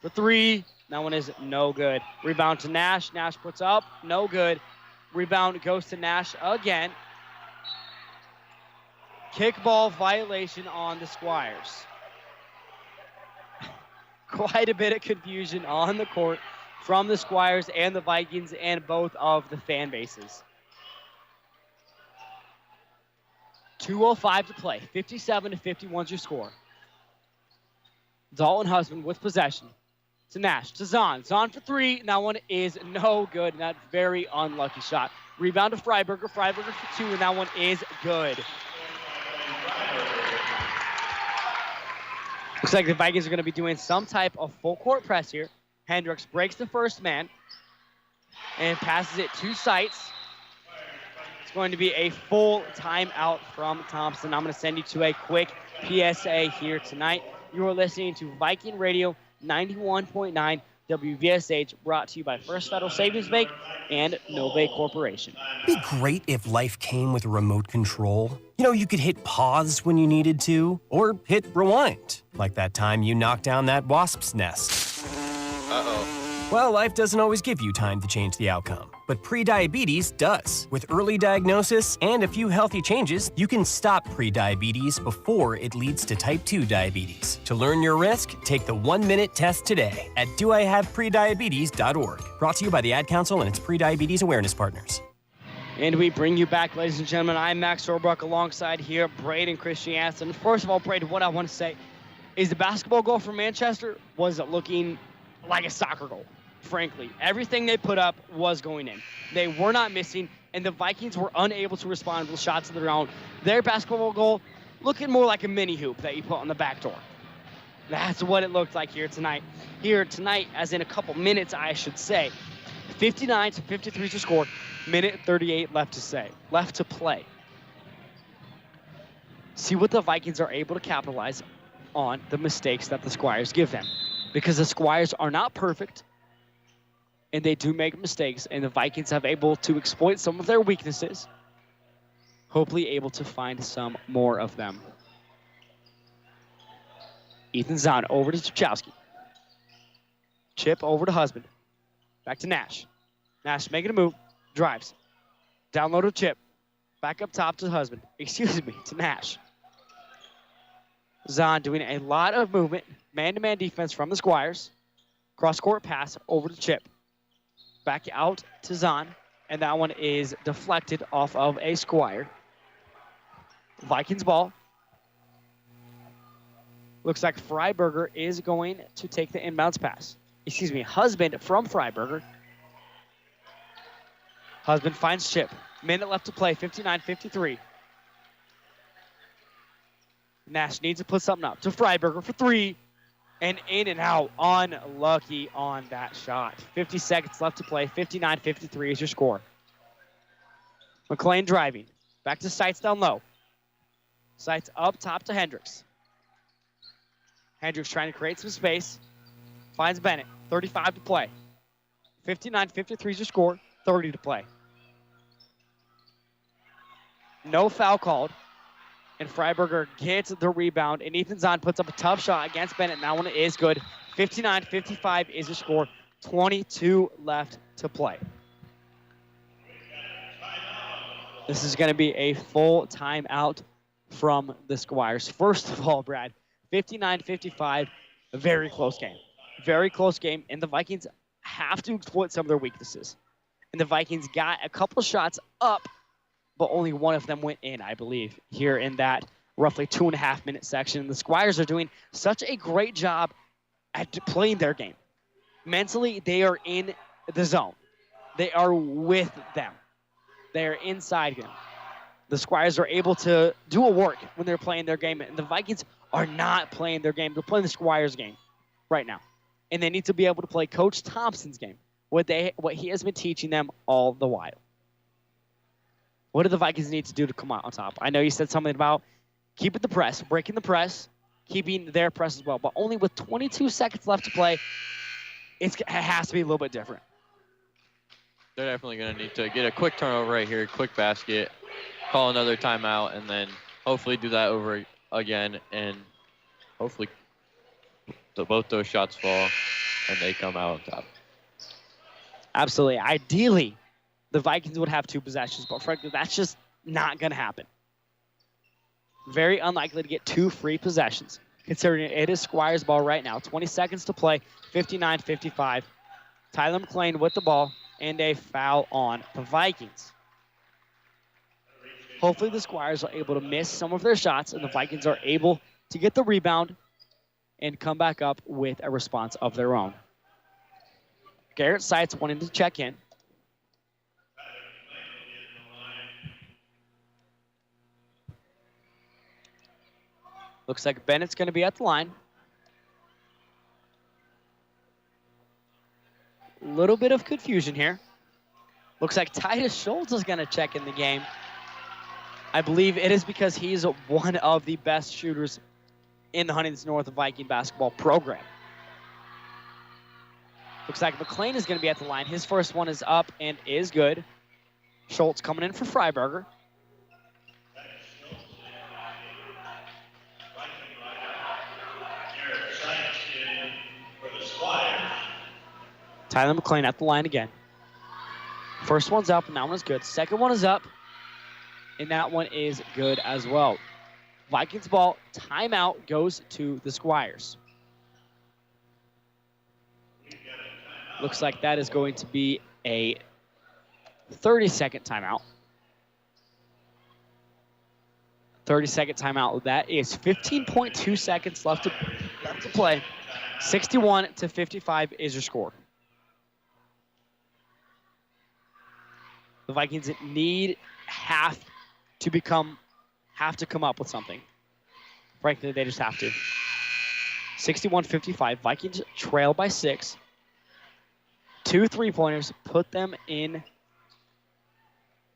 For 3, that one is no good. Rebound to Nash. Nash puts up, no good. Rebound goes to Nash again. Kickball violation on the Squires. Quite a bit of confusion on the court from the Squires and the Vikings and both of the fan bases. 2:05 to play. 57-51 is your score. Dalton Husband with possession. To Nash, to Zahn. Zahn for 3. And that one is no good. That very unlucky shot. Rebound to Freiberger. Freiberger for 2, and that one is good. Looks like the Vikings are going to be doing some type of full court press here. Hendricks breaks the first man and passes it to Seitz. It's going to be a full timeout from Thompson. I'm going to send you to a quick PSA here tonight. You are listening to Viking Radio 91.9 WVSH, brought to you by First Federal Savings Bank and Nove Corporation. It'd be great if life came with a remote control. You know, you could hit pause when you needed to, or hit rewind, like that time you knocked down that wasp's nest. Uh-oh. Well, life doesn't always give you time to change the outcome, but prediabetes does. With early diagnosis and a few healthy changes, you can stop prediabetes before it leads to type 2 diabetes. To learn your risk, take the 1-minute test today at doihaveprediabetes.org. Brought to you by the Ad Council and its prediabetes awareness partners. And we bring you back, ladies and gentlemen. I'm Max Rohrbruck alongside here, Braden Christiansen. First of all, Braden, what I want to say is the basketball goal for Manchester was looking like a soccer goal. Frankly, everything they put up was going in. They were not missing, and the Vikings were unable to respond with shots of their own. Their basketball goal looking more like a mini hoop that you put on the back door. That's what it looked like here tonight. Here tonight, as in a couple minutes, I should say. 59-53 to score. Minute 38 left to play. See what the Vikings are able to capitalize on the mistakes that the Squires give them. Because the Squires are not perfect, and they do make mistakes, and the Vikings have able to exploit some of their weaknesses, hopefully able to find some more of them. Ethan Zahn over to Tuchowski. Chip over to Husband. Back to Nash. Nash making a move, drives. Down low to Chip. Back up top to Husband. To Nash. Zahn doing a lot of movement, man-to-man defense from the Squires. Cross-court pass over to Chip. Back out to Zahn. and that one is deflected off of a Squire. Vikings ball. Looks like Freiberger is going to take the inbounds pass. Excuse me, Husband from Freiberger. Husband finds Chip. Minute left to play, 59-53. Nash needs to put something up to Freiberger for three. And in and out. Unlucky on that shot. 50 seconds left to play, 59-53 is your score. McLean driving. Back to Seitz down low. Seitz up top to Hendricks. Hendricks trying to create some space. Finds Bennett. 35 to play. 59-53 is your score. 30 to play. No foul called. And Freiberger gets the rebound. And Ethan Zahn puts up a tough shot against Bennett. And that one is good. 59-55 is your score. 22 left to play. This is going to be a full timeout from the Squires. First of all, Brad, 59-55, a very close game. Very close game, and the Vikings have to exploit some of their weaknesses. And the Vikings got a couple shots up, but only one of them went in, I believe, here in that roughly 2.5-minute section. The Squires are doing such a great job at playing their game. Mentally, they are in the zone. They are with them. They are inside them. The Squires are able to do a work when they're playing their game, and the Vikings are not playing their game. They're playing the Squires' game right now. And they need to be able to play Coach Thompson's game, what he has been teaching them all the while. What do the Vikings need to do to come out on top? I know you said something about keeping the press, breaking the press, keeping their press as well. But only with 22 seconds left to play, it has to be a little bit different. They're definitely going to need to get a quick turnover right here, quick basket, call another timeout, and then hopefully do that over again, and hopefully both those shots fall and they come out on top. Absolutely. Ideally, the Vikings would have 2 possessions, but frankly, that's just not going to happen. Very unlikely to get 2 free possessions, considering it is Squires' ball right now. 20 seconds to play, 59-55. Tyler McLean with the ball, and a foul on the Vikings. Hopefully the Squires are able to miss some of their shots, and the Vikings are able to get the rebound and come back up with a response of their own. Garrett Seitz wanting to check in. Looks like Bennett's going to be at the line. A little bit of confusion here. Looks like Titus Schultz is going to check in the game. I believe it is because he's one of the best shooters in the Huntington North Viking basketball program. Looks like McLean is going to be at the line. His first one is up and is good. Schultz coming in for Freiberger. Tyler McLean at the line again. First one's up, and that one is good. Second one is up, and that one is good as well. Vikings ball, timeout goes to the Squires. Looks like that is going to be a 30-second timeout. 30-second timeout. That is 15.2 seconds left to play. 61-55 is your score. The Vikings have to come up with something. Frankly, they just have to. 61-55. Vikings trail by 6. 2 3-pointers put them in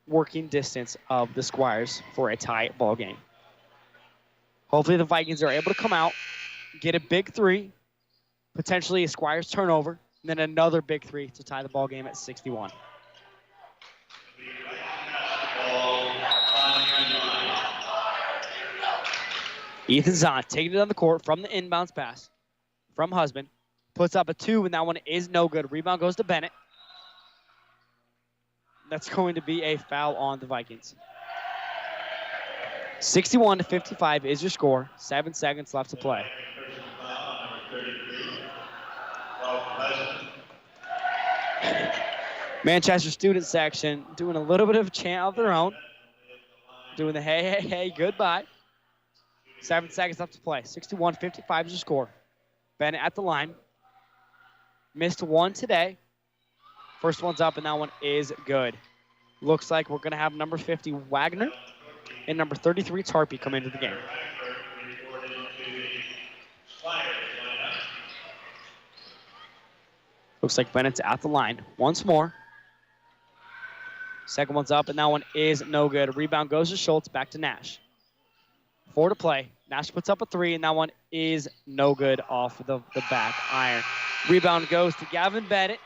working distance of the Squires for a tie ball game. Hopefully the Vikings are able to come out, get a big 3, potentially a Squires turnover, and then another big 3 to tie the ball game at 61. Ethan Zahn taking it on the court from the inbounds pass from Husband. Puts up a 2, and that one is no good. Rebound goes to Bennett. That's going to be a foul on the Vikings. 61-55 is your score. 7 seconds left to play. Manchester student section doing a little bit of a chant of their own. Doing the hey, hey, hey, goodbye. 7 seconds left to play. 61-55 is the score. Bennett at the line. Missed one today. First one's up, and that one is good. Looks like we're going to have number 50, Wagner, and number 33, Tarpey, come into the game. Looks like Bennett's at the line once more. Second one's up, and that one is no good. Rebound goes to Schultz, back to Nash. 4 to play. Nash puts up a 3, and that one is no good off the back iron. Rebound goes to Gavin Bennett.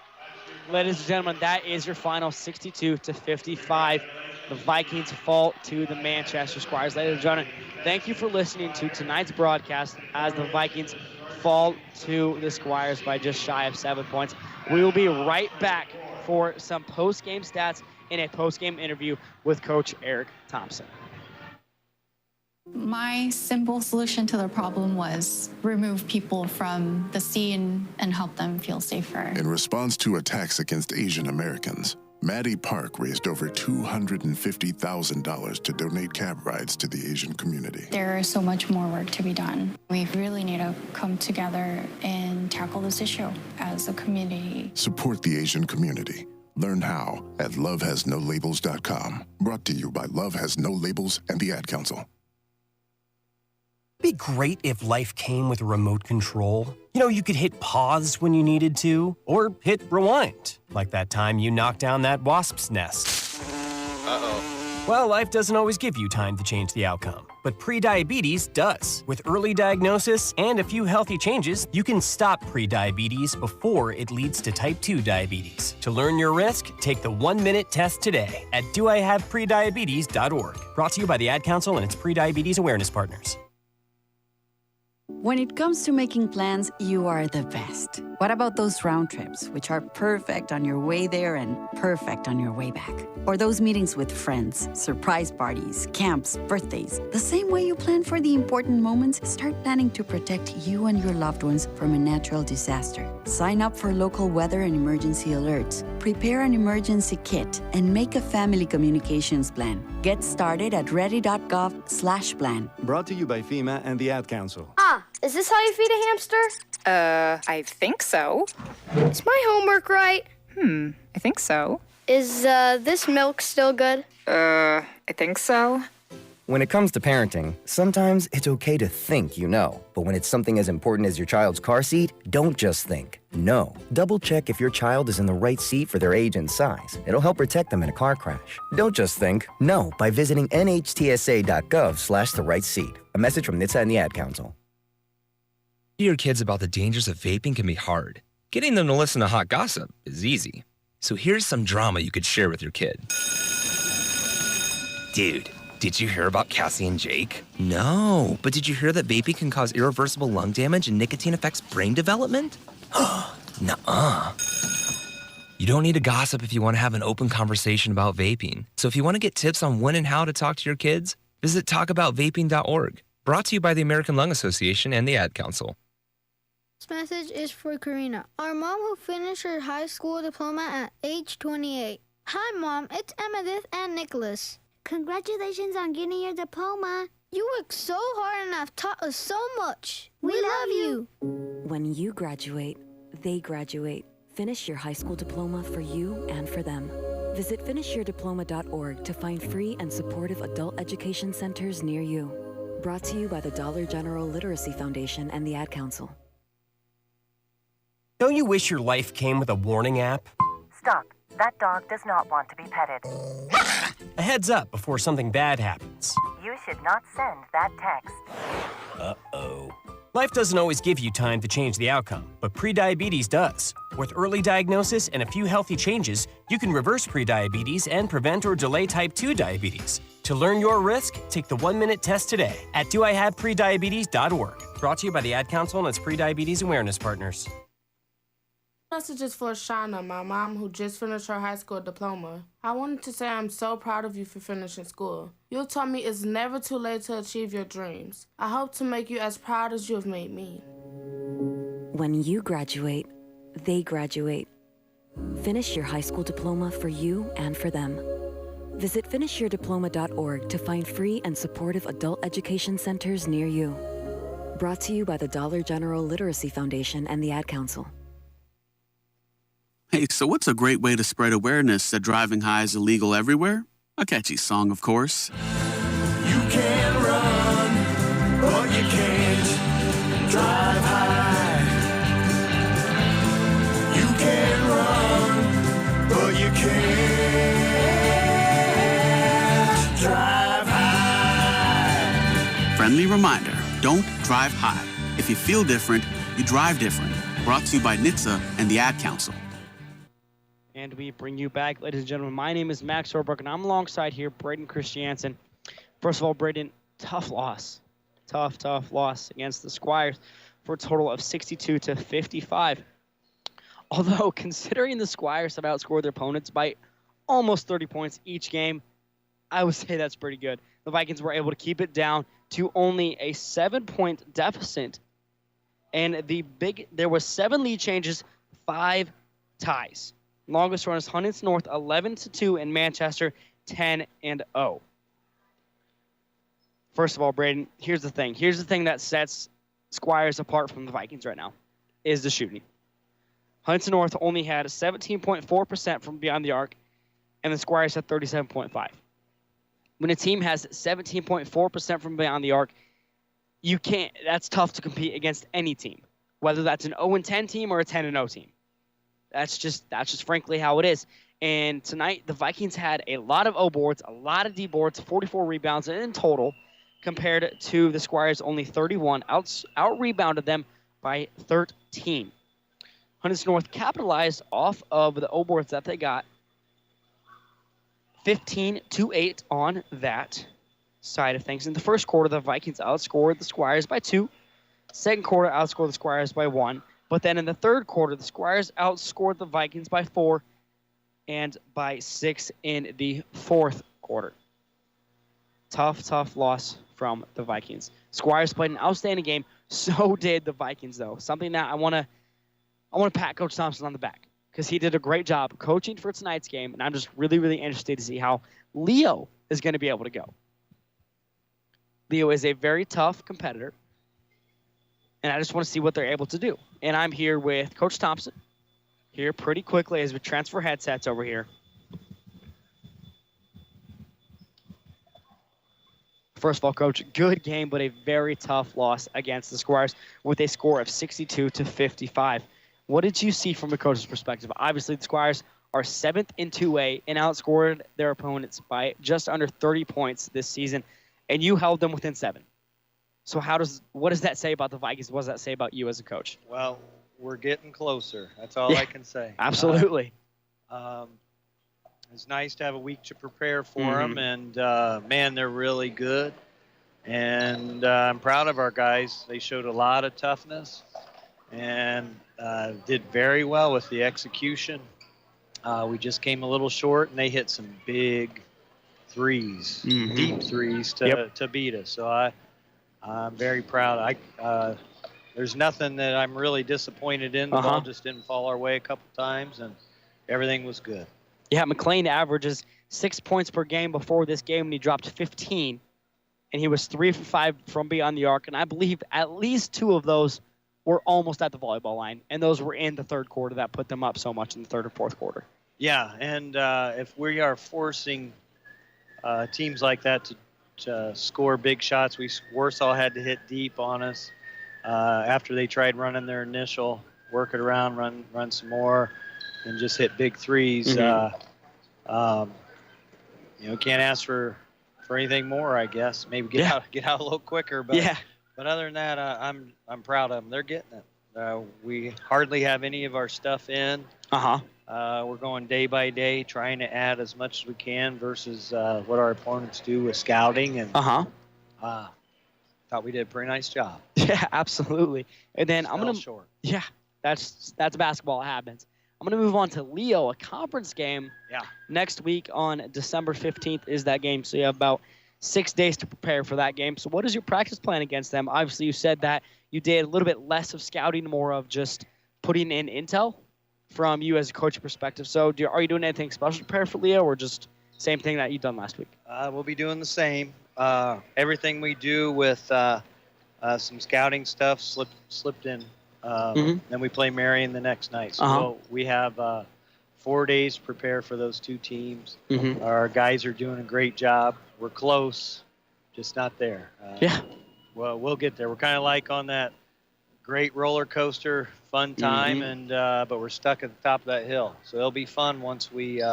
Ladies and gentlemen, that is your final 62-55. The Vikings fall to the Manchester Squires. Ladies and gentlemen, thank you for listening to tonight's broadcast as the Vikings fall to the Squires by just shy of 7 points. We will be right back for some post-game stats in a post-game interview with Coach Eric Thompson. My simple solution to the problem was remove people from the scene and help them feel safer. In response to attacks against Asian Americans, Maddie Park raised over $250,000 to donate cab rides to the Asian community. There is so much more work to be done. We really need to come together and tackle this issue as a community. Support the Asian community. Learn how at lovehasnolabels.com. Brought to you by Love Has No Labels and the Ad Council. It'd be great if life came with a remote control. You know, you could hit pause when you needed to, or hit rewind, like that time you knocked down that wasp's nest. Uh-oh. Well, life doesn't always give you time to change the outcome, but prediabetes does. With early diagnosis and a few healthy changes, you can stop prediabetes before it leads to type 2 diabetes. To learn your risk, take the 1-minute test today at doihaveprediabetes.org. Brought to you by the Ad Council and its prediabetes awareness partners. When it comes to making plans, you are the best. What about those round trips, which are perfect on your way there and perfect on your way back? Or those meetings with friends, surprise parties, camps, birthdays. The same way you plan for the important moments, start planning to protect you and your loved ones from a natural disaster. Sign up for local weather and emergency alerts. Prepare an emergency kit and make a family communications plan. Get started at ready.gov/plan. Brought to you by FEMA and the Ad Council. Is this how you feed a hamster? I think so. Is my homework right? I think so. Is, this milk still good? I think so. When it comes to parenting, sometimes it's okay to think you know. But when it's something as important as your child's car seat, don't just think. Know. Double check if your child is in the right seat for their age and size. It'll help protect them in a car crash. Don't just think. Know by visiting nhtsa.gov/the right seat. A message from NHTSA and the Ad Council. Your kids about the dangers of vaping can be hard. Getting them to listen to hot gossip is easy. So here's some drama you could share with your kid. Dude, did you hear about Cassie and Jake? No, but did you hear that vaping can cause irreversible lung damage and nicotine affects brain development? Nuh-uh. You don't need to gossip if you want to have an open conversation about vaping. So if you want to get tips on when and how to talk to your kids, visit talkaboutvaping.org. Brought to you by the American Lung Association and the Ad Council. This message is for Karina, our mom who finished her high school diploma at age 28. Hi, Mom. It's Emmettith and Nicholas. Congratulations on getting your diploma. You worked so hard and have taught us so much. We love you. When you graduate, they graduate. Finish your high school diploma for you and for them. Visit finishyourdiploma.org to find free and supportive adult education centers near you. Brought to you by the Dollar General Literacy Foundation and the Ad Council. Don't you wish your life came with a warning app? Stop. That dog does not want to be petted. A heads up before something bad happens. You should not send that text. Uh-oh. Life doesn't always give you time to change the outcome, but prediabetes does. With early diagnosis and a few healthy changes, you can reverse prediabetes and prevent or delay type 2 diabetes. To learn your risk, take the 1-minute test today at doihaveprediabetes.org. Brought to you by the Ad Council and its prediabetes awareness partners. Message is for Shauna, my mom who just finished her high school diploma. I wanted to say I'm so proud of you for finishing school. You told me it's never too late to achieve your dreams. I hope to make you as proud as you have made me. When you graduate, they graduate. Finish your high school diploma for you and for them. Visit finishyourdiploma.org to find free and supportive adult education centers near you. Brought to you by the Dollar General Literacy Foundation and the Ad Council. Hey, so what's a great way to spread awareness that driving high is illegal everywhere? A catchy song, of course. You can run, but you can't drive high. You can run, but you can't drive high. Friendly reminder, don't drive high. If you feel different, you drive different. Brought to you by NHTSA and the Ad Council. And we bring you back, ladies and gentlemen. My name is Max Orbrook, and I'm alongside here Braden Christiansen. First of all, Braden, tough loss. Tough loss against the Squires for a total of 62-55. Although, considering the Squires have outscored their opponents by almost 30 points each game, I would say that's pretty good. The Vikings were able to keep it down to only a 7-point deficit. And there was 7 lead changes, 5 ties. Longest run is Huntington North 11-2 and Manchester 10-0. First of all, Braden, here's the thing. Here's the thing that sets Squires apart from the Vikings right now, is the shooting. Huntington North only had 17.4% from beyond the arc, and the Squires had 37.5%. When a team has 17.4% from beyond the arc, that's tough to compete against any team, whether that's an 0-10 team or a 10-0 team. That's just frankly how it is. And tonight, the Vikings had a lot of O boards, a lot of D boards, 44 rebounds in total, compared to the Squires only 31. Out-rebounded them by 13. Huntington North capitalized off of the O boards that they got, 15-8 on that side of things. In the first quarter, the Vikings outscored the Squires by 2. Second quarter, outscored the Squires by 1. But then in the third quarter, the Squires outscored the Vikings by 4 and by 6 in the fourth quarter. Tough loss from the Vikings. Squires played an outstanding game. So did the Vikings, though. Something that I want to pat Coach Thompson on the back, because he did a great job coaching for tonight's game, and I'm just really interested to see how Leo is going to be able to go. Leo is a very tough competitor, and I just want to see what they're able to do. And I'm here with Coach Thompson here pretty quickly as we transfer headsets over here. First of all, Coach, good game, but a very tough loss against the Squires with a score of 62-55. What did you see from a coach's perspective? Obviously, the Squires are 7th in 2A and outscored their opponents by just under 30 points this season, and you held them within 7. So what does that say about the Vikings? What does that say about you as a coach? Well, we're getting closer. That's all I can say. Absolutely. It's nice to have a week to prepare for them, and, man, they're really good. And I'm proud of our guys. They showed a lot of toughness and did very well with the execution. We just came a little short, and they hit some big threes, deep threes to beat us. So I'm very proud. There's nothing that I'm really disappointed in. The ball just didn't fall our way a couple times, and everything was good. Yeah, McLean averages 6 points per game before this game, and he dropped 15. And he was 3 for 5 from beyond the arc, and I believe at least 2 of those were almost at the volleyball line, and those were in the third quarter that put them up so much in the third and fourth quarter. Yeah, and if we are forcing teams like that to score big shots, Warsaw had to hit deep on us after they tried running their initial, work it around, run some more, and just hit big threes. Can't ask for anything more, I guess. Maybe get out a little quicker, but But other than that, I'm proud of them. They're getting it. We hardly have any of our stuff in. We're going day by day, trying to add as much as we can versus what our opponents do with scouting. And thought we did a pretty nice job. Yeah, absolutely. And then I'm gonna short. Yeah, that's basketball. It happens. I'm gonna move on to Leo, a conference game. Yeah. Next week on December 15th is that game. So you have about 6 days to prepare for that game. So what is your practice plan against them? Obviously, you said that you did a little bit less of scouting, more of just putting in intel. from you as a coach perspective. So are you doing anything special to prepare for Leo, or just same thing that you've done last week? We'll be doing the same. Everything we do with some scouting stuff slipped in. Then we play Marion the next night. So we have 4 days to prepare for those two teams. Our guys are doing a great job. We're close, just not there. Well, we'll get there. We're kind of like on that great roller coaster, fun time, and but we're stuck at the top of that hill. So it'll be fun once we,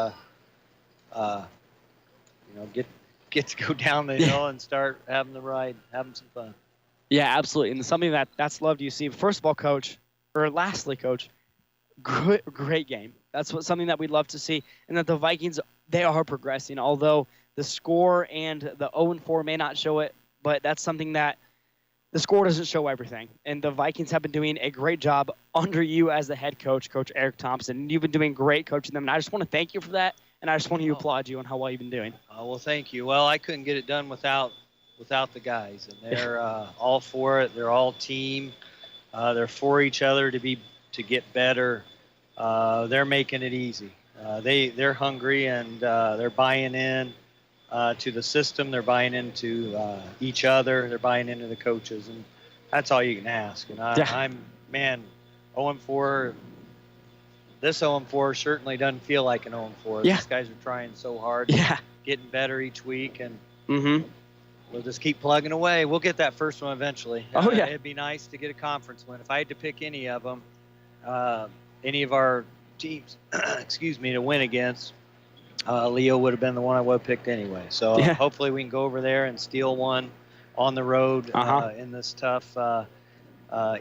get to go down the hill and start having the ride, having some fun. Yeah, absolutely. And something that's loved you see. First of all, lastly, Coach, great game. That's something that we'd love to see. And that the Vikings, they are progressing. Although the score and the 0-4 may not show it, but that's something that the score doesn't show everything. And the Vikings have been doing a great job under you as the head coach, Coach Eric Thompson. You've been doing great coaching them. And I just want to thank you for that. And I just want to applaud you on how well you've been doing. Well, thank you. Well, I couldn't get it done without the guys. And they're all for it. They're all team. They're for each other to get better. They're making it easy. They're hungry, and they're buying in to the system. They're buying into each other. They're buying into the coaches, and that's all you can ask. And I'm 0-4. This 0-4 certainly doesn't feel like an 0-4. These guys are trying so hard, getting better each week, and we'll just keep plugging away. We'll get that first one eventually. It'd be nice to get a conference win. If I had to pick any of them, any of our teams, to win against, Leo would have been the one I would have picked anyway. So hopefully we can go over there and steal one on the road in this tough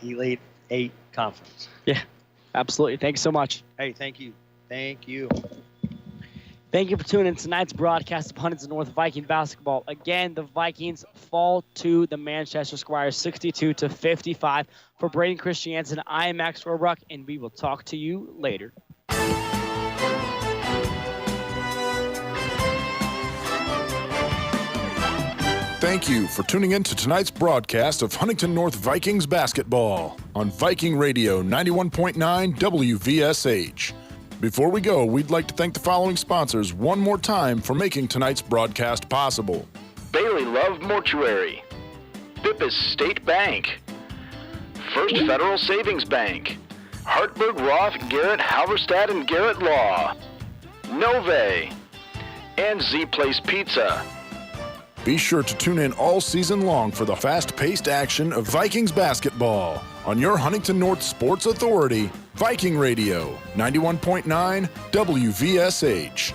Elite 8 conference. Yeah, absolutely. Thanks so much. Hey, thank you. Thank you. Thank you for tuning in to tonight's broadcast of Huntington North Viking basketball. Again, the Vikings fall to the Manchester Squires 62-55. For Braden Christiansen, I am Max Robruck, and we will talk to you later. Thank you for tuning in to tonight's broadcast of Huntington North Vikings basketball on Viking Radio 91.9 WVSH. Before we go, we'd like to thank the following sponsors one more time for making tonight's broadcast possible. Bailey Love Mortuary, Bippus State Bank, First Federal Savings Bank, Hartberg, Roth, Garrett, Halverstad, and Garrett Law, Nove, and Z-Place Pizza. Be sure to tune in all season long for the fast-paced action of Vikings basketball on your Huntington North Sports Authority, Viking Radio, 91.9 WVSH.